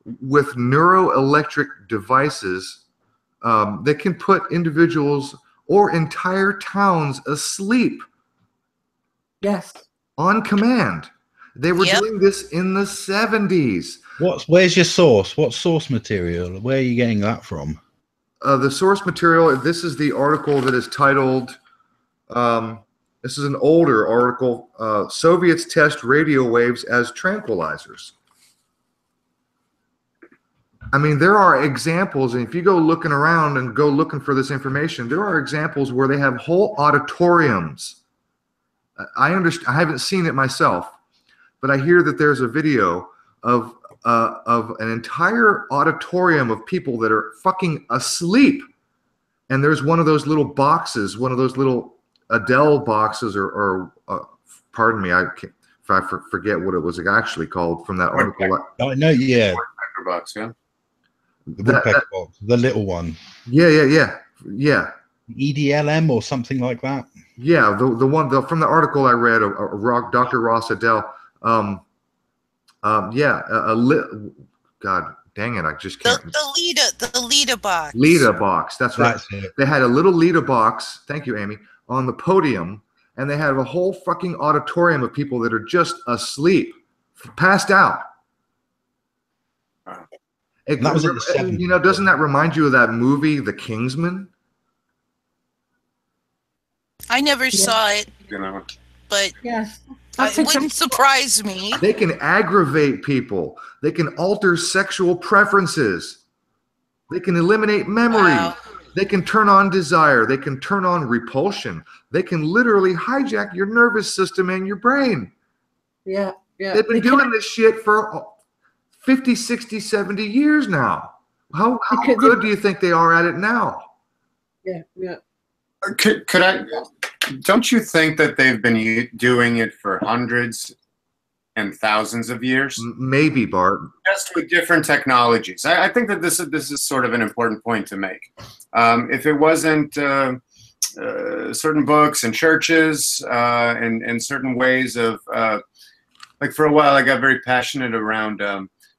neuroelectric devices. They can put individuals or entire towns asleep. Yes. On command. They were doing this in the 70s. Where's your source? What source material? Where are you getting that from? The source material, this is the article that is titled, this is an older article, Soviets test radio waves as tranquilizers. I mean, there are examples, and if you go looking around and go looking for this information, there are examples where they have whole auditoriums. I understand, I haven't seen it myself, but I hear that there's a video of an entire auditorium of people that are fucking asleep. And there's one of those little boxes, one of those little Adele boxes, or pardon me, if I forget what it was actually called from that article. I know, yeah. Woodpecker box, yeah. The woodpecker box, the little one. Yeah. EDLM or something like that. Yeah, the one from the article I read, Dr. Ross Adele. God dang it, I just can't. The Lita box. Lita box, that's right. They had a little Lita box, thank you, Amy, on the podium, and they had a whole fucking auditorium of people that are just asleep, passed out. That was in the 70s. You know, doesn't that remind you of that movie, The Kingsman? I never saw it, but it wouldn't surprise me. They can aggravate people. They can alter sexual preferences. They can eliminate memory. Wow. They can turn on desire. They can turn on repulsion. They can literally hijack your nervous system and your brain. Yeah. They've been doing this shit for 50, 60, 70 years now. How good do you think they are at it now? Yeah. Could I? Don't you think that they've been doing it for hundreds, and thousands of years. Maybe, Bart. Just with different technologies. I think that this is sort of an important point to make. If it wasn't certain books and churches and certain ways of, like for a while, I got very passionate around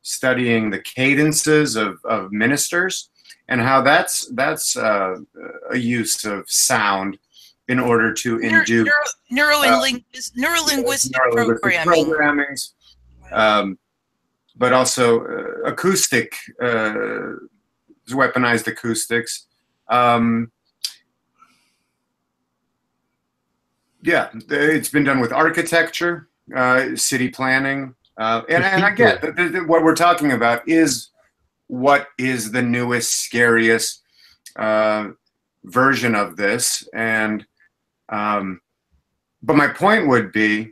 studying the cadences of ministers and how that's a use of sound in order to induce neurolinguistic programming. But also acoustic, weaponized acoustics. Yeah, it's been done with architecture, city planning, and I get that what we're talking about is what is the newest, scariest version of this, and but my point would be,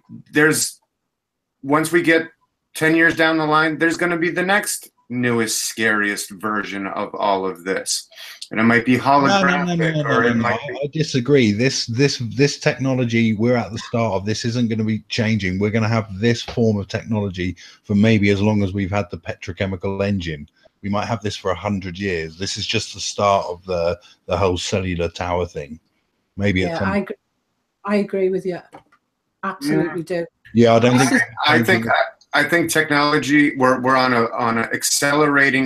once we get 10 years down the line, there's going to be the next newest, scariest version of all of this, and it might be holographic, or it might be. I disagree. This technology we're at the start of, this isn't going to be changing. We're going to have this form of technology for maybe as long as we've had the petrochemical engine. We might have this for 100 years. This is just the start of the whole cellular tower thing. Maybe yeah, I agree with you. Absolutely do. Yeah, I think technology, we're on an acceleration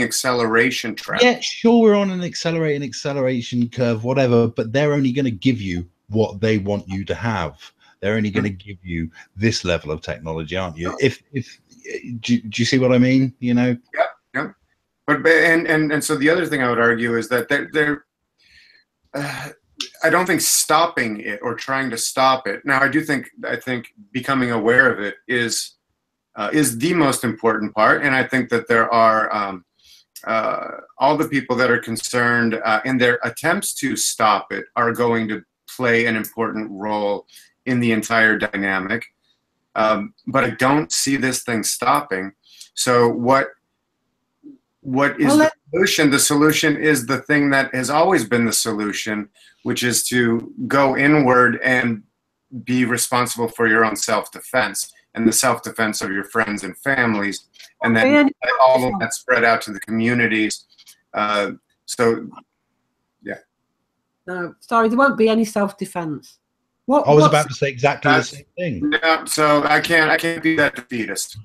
track. Yeah, sure, we're on an acceleration curve, whatever, but they're only going to give you what they want you to have. They're only going to give you this level of technology, aren't you? Do you see what I mean? You know? Yep. But and so the other thing I would argue is that they're I don't think stopping it or trying to stop it. Now, I think becoming aware of it is the most important part, and I think that there are all the people that are concerned in their attempts to stop it are going to play an important role in the entire dynamic. But I don't see this thing stopping. So what is the solution? The solution is the thing that has always been the solution, which is to go inward and be responsible for your own self-defense and the self-defense of your friends and families, and then all of that spread out to the communities. So, yeah. No, sorry, there won't be any self-defense. I was about to say exactly the same thing. Yeah, so I can't be that defeatist.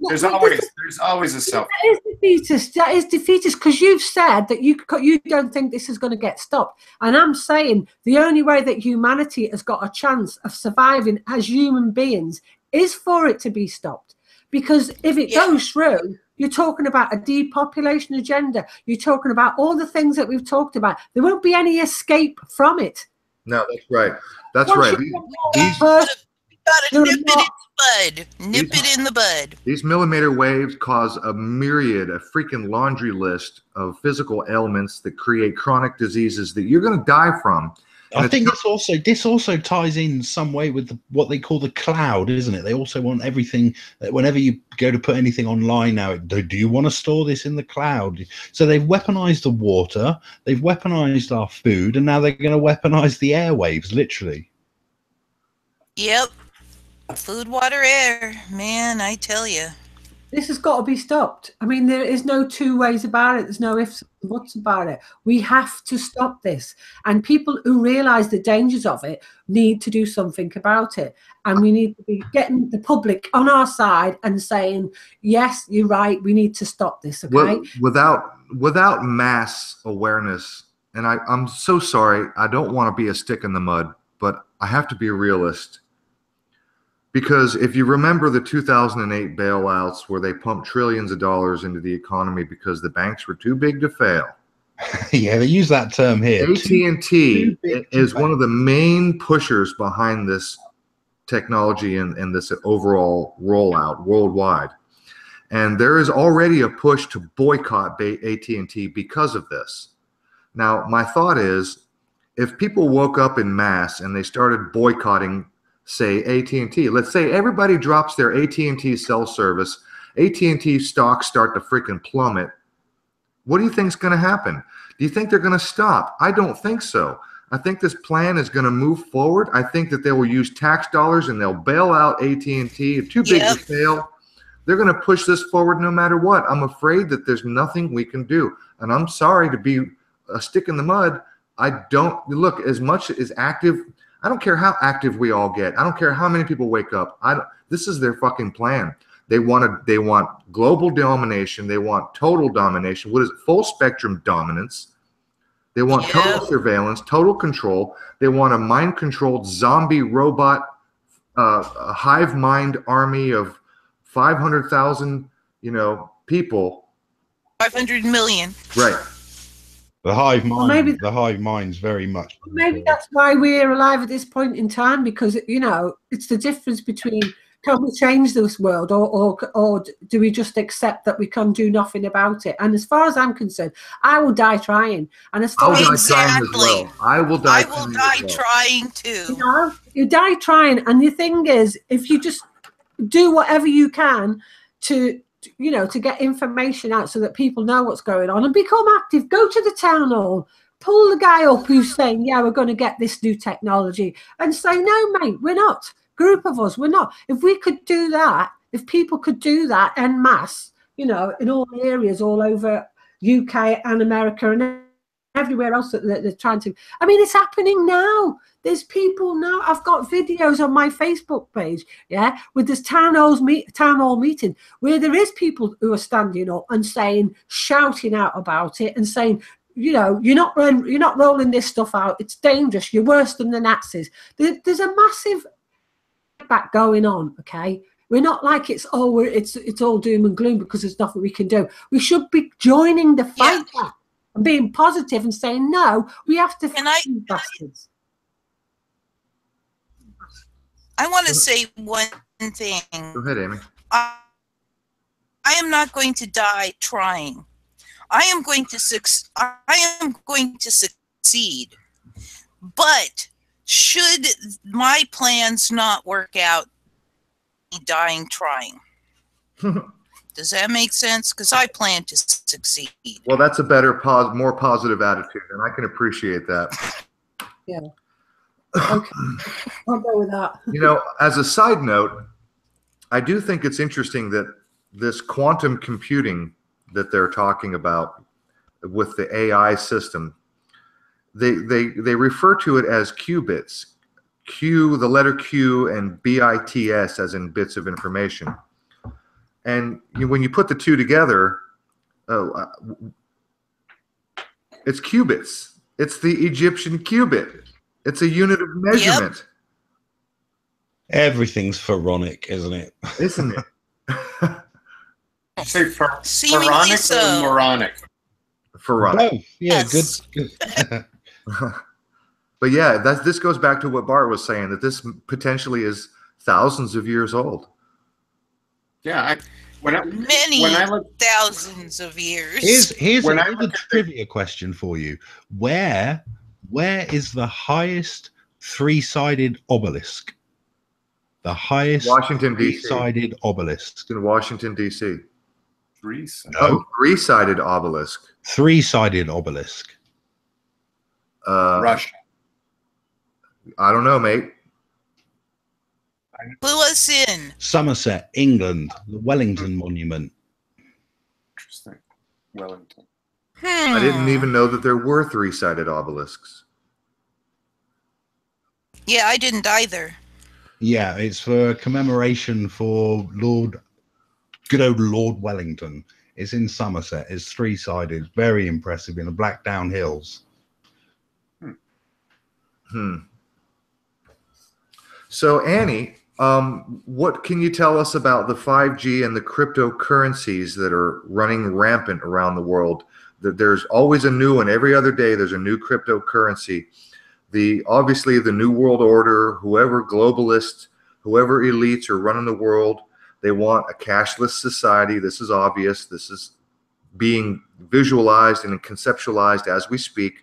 There's always a self. That is defeatist because you've said that you don't think this is going to get stopped, and I'm saying the only way that humanity has got a chance of surviving as human beings is for it to be stopped. Because if it goes through, you're talking about a depopulation agenda. You're talking about all the things that we've talked about. There won't be any escape from it. No, that's right. That's right. Nip it in the bud. These millimeter waves cause a myriad, a freaking laundry list of physical ailments that create chronic diseases that you're going to die from. I think this also ties in some way with what they call the cloud, isn't it? They also want everything. Whenever you go to put anything online now, do you want to store this in the cloud? So they've weaponized the water, they've weaponized our food, and now they're going to weaponize the airwaves, literally. Yep. Food, water, air. Man, I tell you. This has got to be stopped. I mean, there is no two ways about it. There's no ifs and buts about it. We have to stop this. And people who realize the dangers of it need to do something about it. And we need to be getting the public on our side and saying, yes, you're right, we need to stop this, okay? Well, without mass awareness, and I'm so sorry, I don't want to be a stick in the mud, but I have to be a realist. Because if you remember the 2008 bailouts where they pumped trillions of dollars into the economy because the banks were too big to fail. Yeah, they use that term here. AT&T is one of the main pushers behind this technology and this overall rollout worldwide. And there is already a push to boycott AT&T because of this. Now, my thought is, if people woke up in mass and they started boycotting, say, AT&T. Let's say everybody drops their AT&T cell service. AT&T stocks start to freaking plummet. What do you think is going to happen? Do you think they're going to stop? I don't think so. I think this plan is going to move forward. I think that they will use tax dollars and they'll bail out AT&T. Too big to fail. They're going to push this forward no matter what. I'm afraid that there's nothing we can do. And I'm sorry to be a stick in the mud. I don't look as much as active. I don't care how active we all get. I don't care how many people wake up. This is their fucking plan. They want global domination. They want total domination. What is it? Full spectrum dominance. They want total surveillance, total control. They want a mind-controlled zombie robot, a hive mind army of 500,000, people. 500 million. Right. The hive mind. Well, maybe the hive mind's very much. Maybe that's why we're alive at this point in time, because it's the difference between, can we change this world, or do we just accept that we can do nothing about it? And as far as I'm concerned, I will die trying. And as far I'll as die trying as well. I will die. I will die trying too. You die trying, and the thing is, if you just do whatever you can to get information out so that people know what's going on and become active, go to the town hall, pull the guy up who's saying, yeah, we're going to get this new technology, and say, no, mate, we're not. Group of us, we're not. If we could do that, if people could do that en masse, in all areas all over UK and America and everywhere else that they're trying to. I mean, it's happening now. There's people now. I've got videos on my Facebook page, with this town hall meeting where there is people who are standing up and shouting out about it and saying, you're not rolling this stuff out. It's dangerous. You're worse than the Nazis. There's a massive back going on. Okay, we're not like it's all doom and gloom because there's nothing we can do. We should be joining the fight back and being positive and saying, no, we have to fight these bastards. I want to say one thing. Go ahead, Amy. I am not going to die trying. I am going to succeed. But should my plans not work out, dying trying. Does that make sense? Because I plan to succeed. Well, that's a better, more positive attitude, and I can appreciate that. Yeah. Okay. I'll go with that. As a side note, I do think it's interesting that this quantum computing that they're talking about with the AI system, they refer to it as qubits. The letter Q, and bits as in bits of information. And when you put the two together, it's qubits. It's the Egyptian cubit. It's a unit of measurement. Yep. Everything's pharaonic, isn't it? Isn't it? Say Seemingly pharaonic so. or moronic? Pharaonic. Oh, yeah, Yes. good. But yeah, this goes back to what Bart was saying, that this potentially is thousands of years old. Yeah, Many thousands of years. Here's a trivia question for you. Where is the highest three-sided obelisk? The highest Washington, D.C. three-sided obelisk. It's in Washington, D.C. Three-sided obelisk. Three-sided obelisk. Russia. I don't know, mate. Clue us in. Somerset, England, the Wellington Monument. Interesting. Wellington. I didn't even know that there were three-sided obelisks. Yeah, I didn't either. Yeah, it's for commemoration for good old Lord Wellington. It's in Somerset. It's three-sided, very impressive in the Blackdown Hills. So Annie, what can you tell us about the 5G and the cryptocurrencies that are running rampant around the world? There's always a new one. Every other day there's a new cryptocurrency. Obviously the New World Order, whoever globalists, whoever elites are running the world, they want a cashless society. This is obvious. This is being visualized and conceptualized as we speak.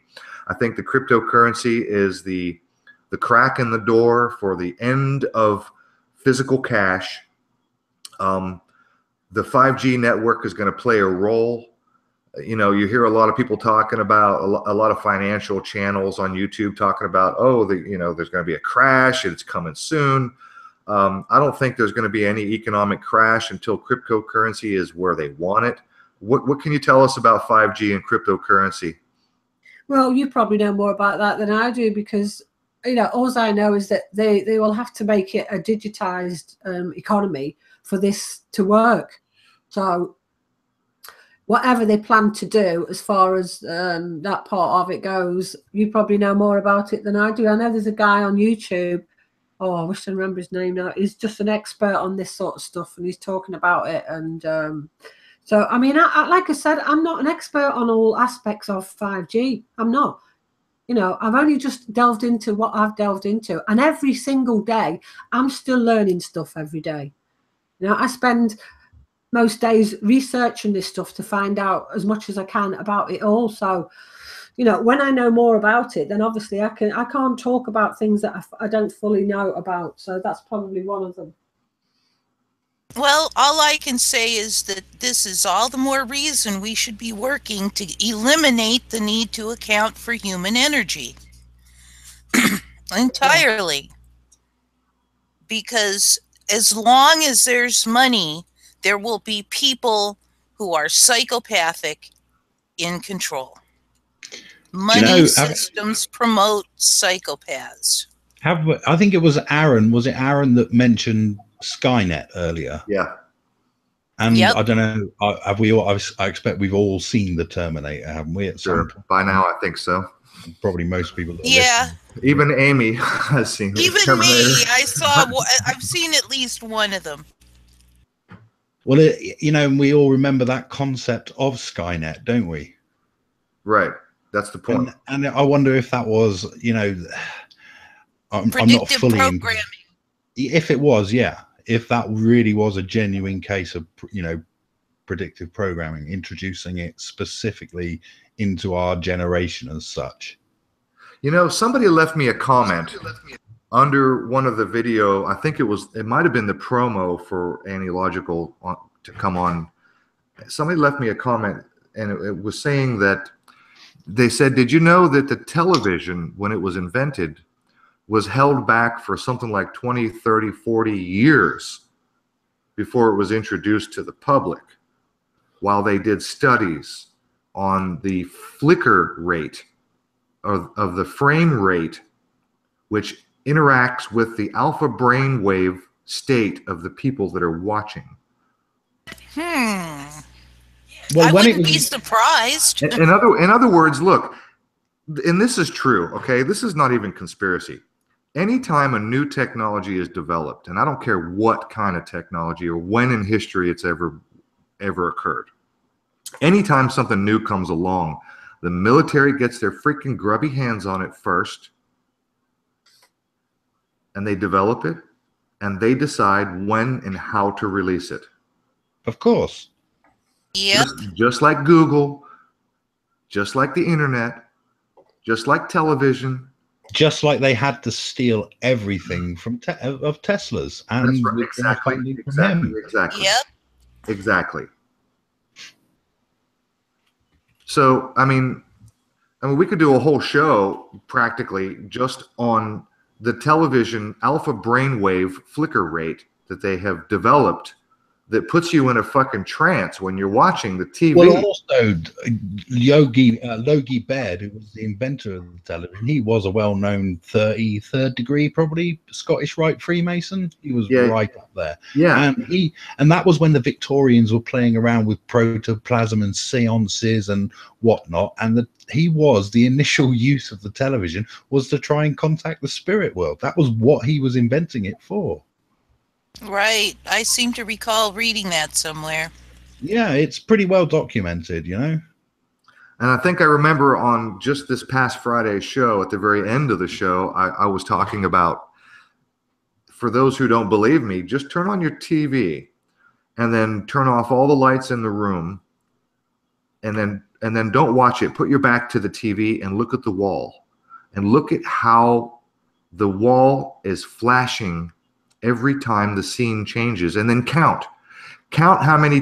I think the cryptocurrency is the crack in the door for the end of physical cash. The 5G network is going to play a role. You know, you hear a lot of people talking about a lot of financial channels on YouTube talking about, oh, you know, there's going to be a crash and it's coming soon. I don't think there's going to be any economic crash until cryptocurrency is where they want it. What can you tell us about 5G and cryptocurrency? Well, you probably know more about that than I do, because, you know, all I know is that they will have to make it a digitized economy for this to work. So whatever they plan to do as far as that part of it goes, you probably know more about it than I do. I know there's a guy on YouTube. Oh, I wish I remember his name now. He's just an expert on this sort of stuff, and he's talking about it. And so, I mean, like I said, I'm not an expert on all aspects of 5G. I'm not. You know, I've only just delved into what I've delved into. And every single day, I'm still learning stuff every day. You know, I spend most days researching this stuff to find out as much as I can about it all. So, you know, when I know more about it, then obviously I can't talk about things that I don't fully know about. So that's probably one of them. Well, all I can say is that this is all the more reason we should be working to eliminate the need to account for human energy entirely. Because as long as there's money, there will be people who are psychopathic in control. Money systems promote psychopaths. I think it was Aaron. Was it Aaron that mentioned Skynet earlier? Yeah. And I don't know. Have we all? I expect we've all seen the Terminator, haven't we? At some point? By now, I think so. Probably most people. Yeah. Even Amy has seen it. Even me, I've seen at least one of them. Well, you know, we all remember that concept of Skynet, don't we? Right. That's the point. And I wonder if that was, you know, I'm not fully programming. If it was, yeah, if that really was a genuine case of, you know, predictive programming, introducing it specifically into our generation as such. You know, somebody left me a comment under one of the video. I think it might have been the promo for Analogical to come on. Somebody left me a comment, and it was saying that they said, did you know that the television, when it was invented, was held back for something like 20, 30, 40 years before it was introduced to the public, while they did studies on the flicker rate of the frame rate, which interacts with the alpha brainwave state of the people that are watching. Well, I wouldn't be surprised. In other words, look, and this is true, okay? This is not even conspiracy. Anytime a new technology is developed, and I don't care what kind of technology or when in history it's ever occurred, anytime something new comes along, the military gets their freaking grubby hands on it first, and they develop it, and they decide when and how to release it. Of course. Yep. Just like Google, just like the internet, just like television. Just like they had to steal everything from of Tesla's. And that's right. Exactly. Yep. Exactly. So, I mean, we could do a whole show practically just on the television alpha brainwave flicker rate that they have developed that puts you in a fucking trance when you're watching the TV. Well, also, Logie Baird, who was the inventor of the television, he was a well-known 33rd degree, probably Scottish Rite Freemason. He was right up there. Yeah. And that was when the Victorians were playing around with protoplasm and seances and whatnot. And he was the initial use of the television was to try and contact the spirit world. That was what he was inventing it for. Right. I seem to recall reading that somewhere. Yeah, it's pretty well documented, you know. And I think I remember on just this past Friday's show, at the very end of the show, I was talking about, for those who don't believe me, just turn on your TV and then turn off all the lights in the room and then don't watch it. Put your back to the TV and look at the wall and look at how the wall is flashing every time the scene changes, and then count how many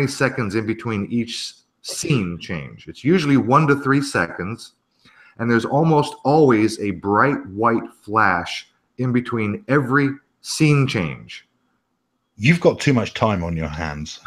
seconds in between each scene change. It's usually 1 to 3 seconds, and there's almost always a bright white flash in between every scene change. You've got too much time on your hands.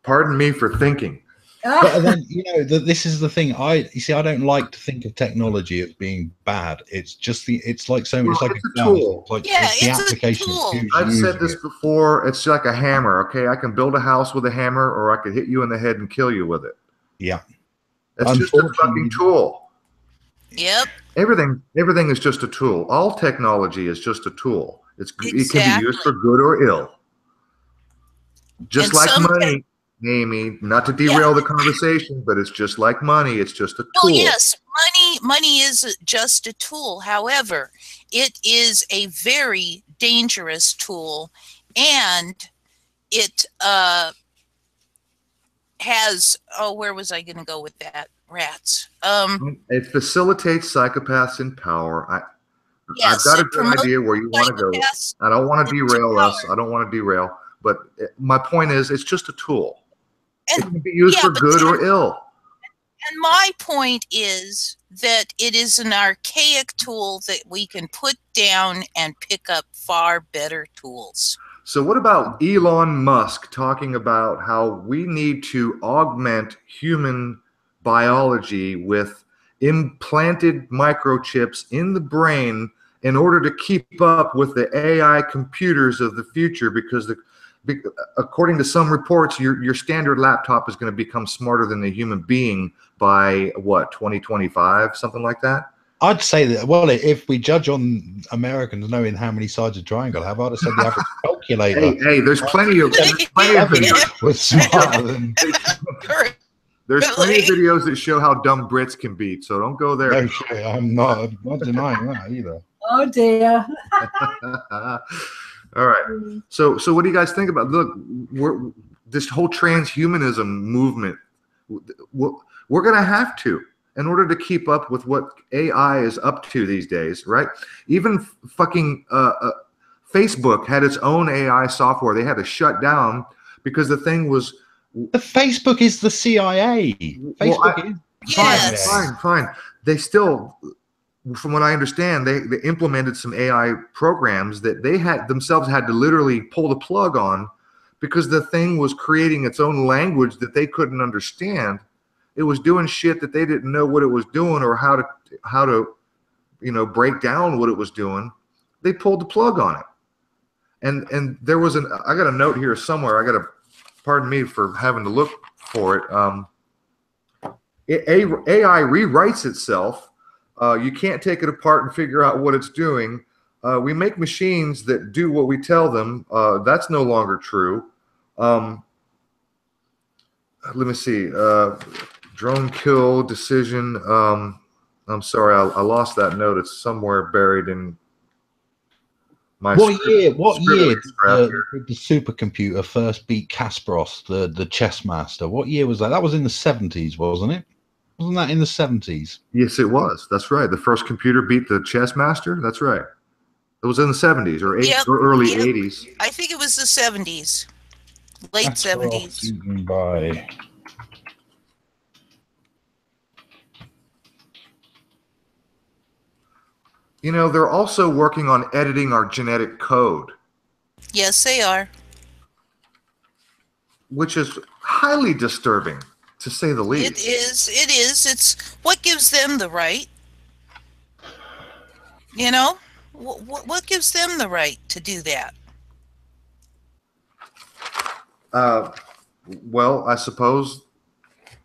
Pardon me for thinking. But then, you know, this is the thing. You see, I don't like to think of technology as being bad. It's just it's like so many. It's like a tool. It's like Yeah, it's the application. I've said this before. It's like a hammer. Okay, I can build a house with a hammer, or I could hit you in the head and kill you with it. Yeah, it's just a fucking tool. Yep. Everything is just a tool. All technology is just a tool. It can be used for good or ill. Just like money. Amy, not to derail the conversation, but it's just like money. It's just a tool. Well, yes, money is just a tool. However, it is a very dangerous tool, and it has. Oh, where was I going to go with that? Rats. It facilitates psychopaths in power. Yes, I've got a good idea where you want to go. I don't want to derail us. I don't want to derail. But my point is, it's just a tool. It can be used for good or ill. And my point is that it is an archaic tool that we can put down and pick up far better tools. So what about Elon Musk talking about how we need to augment human biology with implanted microchips in the brain in order to keep up with the AI computers of the future, because according to some reports, your standard laptop is going to become smarter than the human being by what, 2025, something like that? I'd say that. Well, if we judge on Americans knowing how many sides a triangle have, I'd have said the average calculator. Hey, there's plenty of videos. Was smarter than. There's plenty of videos that show how dumb Brits can be. So don't go there. Okay, I'm not denying that either. Oh dear. All right. So what do you guys think about? Look, this whole transhumanism movement. We're going to have to, in order to keep up with what AI is up to these days, right? Even fucking Facebook had its own AI software. They had to shut down because the thing was. The Facebook is the CIA. Facebook is fine. They still. From what I understand, they implemented some AI programs that they themselves had to literally pull the plug on because the thing was creating its own language that they couldn't understand. It was doing shit that they didn't know what it was doing or how to break down what it was doing. They pulled the plug on it. And there was I got a note here somewhere. Pardon me for having to look for it. AI rewrites itself. You can't take it apart and figure out what it's doing. We make machines that do what we tell them. That's no longer true. Let me see. Drone kill decision. I'm sorry, I lost that note. It's somewhere buried in my What year did the supercomputer first beat Kasparov, the chess master? What year was that? That was in the 70s, wasn't it? Wasn't that in the 70s? Yes, it was. That's right. The first computer beat the chess master. That's right. It was in the 70s or early 80s. I think it was the 70s. Late 70s. By... They're also working on editing our genetic code. Yes, they are. Which is highly disturbing, to say the least. It is. It's what gives them the right. What gives them the right to do that? Well, I suppose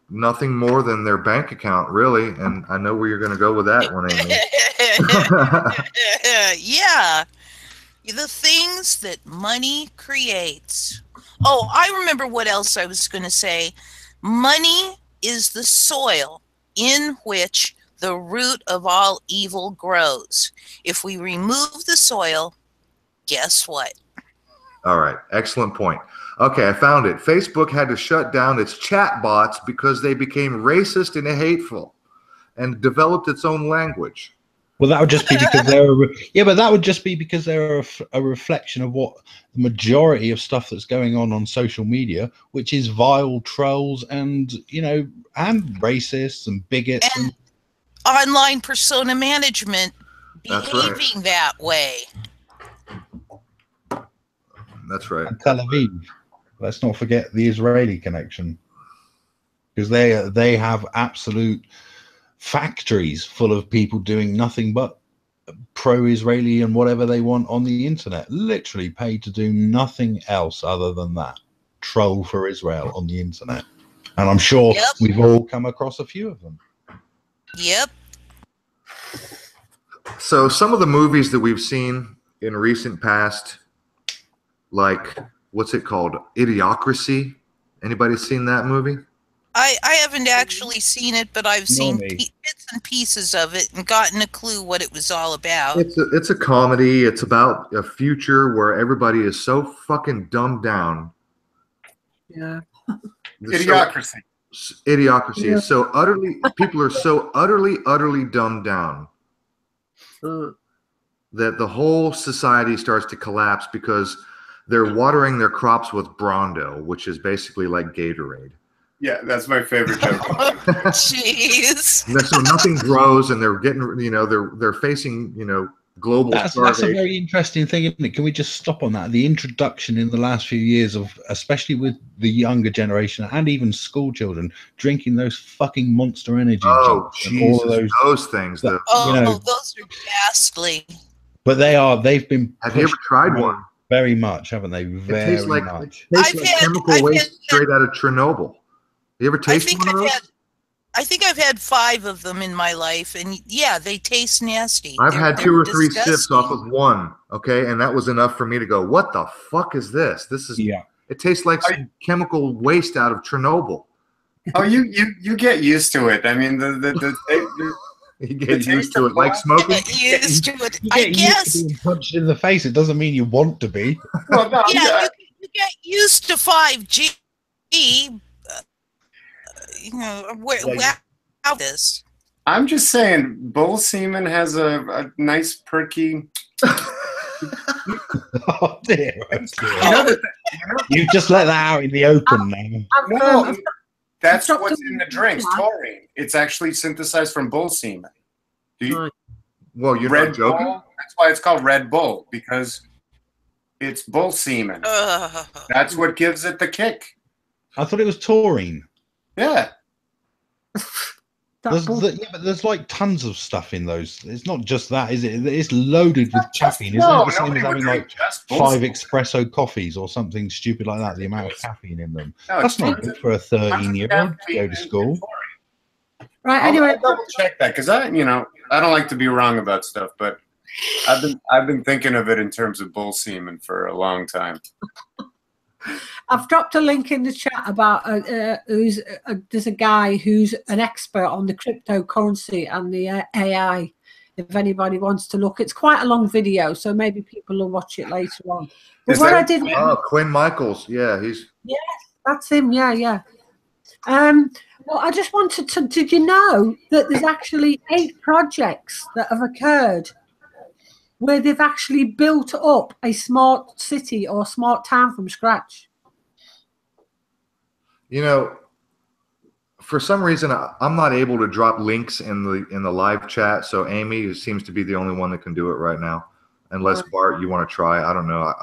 nothing more than their bank account, really. And I know where you're going to go with that one, Amy. Yeah. The things that money creates. Oh, I remember what else I was going to say. Money is the soil in which the root of all evil grows. If we remove the soil, guess what? All right. Excellent point. Okay, I found it. Facebook had to shut down its chat bots because they became racist and hateful and developed its own language. Well, that would just be because they're but that would just be because they're a reflection of what the majority of stuff that's going on social media, which is vile trolls and and racists and bigots and online persona management That's behaving that way. That's right. And Tel Aviv. Let's not forget the Israeli connection, because they have absolute factories full of people doing nothing but pro-Israeli and whatever they want on the internet, literally paid to do nothing else other than that, troll for Israel on the internet. And I'm sure we've all come across a few of them. Yep. So some of the movies that we've seen in recent past, like what's it called, Idiocracy? Anybody seen that movie? I haven't actually seen it, but I've seen bits and pieces of it and gotten a clue what it was all about. It's a comedy. It's about a future where everybody is so fucking dumbed down. Yeah. Idiocracy. Idiocracy is so utterly, people are so utterly dumbed down that the whole society starts to collapse because they're watering their crops with Brawndo, which is basically like Gatorade. Yeah, that's my favorite joke. Jeez. So nothing grows, and they're getting, they're facing, global starvation. That's a very interesting thing, isn't it? Can we just stop on that? The introduction in the last few years of, especially with the younger generation and even school children, drinking those fucking Monster Energy drinks and all of those things. Those are ghastly. But they've been. Have you ever tried one? Very much, haven't they? Very much. It tastes like chemical waste straight out of Chernobyl. You ever tasted one of those? I think I've had 5 of them in my life, and yeah, they taste nasty. I've had 2 or 3 sips off of one, okay, and that was enough for me to go, "What the fuck is this? This is It tastes like some chemical waste out of Chernobyl." Oh, you get used to it. I mean, you get used to it, like smoking. Get used to it. You get used to being punched in the face. It doesn't mean you want to be. Well, no, you get used to 5G. This. I'm just saying, bull semen has a nice perky. Oh dear! You've just let that out in the open now. No, that's what's in the drinks, taurine. It's actually synthesized from bull semen. Well, you're not joking. Bull, that's why it's called Red Bull, because it's bull semen. That's what gives it the kick. I thought it was taurine. Yeah. But there's like tons of stuff in those. It's not just that, is it? It's loaded with caffeine, isn't it? The same as having like 5 espresso coffees or something stupid like that, the amount of caffeine in them. No, that's not good for a 13-year-old to go to school. Right, anyway. I'll double check that, because I don't like to be wrong about stuff, but I've been thinking of it in terms of bull semen for a long time. I've dropped a link in the chat about there's a guy who's an expert on the cryptocurrency and the AI. If anybody wants to look, it's quite a long video, so maybe people will watch it later on. But what I did, Quinn Michaels, yeah, yes, that's him, yeah. Well, I just wanted to. Did you know that there's actually 8 projects that have occurred where they've actually built up a smart city or smart town from scratch? For some reason, I'm not able to drop links in the live chat. So Amy seems to be the only one that can do it right now. Unless Bart, you want to try? I don't know.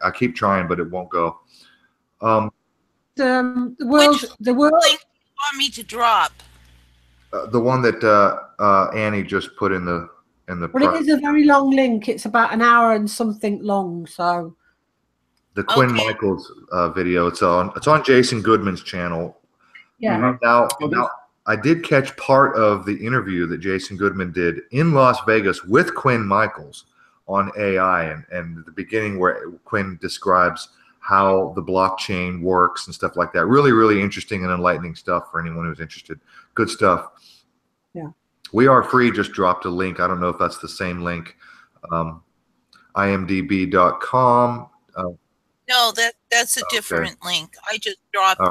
I keep trying, but it won't go. The world link do you want me to drop? The one that Annie just put in the. But it is a very long link. It's about an hour and something long. So the Quinn Michaels video. It's on Jason Goodman's channel. Yeah. Now I did catch part of the interview that Jason Goodman did in Las Vegas with Quinn Michaels on AI, and the beginning where Quinn describes how the blockchain works and stuff like that. Really, really interesting and enlightening stuff for anyone who's interested. Good stuff. Yeah. We Are Free just dropped a link. I don't know if that's the same link. IMDb.com. No, that's a different link. I just dropped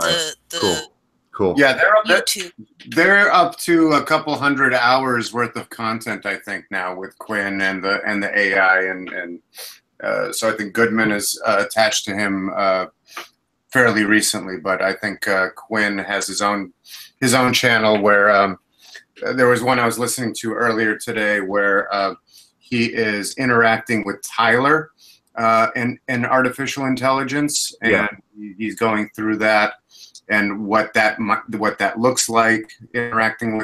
the Cool. Yeah, YouTube. they're up to a couple 100 hours worth of content, I think, now with Quinn and the AI, and so I think Goodman is attached to him fairly recently, but I think Quinn has his own channel where there was one I was listening to earlier today where he is interacting with Tyler and artificial intelligence, and he's going through that and what that looks like interacting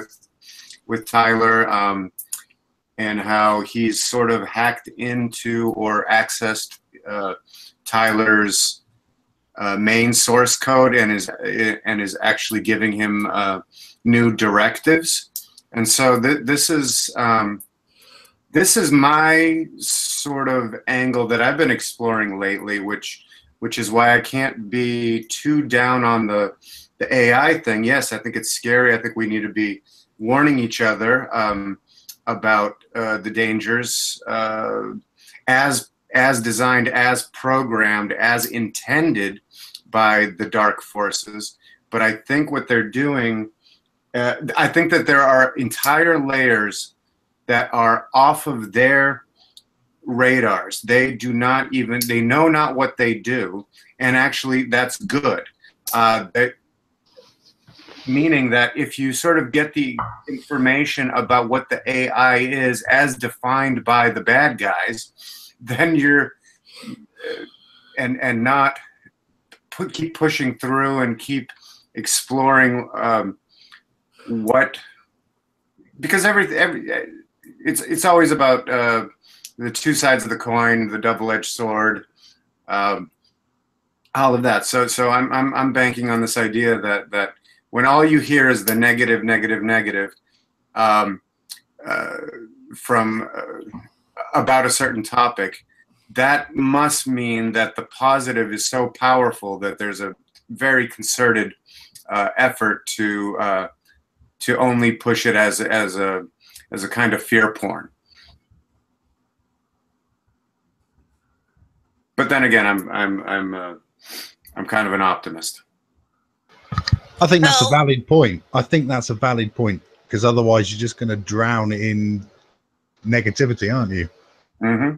with Tyler, and how he's sort of hacked into or accessed Tyler's main source code and is actually giving him new directives. And so this is my sort of angle that I've been exploring lately, which is why I can't be too down on the AI thing. Yes, I think it's scary. I think we need to be warning each other about the dangers as designed, as programmed, as intended by the dark forces. But I think what they're doing, I think that there are entire layers that are off of their radars. They know not what they do, and actually that's good. Meaning that if you sort of get the information about what the AI is as defined by the bad guys, then you're and not keep pushing through and keep exploring because it's always about the two sides of the coin, the double-edged sword, all of that. So I'm banking on this idea that when all you hear is the negative from about a certain topic, that must mean that the positive is so powerful that there's a very concerted effort to only push it as a kind of fear porn. But then again, I'm kind of an optimist. I think that's a valid point. Because otherwise you're just going to drown in negativity, aren't you? Mm-hmm.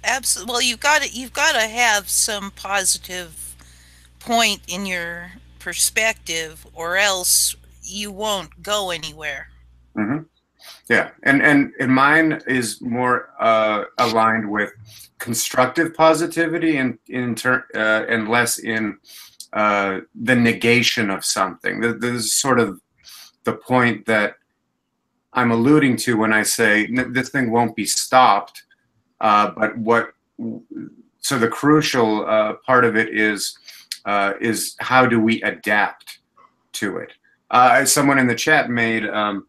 Absolutely. Well, you've got to have some positive point in your perspective, or else you won't go anywhere. Mm-hmm. Yeah, and mine is more aligned with constructive positivity and less in the negation of something. This is sort of the point that I'm alluding to when I say this thing won't be stopped. But so the crucial part of it is how do we adapt to it? Someone in the chat made a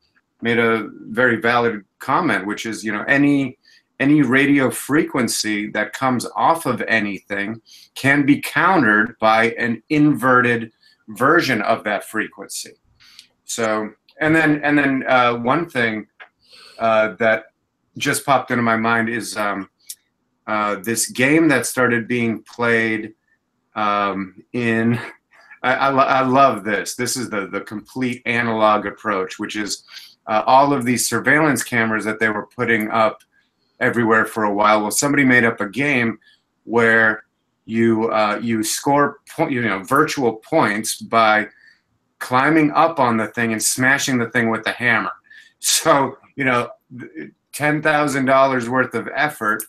very valid comment, which is, any radio frequency that comes off of anything can be countered by an inverted version of that frequency. So, and then one thing that just popped into my mind is this game that started being played in. I love this. This is the complete analog approach, which is all of these surveillance cameras that they were putting up everywhere for a while. Well, somebody made up a game where you score virtual points by climbing up on the thing and smashing the thing with the hammer. So $10,000 worth of effort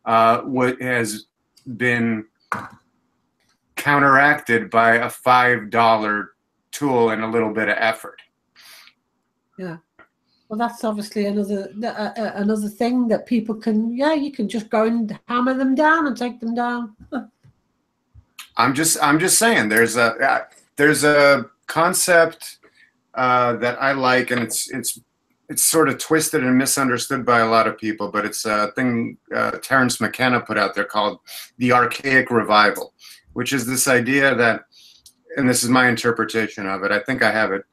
has been counteracted by a $5 tool and a little bit of effort. Yeah. Well, that's obviously another thing that people can. Yeah, you can just go and hammer them down and take them down. I'm just saying there's a concept that I like, and it's sort of twisted and misunderstood by a lot of people, but it's a thing Terence McKenna put out there called the archaic revival, which is this idea that, and this is my interpretation of it, I think I have it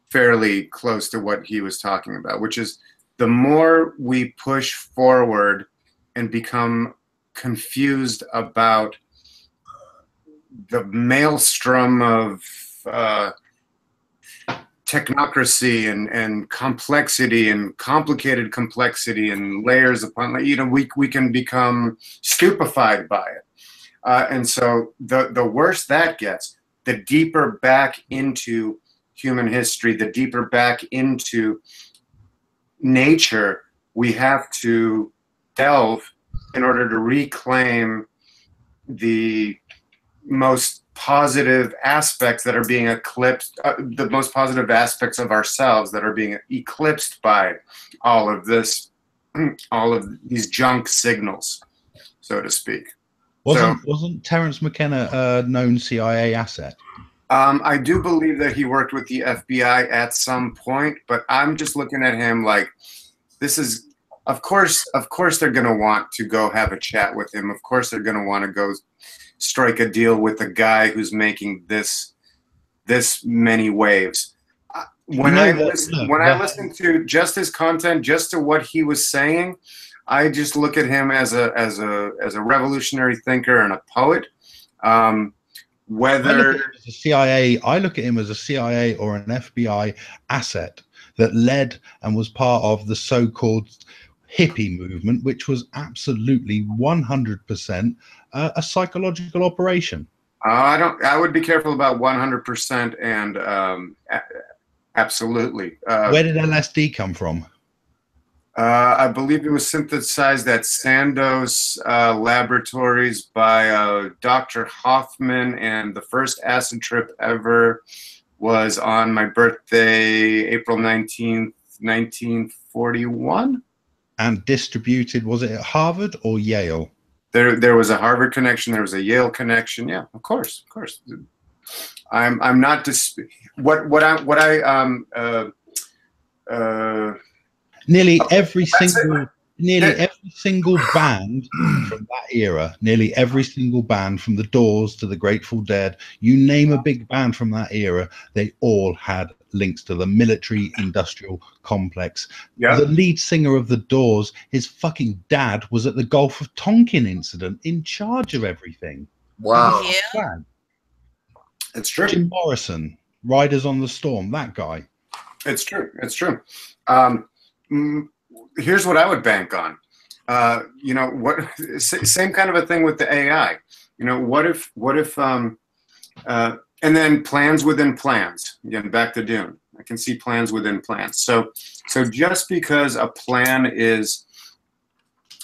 fairly close to what he was talking about, which is the more we push forward and become confused about the maelstrom of technocracy and complexity and complicated complexity and layers upon, you know, we can become stupefied by it. And so the worse that gets, the deeper back into human history, the deeper back into nature we have to delve in order to reclaim the most positive aspects that are being eclipsed, the most positive aspects of ourselves that are being eclipsed by all of this, all of these junk signals, so to speak. Wasn't Terence McKenna a known CIA asset? I do believe that he worked with the FBI at some point, but I'm just looking at him like, this is, of course they're going to want to go have a chat with him. Of course they're going to want to go strike a deal with the guy who's making this many waves. When I listen to just his content, just to what he was saying, I just look at him as a revolutionary thinker and a poet. Whether I look at him as a CIA or an FBI asset that led and was part of the so-called hippie movement, which was absolutely 100% a psychological operation. I would be careful about 100% and absolutely. Where did LSD come from? I believe it was synthesized at Sandoz Laboratories by Dr. Hoffman, and the first acid trip ever was on my birthday, April 19th, 1941. And distributed, was it at Harvard or Yale? There was a Harvard connection. There was a Yale connection. Yeah, of course. I'm not nearly every single band from that era, nearly every single band from the Doors to the Grateful Dead, you name a big band from that era, they all had links to the military industrial complex. Yeah. The lead singer of the Doors, his fucking dad was at the Gulf of Tonkin incident in charge of everything. Wow. Yeah. It's true. Jim Morrison, Riders on the Storm, that guy. It's true. Here's what I would bank on. You know, what same kind of a thing with the AI. You know, what if and then plans within plans. Again, back to Dune. I can see plans within plans. So just because a plan is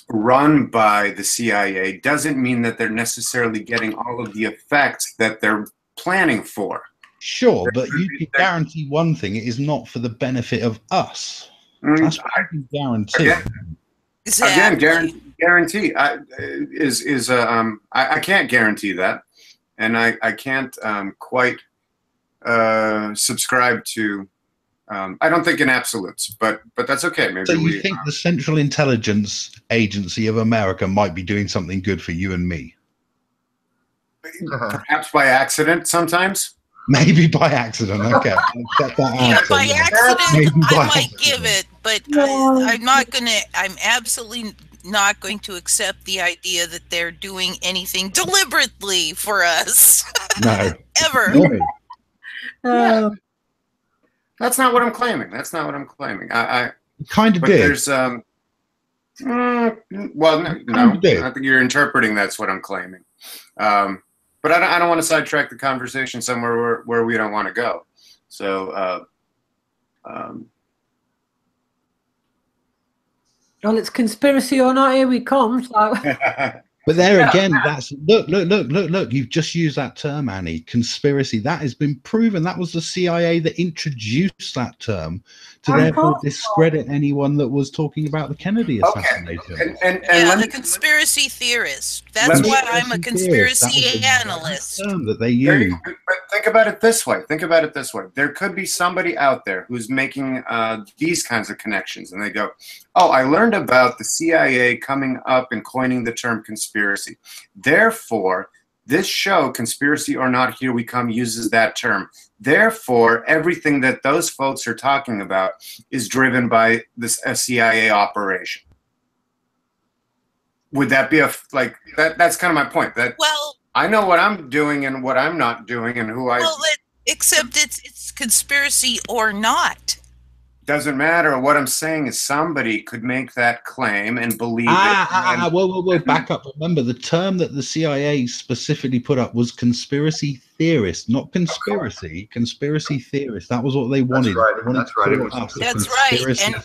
run by the CIA doesn't mean that they're necessarily getting all of the effects that they're planning for. Sure, but you can guarantee one thing: it is not for the benefit of us. That's what I can guarantee. Exactly. Again, guarantee. I can't guarantee that, and I can't quite subscribe to. I don't think in absolutes, but that's okay. Maybe. So you think the Central Intelligence Agency of America might be doing something good for you and me? Perhaps by accident, sometimes. Maybe by accident. Okay. By accident, I might give it, but I'm absolutely not going to accept the idea that they're doing anything deliberately for us. No. Ever. Yeah. That's not what I'm claiming. I kind of do. There's well, no. I think you're interpreting that's what I'm claiming. But I don't want to sidetrack the conversation somewhere where we don't want to go. So, well, it's conspiracy or not. Here we come. So. But there again, that's look. You've just used that term, Annie. Conspiracy. That has been proven. That was the CIA that introduced that term to therefore discredit anyone that was talking about the Kennedy assassination. And the conspiracy theorist. That's why I'm a conspiracy analyst. Term that they use. But think about it this way. There could be somebody out there who's making these kinds of connections, and they go, "Oh, I learned about the CIA coming up and coining the term conspiracy. Therefore, this show, Conspiracy or Not, Here We Come, uses that term. Therefore, everything that those folks are talking about is driven by this CIA operation." Would that be like that? That's kind of my point. That I know what I'm doing and what I'm not doing, and who I. Except it's conspiracy or not. Doesn't matter. What I'm saying is somebody could make that claim and believe it. Whoa, back up. Remember, the term that the CIA specifically put up was conspiracy theorist, not conspiracy. Conspiracy theorist. That was what they wanted. That's right. That's right. And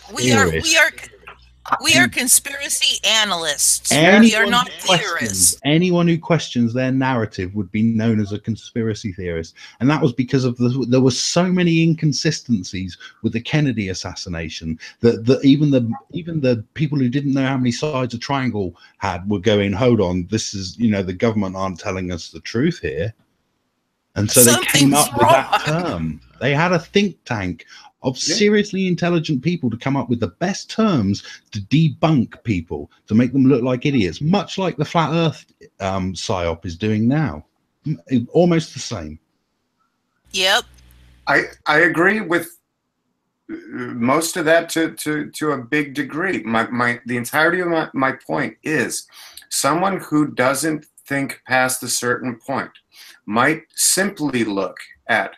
we are conspiracy analysts. We are not theorists. Anyone who questions their narrative would be known as a conspiracy theorist, and that was because of there were so many inconsistencies with the Kennedy assassination that even the people who didn't know how many sides a triangle had were going, "Hold on, this is the government aren't telling us the truth here," and so they came up with that term. They had a think tank of seriously intelligent people to come up with the best terms to debunk people, to make them look like idiots, much like the flat earth psyop is doing now. Almost the same. Yep. I agree with most of that to a big degree. The entirety of my point is someone who doesn't think past a certain point might simply look at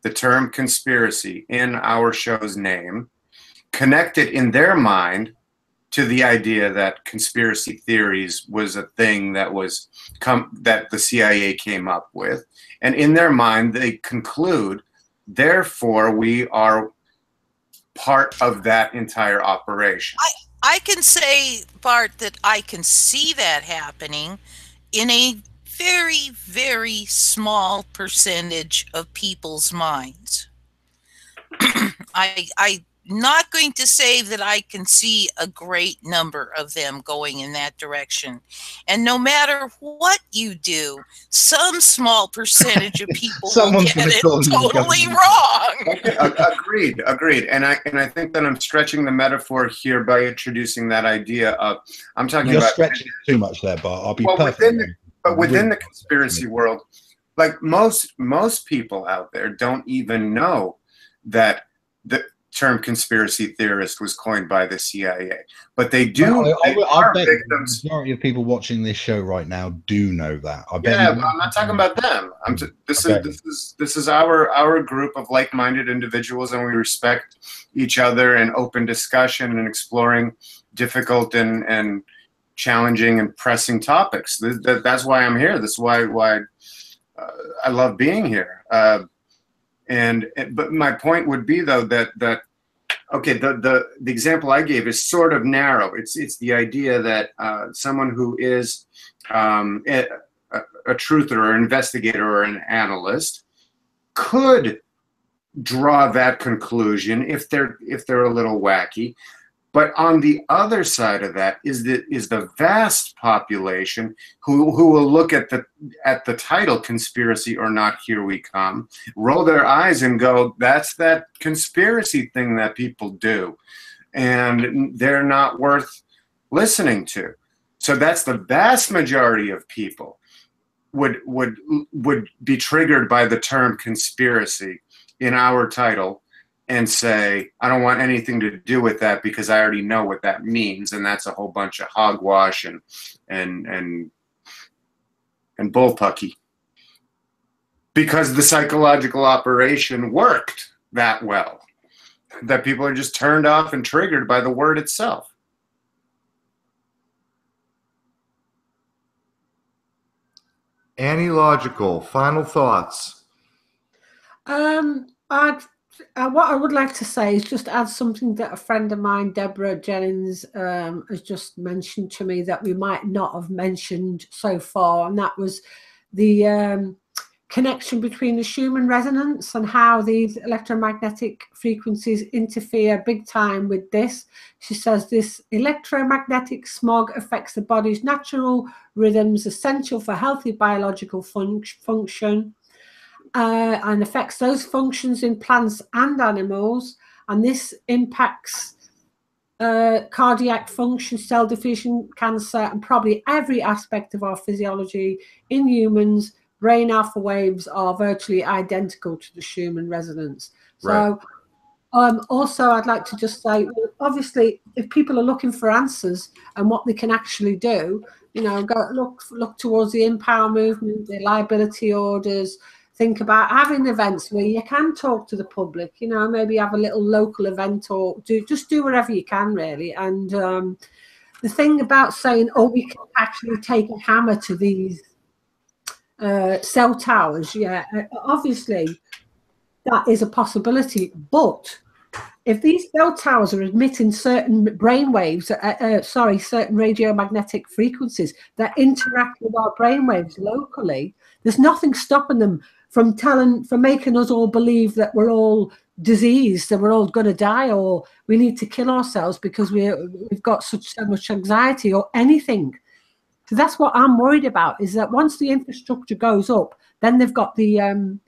the term conspiracy in our show's name, connect it in their mind to the idea that conspiracy theories was a thing that that the CIA came up with, and in their mind they conclude, therefore we are part of that entire operation. I can say, Bart, that I can see that happening in a very, very small percentage of people's minds. I'm not going to say that I can see a great number of them going in that direction. And no matter what you do, some small percentage of people will get it totally wrong. Agreed. And I think that I'm stretching the metaphor here by introducing that idea of, I'm talking You're about stretching it too much there, Bart. I'll be perfect. But within the conspiracy world, like most people out there don't even know that the term conspiracy theorist was coined by the CIA. But they do. I bet the majority of people watching this show right now do know that. I bet but I'm not talking about them. This is our group of like-minded individuals, and we respect each other and open discussion and exploring difficult and challenging and pressing topics. That's why I'm here. That's why I love being here. But my point would be though that okay, the example I gave is sort of narrow. It's the idea that someone who is a truther or investigator or an analyst could draw that conclusion if they're a little wacky. But on the other side of that is the vast population who will look at the title "Conspiracy or Not, Here We Come," roll their eyes and go, "That's that conspiracy thing that people do, and they're not worth listening to." So that's the vast majority of people would be triggered by the term conspiracy in our title and say, I don't want anything to do with that because I already know what that means, and that's a whole bunch of hogwash and bullpucky. Because the psychological operation worked that well, that people are just turned off and triggered by the word itself. Annie Logical, final thoughts. What I would like to say is just add something that a friend of mine, Deborah Jennings, has just mentioned to me that we might not have mentioned so far, and that was the connection between the Schumann resonance and how these electromagnetic frequencies interfere big time with this. She says this electromagnetic smog affects the body's natural rhythms essential for healthy biological function. And affects those functions in plants and animals, and this impacts cardiac function, cell division, cancer, and probably every aspect of our physiology. In humans, brain alpha waves are virtually identical to the Schumann resonance. So also I'd like to just say, obviously, if people are looking for answers and what they can actually do, go look towards the Empower movement, the liability orders, think about having events where you can talk to the public, you know, maybe have a little local event or just do whatever you can really. And the thing about saying, oh, we can actually take a hammer to these cell towers, yeah, obviously that is a possibility. But if these cell towers are emitting certain brain waves, certain radiomagnetic frequencies that interact with our brain waves locally, there's nothing stopping them from making us all believe that we're all diseased and we're all going to die, or we need to kill ourselves because we've got so much anxiety or anything. So that's what I'm worried about, is that once the infrastructure goes up, then they've got the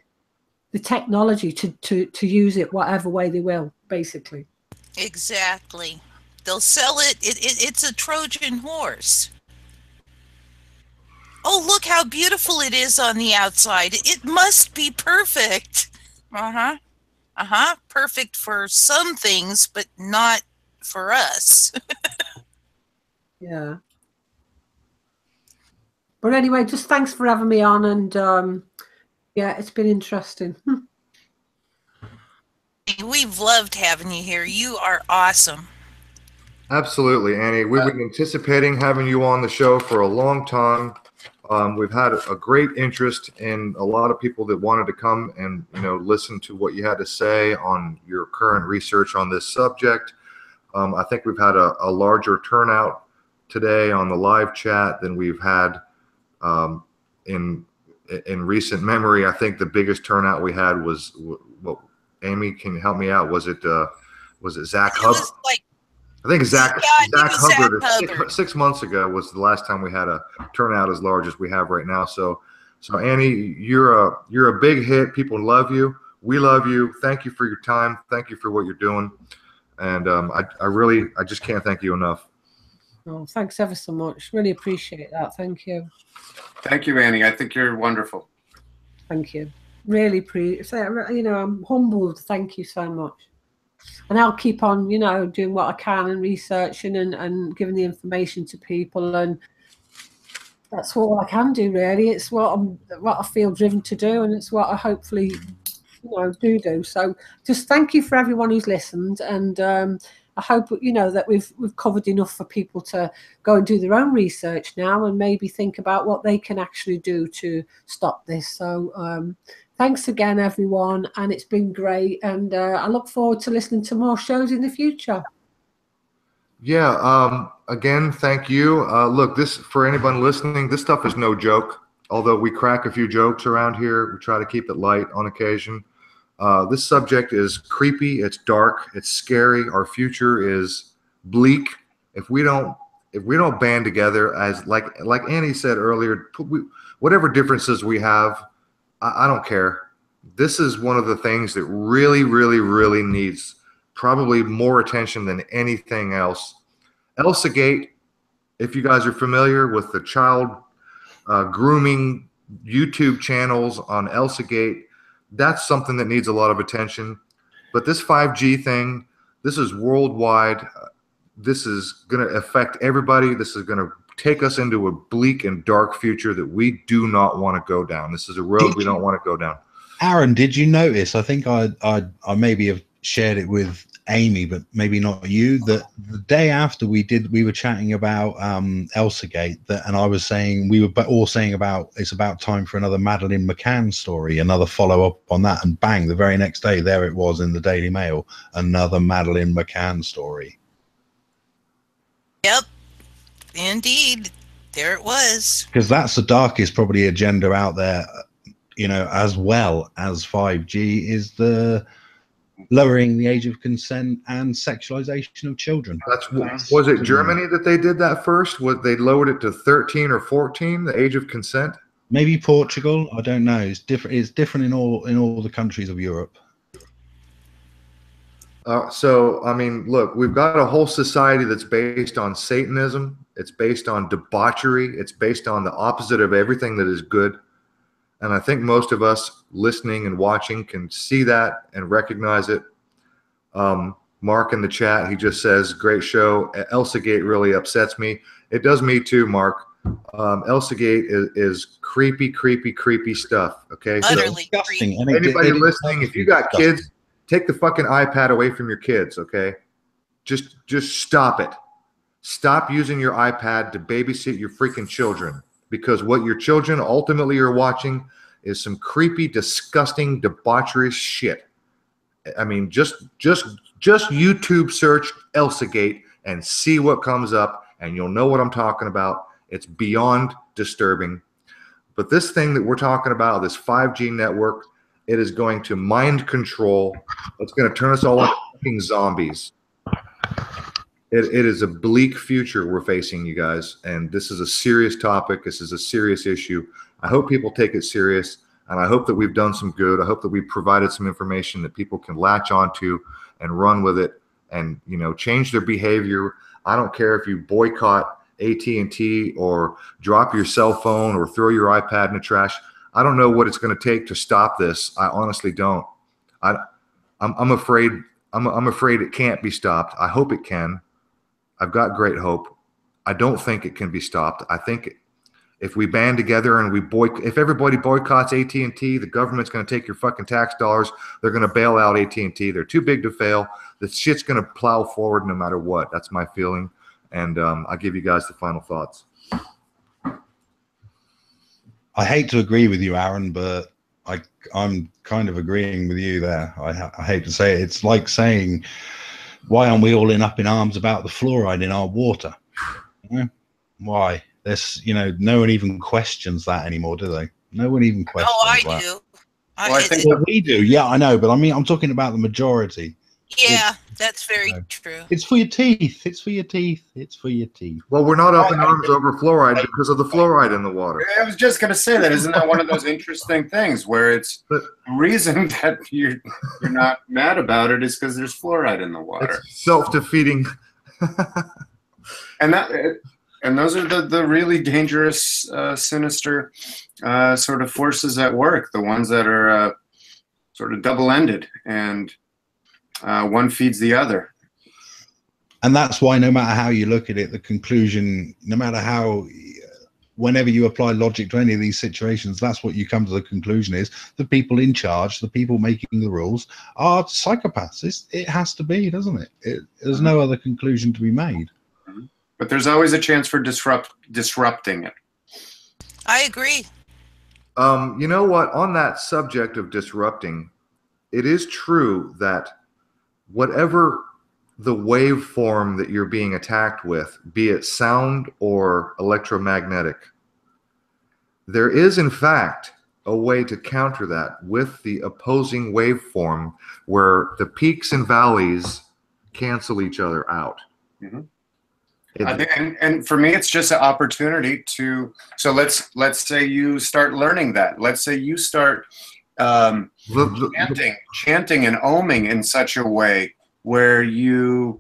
technology to use it whatever way they will, basically. Exactly. They'll sell it. It's a Trojan horse. Oh, look how beautiful it is on the outside. It must be perfect. Uh-huh. Uh-huh. Perfect for some things, but not for us. Yeah. But anyway, just thanks for having me on, and yeah, it's been interesting. We've loved having you here. You are awesome. Absolutely, Annie. We've been anticipating having you on the show for a long time. We've had a great interest in a lot of people that wanted to come and, you know, listen to what you had to say on your current research on this subject. I think we've had a larger turnout today on the live chat than we've had in recent memory. I think the biggest turnout we had was what? Amy, can you help me out? Was it Zach Hubbard? I think Zach Hubbard 6 months ago was the last time we had a turnout as large as we have right now. So Annie, you're a big hit. People love you. We love you. Thank you for your time. Thank you for what you're doing. And I just can't thank you enough. Oh, thanks ever so much. Really appreciate that. Thank you. Thank you, Annie. I think you're wonderful. Thank you. Really you know, I'm humbled. Thank you so much. And I'll keep on, you know, doing what I can and researching and giving the information to people, and that's all I can do really. It's what I feel driven to do, and it's what I hopefully, you know, do. So just thank you for everyone who's listened, and I hope, you know, that we've covered enough for people to go and do their own research now and maybe think about what they can actually do to stop this. So thanks again, everyone, and it's been great, and I look forward to listening to more shows in the future. Yeah, again, thank you. Look, for anyone listening, this stuff is no joke. Although we crack a few jokes around here, we try to keep it light on occasion. This subject is creepy, it's dark, it's scary. Our future is bleak. If we don't band together, as like Annie said earlier, whatever differences we have, I don't care. This is one of the things that really, really, really needs probably more attention than anything else. ElsaGate, if you guys are familiar with the child grooming YouTube channels on ElsaGate, that's something that needs a lot of attention. But this 5G thing, this is worldwide. This is going to affect everybody. This is going to take us into a bleak and dark future that we do not want to go down. This is a road we don't want to go down. Aaron, did you notice? I think I maybe have shared it with Amy, but maybe not you. That the day after we were chatting about ElsaGate, and I was saying, we were all saying about it's about time for another Madeleine McCann story, another follow up on that, and bang, the very next day there it was in the Daily Mail, another Madeleine McCann story. Yep, indeed, there it was. Because that's the darkest probably agenda out there, you know, as well as 5G is the lowering the age of consent and sexualization of children. Was it Germany that they did that first? They lowered it to 13 or 14, the age of consent? Maybe Portugal. I don't know. It's different. It's different in all the countries of Europe. So I mean, look, we've got a whole society that's based on Satanism. It's based on debauchery. It's based on the opposite of everything that is good. And I think most of us listening and watching can see that and recognize it. Mark in the chat, he just says, great show. ElsaGate really upsets me. It does me too, Mark. ElsaGate is creepy, creepy, creepy stuff. Okay, so disgusting. And anybody listening, if you got kids, take the fucking iPad away from your kids. Okay, just stop it. Stop using your iPad to babysit your freaking children, because what your children ultimately are watching is some creepy, disgusting, debaucherous shit. I mean, just YouTube search ElsaGate and see what comes up, and you'll know what I'm talking about. It's beyond disturbing. But this thing that we're talking about, this 5G network, it is going to mind control. It's going to turn us all into fucking zombies. It is a bleak future we're facing, you guys, and this is a serious topic. This is a serious issue. I hope people take it serious, and I hope that we've done some good. I hope that we've provided some information that people can latch onto and run with it, and change their behavior. I don't care if you boycott AT&T or drop your cell phone or throw your iPad in the trash. I don't know what it's going to take to stop this. I honestly don't. I'm afraid. I'm afraid it can't be stopped. I hope it can. I've got great hope. I don't think it can be stopped. I think if we band together and if everybody boycotts AT&T, the government's going to take your fucking tax dollars. They're going to bail out AT&T. They're too big to fail. The shit's going to plow forward no matter what. That's my feeling. And I'll give you guys the final thoughts. I hate to agree with you, Aaron, but I'm kind of agreeing with you there. I hate to say it. It's like saying, why aren't we all up in arms about the fluoride in our water? Why? There's, no one even questions that anymore, do they? No one even questions that. Oh, I do. Well, I think we do. Yeah, I know. But I mean, I'm talking about the majority. Yeah, that's very true. It's for your teeth. It's for your teeth. It's for your teeth. Well, we're not up in arms over fluoride because of the fluoride in the water. I was just going to say that. Isn't that one of those interesting things where it's the reason that you're not mad about it is because there's fluoride in the water. It's self-defeating. And those are the really dangerous, sinister sort of forces at work, the ones that are sort of double-ended, and one feeds the other. And that's why no matter how you look at it, the conclusion, no matter how, whenever you apply logic to any of these situations, that's what you come to the conclusion is the people in charge, the people making the rules are psychopaths. It has to be, doesn't it? There's no other conclusion to be made. But there's always a chance for disrupting it. I agree. You know what? On that subject of disrupting, it is true that whatever the waveform that you're being attacked with, be it sound or electromagnetic, there is in fact a way to counter that with the opposing waveform where the peaks and valleys cancel each other out. Mm-hmm. And for me, it's just an opportunity to. So let's say you start learning that. Let's say you start chanting and oming in such a way where you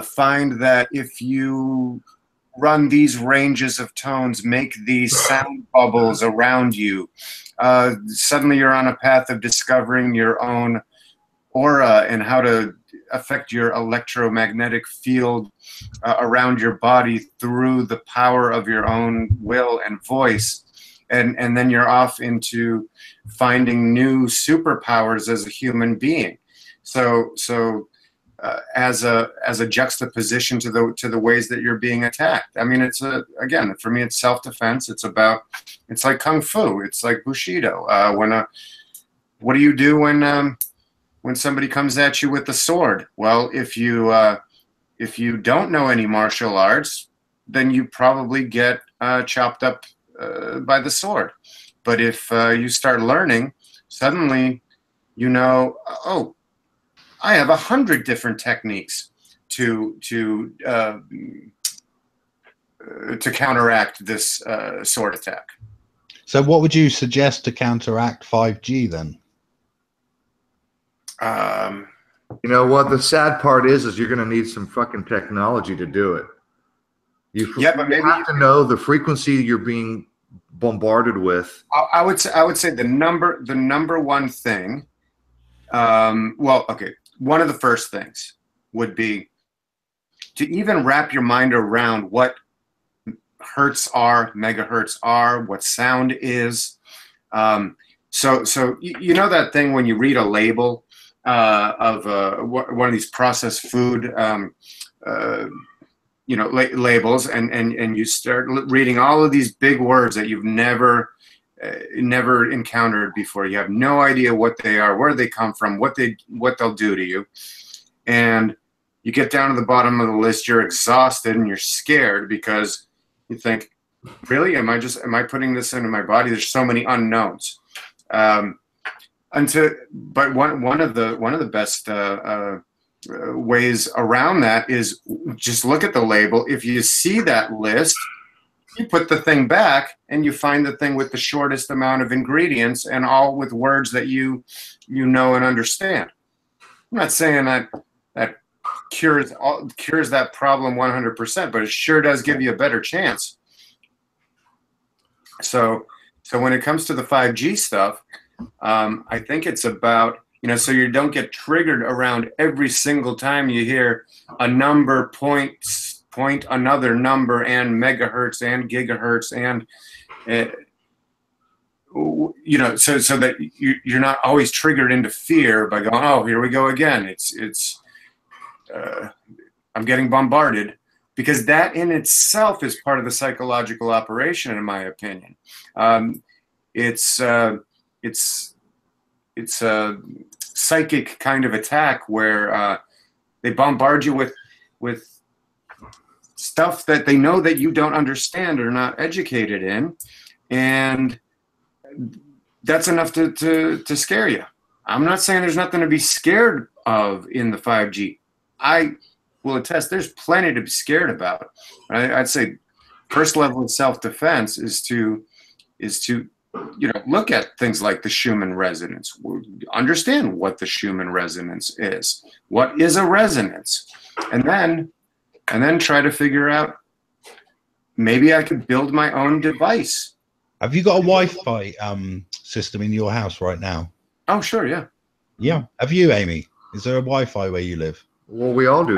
find that if you run these ranges of tones, make these sound bubbles around you, suddenly you're on a path of discovering your own aura and how to affect your electromagnetic field around your body through the power of your own will and voice. And then you're off into finding new superpowers as a human being. So as a juxtaposition to the ways that you're being attacked. I mean, again, for me, it's self-defense. It's like Kung Fu. It's like Bushido. What do you do when somebody comes at you with the sword? Well, if you don't know any martial arts, then you probably get chopped up by the sword. But if you start learning, suddenly oh, I have 100 different techniques to counteract this sword attack. So what would you suggest to counteract 5G then? You know what? The sad part is you're going to need some fucking technology to do it. You but maybe have to know the frequency you're being bombarded with. I would say the number one thing. One of the first things would be to even wrap your mind around what hertz are, megahertz are, what sound is. So you know that thing when you read a label of one of these processed food, labels, and you start reading all of these big words that you've never encountered before. You have no idea what they are, where they come from, what they'll do to you, and you get down to the bottom of the list. You're exhausted and you're scared because you think, really, am I putting this into my body? There's so many unknowns. But one of the best ways around that is just look at the label. If you see that list, you put the thing back and you find the thing with the shortest amount of ingredients and all with words that you know and understand. I'm not saying that cures that problem 100%, but it sure does give you a better chance. So when it comes to the 5G stuff, I think it's about, so you don't get triggered around every single time you hear a number point another number and megahertz and gigahertz and so that you're not always triggered into fear by going, oh, here we go again. I'm getting bombarded, because that in itself is part of the psychological operation, in my opinion. It's a psychic kind of attack where they bombard you with stuff that they know that you don't understand or not educated in, and that's enough to scare you. I'm not saying there's nothing to be scared of in the 5G. I will attest there's plenty to be scared about. I'd say first level of self-defense is to look at things like the Schumann resonance. Understand what the Schumann resonance is. What is a resonance? And then try to figure out, maybe I could build my own device. Have you got a Wi-Fi system in your house right now? Oh, sure, yeah. Yeah. Have you, Amy? Is there a Wi-Fi where you live? Well, we all do.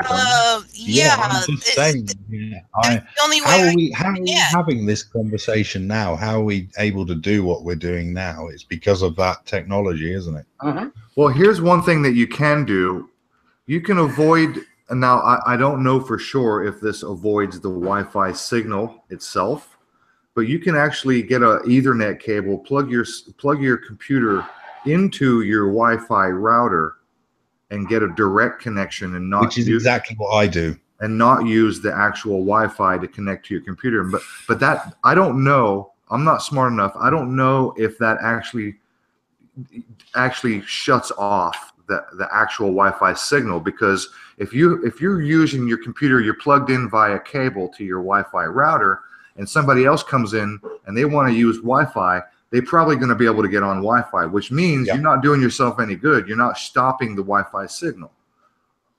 Yeah. I'm just saying. Yeah. How are we having this conversation now? How are we able to do what we're doing now? It's because of that technology, isn't it? Uh-huh. Well, here's one thing that you can do. You can avoid, and now I don't know for sure if this avoids the Wi-Fi signal itself, but you can actually get an Ethernet cable, plug your computer into your Wi-Fi router, and get a direct connection, and not which is exactly what I do, and not use the actual Wi-Fi to connect to your computer. But that, I don't know. I'm not smart enough. I don't know if that actually shuts off the actual Wi-Fi signal, because if you're using your computer, you're plugged in via cable to your Wi-Fi router, and somebody else comes in and they want to use Wi-Fi, they're probably going to be able to get on Wi-Fi, which means you're not doing yourself any good. You're not stopping the Wi-Fi signal.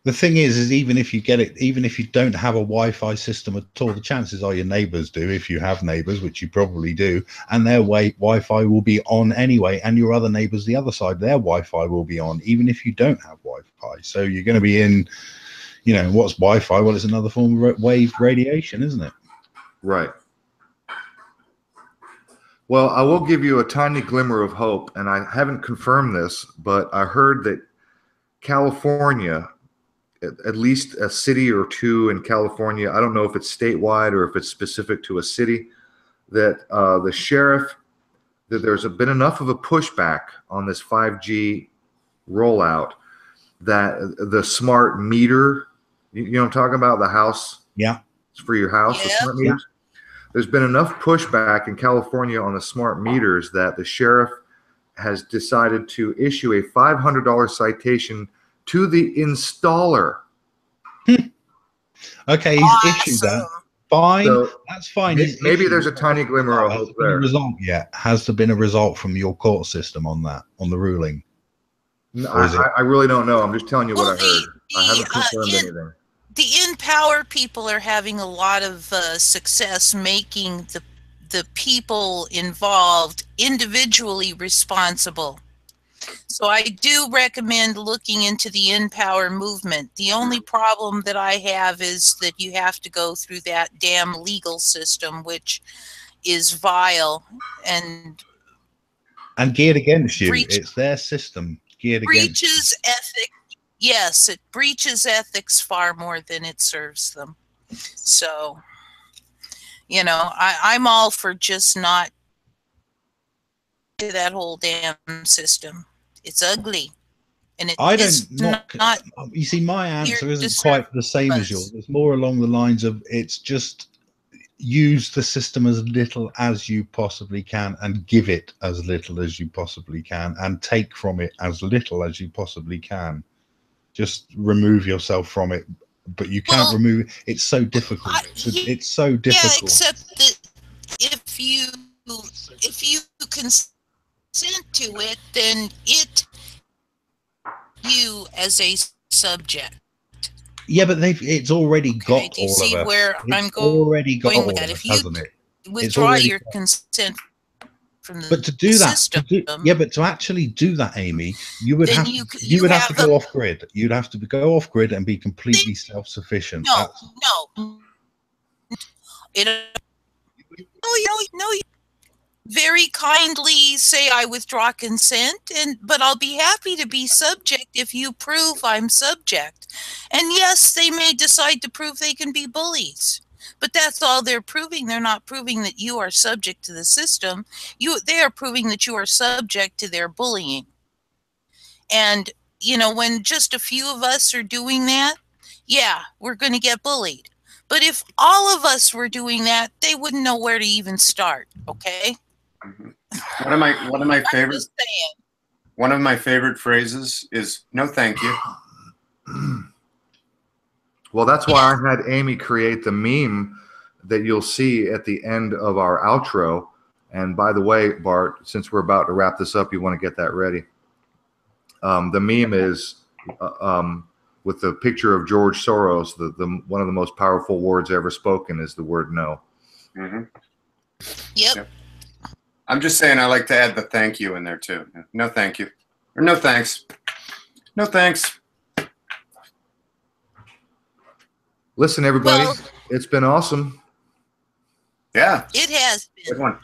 The thing is even if you get it, even if you don't have a Wi-Fi system at all, the chances are your neighbors do, if you have neighbors, which you probably do, and their Wi-Fi will be on anyway, and your other neighbors, the other side, their Wi-Fi will be on, even if you don't have Wi-Fi. So you're going to be in, what's Wi-Fi? Well, it's another form of wave radiation, isn't it? Right. Well, I will give you a tiny glimmer of hope, and I haven't confirmed this, but I heard that California, at least a city or two in California, I don't know if it's statewide or if it's specific to a city, that the sheriff, that there's been enough of a pushback on this 5G rollout that the smart meter, you know what I'm talking about, the house? Yeah. For your house, the smart meters? Yeah. There's been enough pushback in California on the smart meters that the sheriff has decided to issue a $500 citation to the installer. Okay, he's issued that. Fine, so that's fine. Maybe there's a tiny glimmer of hope there. Has there been a result from your court system on that, on the ruling? No, I really don't know. I'm just telling you what I heard. I haven't confirmed anything. The Empower people are having a lot of success making the people involved individually responsible. So I do recommend looking into the Empower movement. The only problem that I have is that you have to go through that damn legal system, which is vile and geared against you. It's their system geared against you. Breaches ethics. Yes, it breaches ethics far more than it serves them. So, you know, I'm all for just not to that whole damn system. It's ugly. And it I is don't not. You see, my answer here isn't to quite serve the same as us. yours. It's more along the lines of it's just use the system as little as you possibly can and give it as little as you possibly can and take from it as little as you possibly can. Just remove yourself from it, but you can't remove it. It's so difficult. It's so difficult. Yeah, except that if you consent to it, then you as a subject. Yeah, but it's already got Do you all see of us. where It's I'm already got all with of that? us, If you hasn't it? withdraw your consent from the But to do that, system, but to actually do that, Amy, you would then have you would have have to go off grid. You'd have to go off grid and be completely self-sufficient. no. No. Very kindly say I withdraw consent, but I'll be happy to be subject if you prove I'm subject. And yes, they may decide to prove they can be bullies, but that's all they're proving. They're not proving that you are subject to the system. They are proving that you are subject to their bullying. And you know, when just a few of us are doing that, yeah, we're going to get bullied. But if all of us were doing that, they wouldn't know where to even start. Okay. One of my favorite phrases is "No, thank you." Well, that's why I had Amy create the meme that you'll see at the end of our outro. And by the way, Bart, since we're about to wrap this up, you want to get that ready. The meme is with the picture of George Soros. The one of the most powerful words ever spoken is the word "no." Mm-hmm. Yep. I'm just saying I like to add the thank you in there too. No thank you. Or no thanks. No thanks. Listen, everybody, it's been awesome. Yeah. It has been. Good one.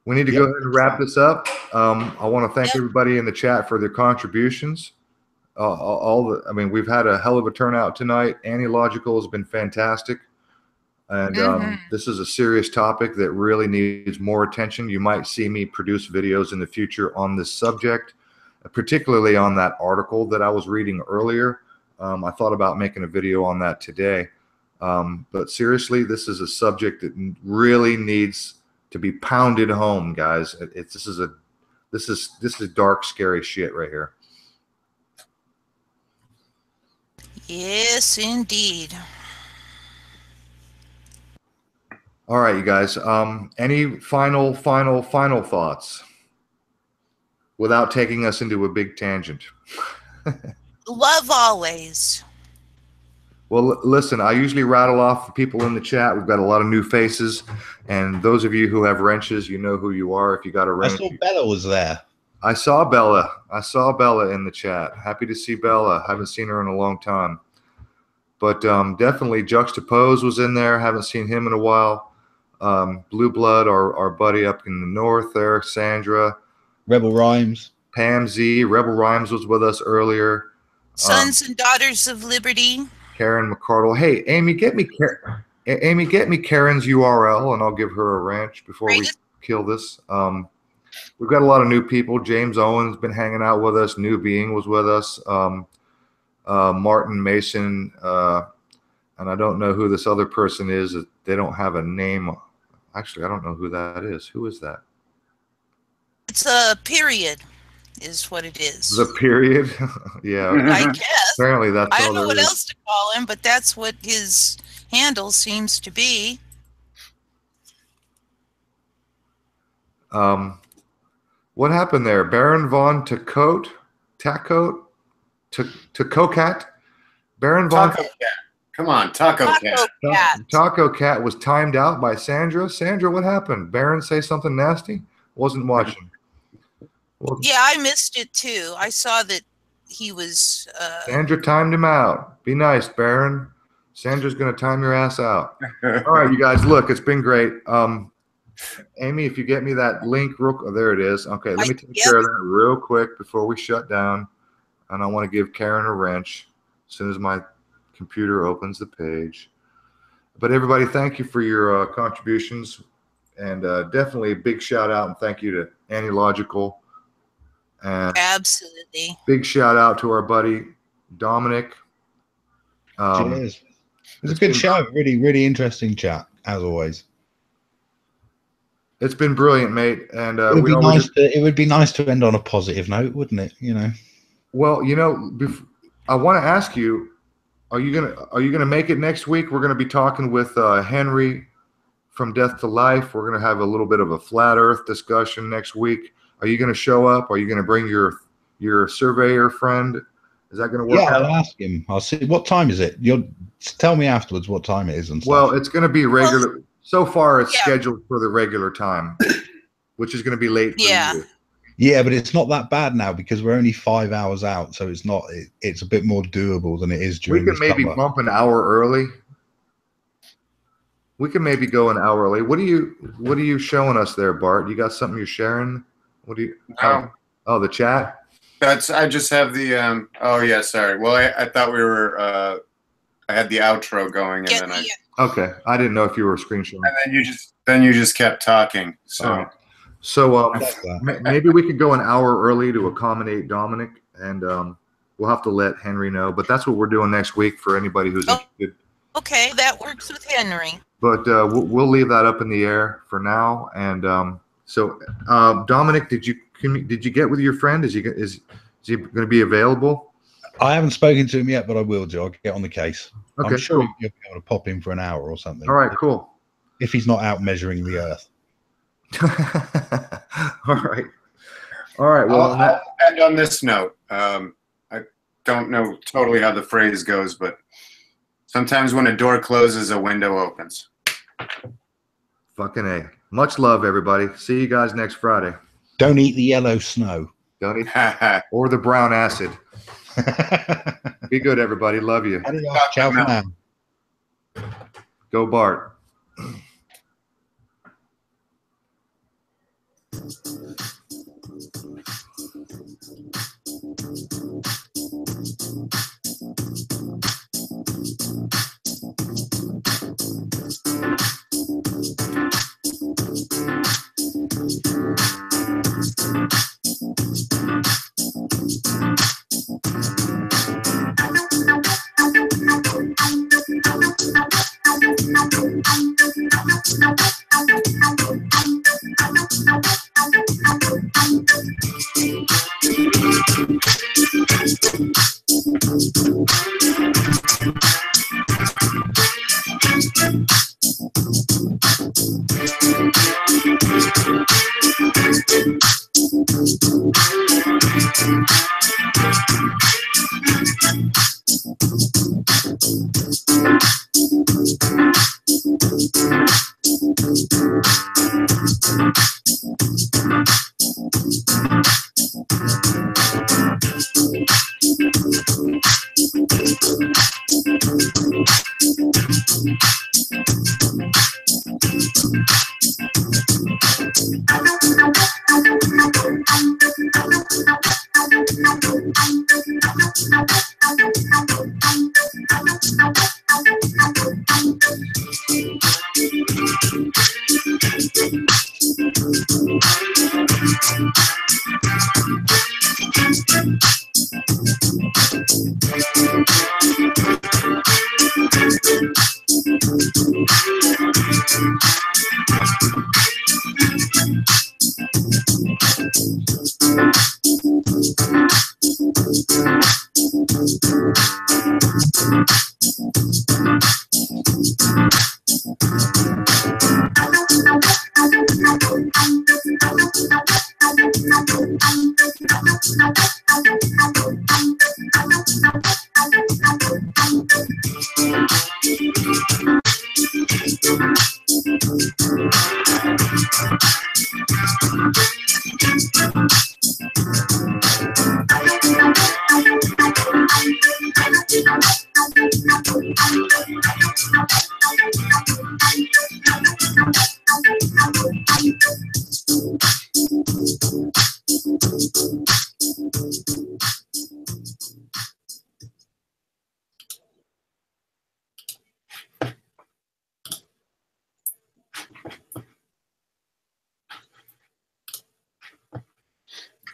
We need to go ahead and wrap this up. I want to thank everybody in the chat for their contributions. I mean, we've had a hell of a turnout tonight. Anti-logical has been fantastic. And this is a serious topic that really needs more attention. You might see me produce videos in the future on this subject, particularly on that article that I was reading earlier. I thought about making a video on that today. But seriously, this is a subject that really needs to be pounded home, guys. This is dark, scary shit right here. Yes, indeed. All right, you guys. Any final thoughts without taking us into a big tangent? Love always. Well, listen, I usually rattle off people in the chat. We've got a lot of new faces, and those of you who have wrenches, you know who you are. If you got a wrench, I saw Bella was there. I saw Bella in the chat. Happy to see Bella. Haven't seen her in a long time. But definitely Juxtapose was in there. Haven't seen him in a while. Blue Blood, our buddy up in the north there. Sandra. Rebel Rhymes. Pam Z. Rebel Rhymes was with us earlier. Sons and Daughters of Liberty. Karen McCardle. Hey, Amy, get me Karen's URL, and I'll give her a ranch before we kill this. We've got a lot of new people. James Owen's been hanging out with us. New Being was with us. Martin Mason, and I don't know who this other person is. They don't have a name. Actually, I don't know who that is. Who is that? It's a period, is what it is. The period? Yeah. I guess. Apparently that's all I don't know there what is. else to call him, but that's what his handle seems to be. What happened there? Baron von Tacote? Tacocat? Baron von Taco Cat. Come on, Taco Cat. Taco Cat was timed out by Sandra. Sandra, what happened? Baron say something nasty? Wasn't watching. Well, Yeah, I missed it too. I saw that he was. Sandra timed him out. Be nice, Baron. Sandra's going to time your ass out. All right, you guys, look, it's been great. Amy, if you get me that link, there it is. Okay, let me take care of that real quick before we shut down. And I want to give Karen a wrench as soon as my computer opens the page. But everybody, thank you for your contributions. And definitely a big shout out and thank you to Annie Logical. And absolutely. Big shout out to our buddy Dominic. Cheers. It was a good show. Really, really interesting chat, as always. It's been brilliant, mate. And it would be nice to end on a positive note, wouldn't it? You know. Well, you know, I want to ask you, are you gonna make it next week? We're gonna be talking with Henry from Death to Life. We're gonna have a little bit of a flat Earth discussion next week. Are you gonna show up? Are you gonna bring your surveyor friend? Is that gonna work out? I'll ask him. I'll see. What time is it? You'll tell me afterwards what time it is and stuff. Well, it's gonna be regular. So far, it's scheduled for the regular time, which is gonna be late for you. Yeah, but it's not that bad now because we're only 5 hours out, so it's not. It's a bit more doable than it is during. We can maybe bump an hour early. We can maybe go an hour early. What are you showing us there, Bart? You got something you're sharing? What do you? Oh, the chat. I just have the. Oh yeah, sorry. Well, I thought we were. I had the outro going, and then Okay, I didn't know if you were screenshotting. And then you just kept talking. So. So maybe we could go an hour early to accommodate Dominic, and we'll have to let Henry know. But that's what we're doing next week for anybody who's interested. Okay, that works with Henry. But we'll leave that up in the air for now. And so, Dominic, did you get with your friend? Is he going to be available? I haven't spoken to him yet, but I will do. I'll get on the case. Okay, I'm sure cool. you'll be able to pop in for an hour or something. All right, cool. If he's not out measuring the Earth. All right. Well, I'll end on this note. I don't know totally how the phrase goes, but sometimes when a door closes, a window opens. Fucking A. Much love, everybody. See you guys next Friday. Don't eat the yellow snow. Don't eat or the brown acid. Be good, everybody. Love you. Ciao for now. Go Bart.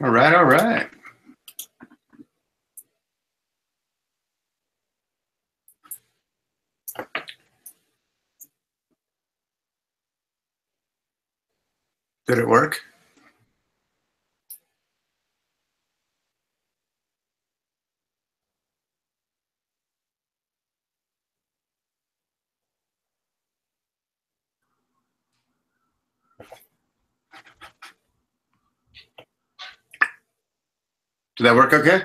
All right, all right. Did it work? Did that work okay?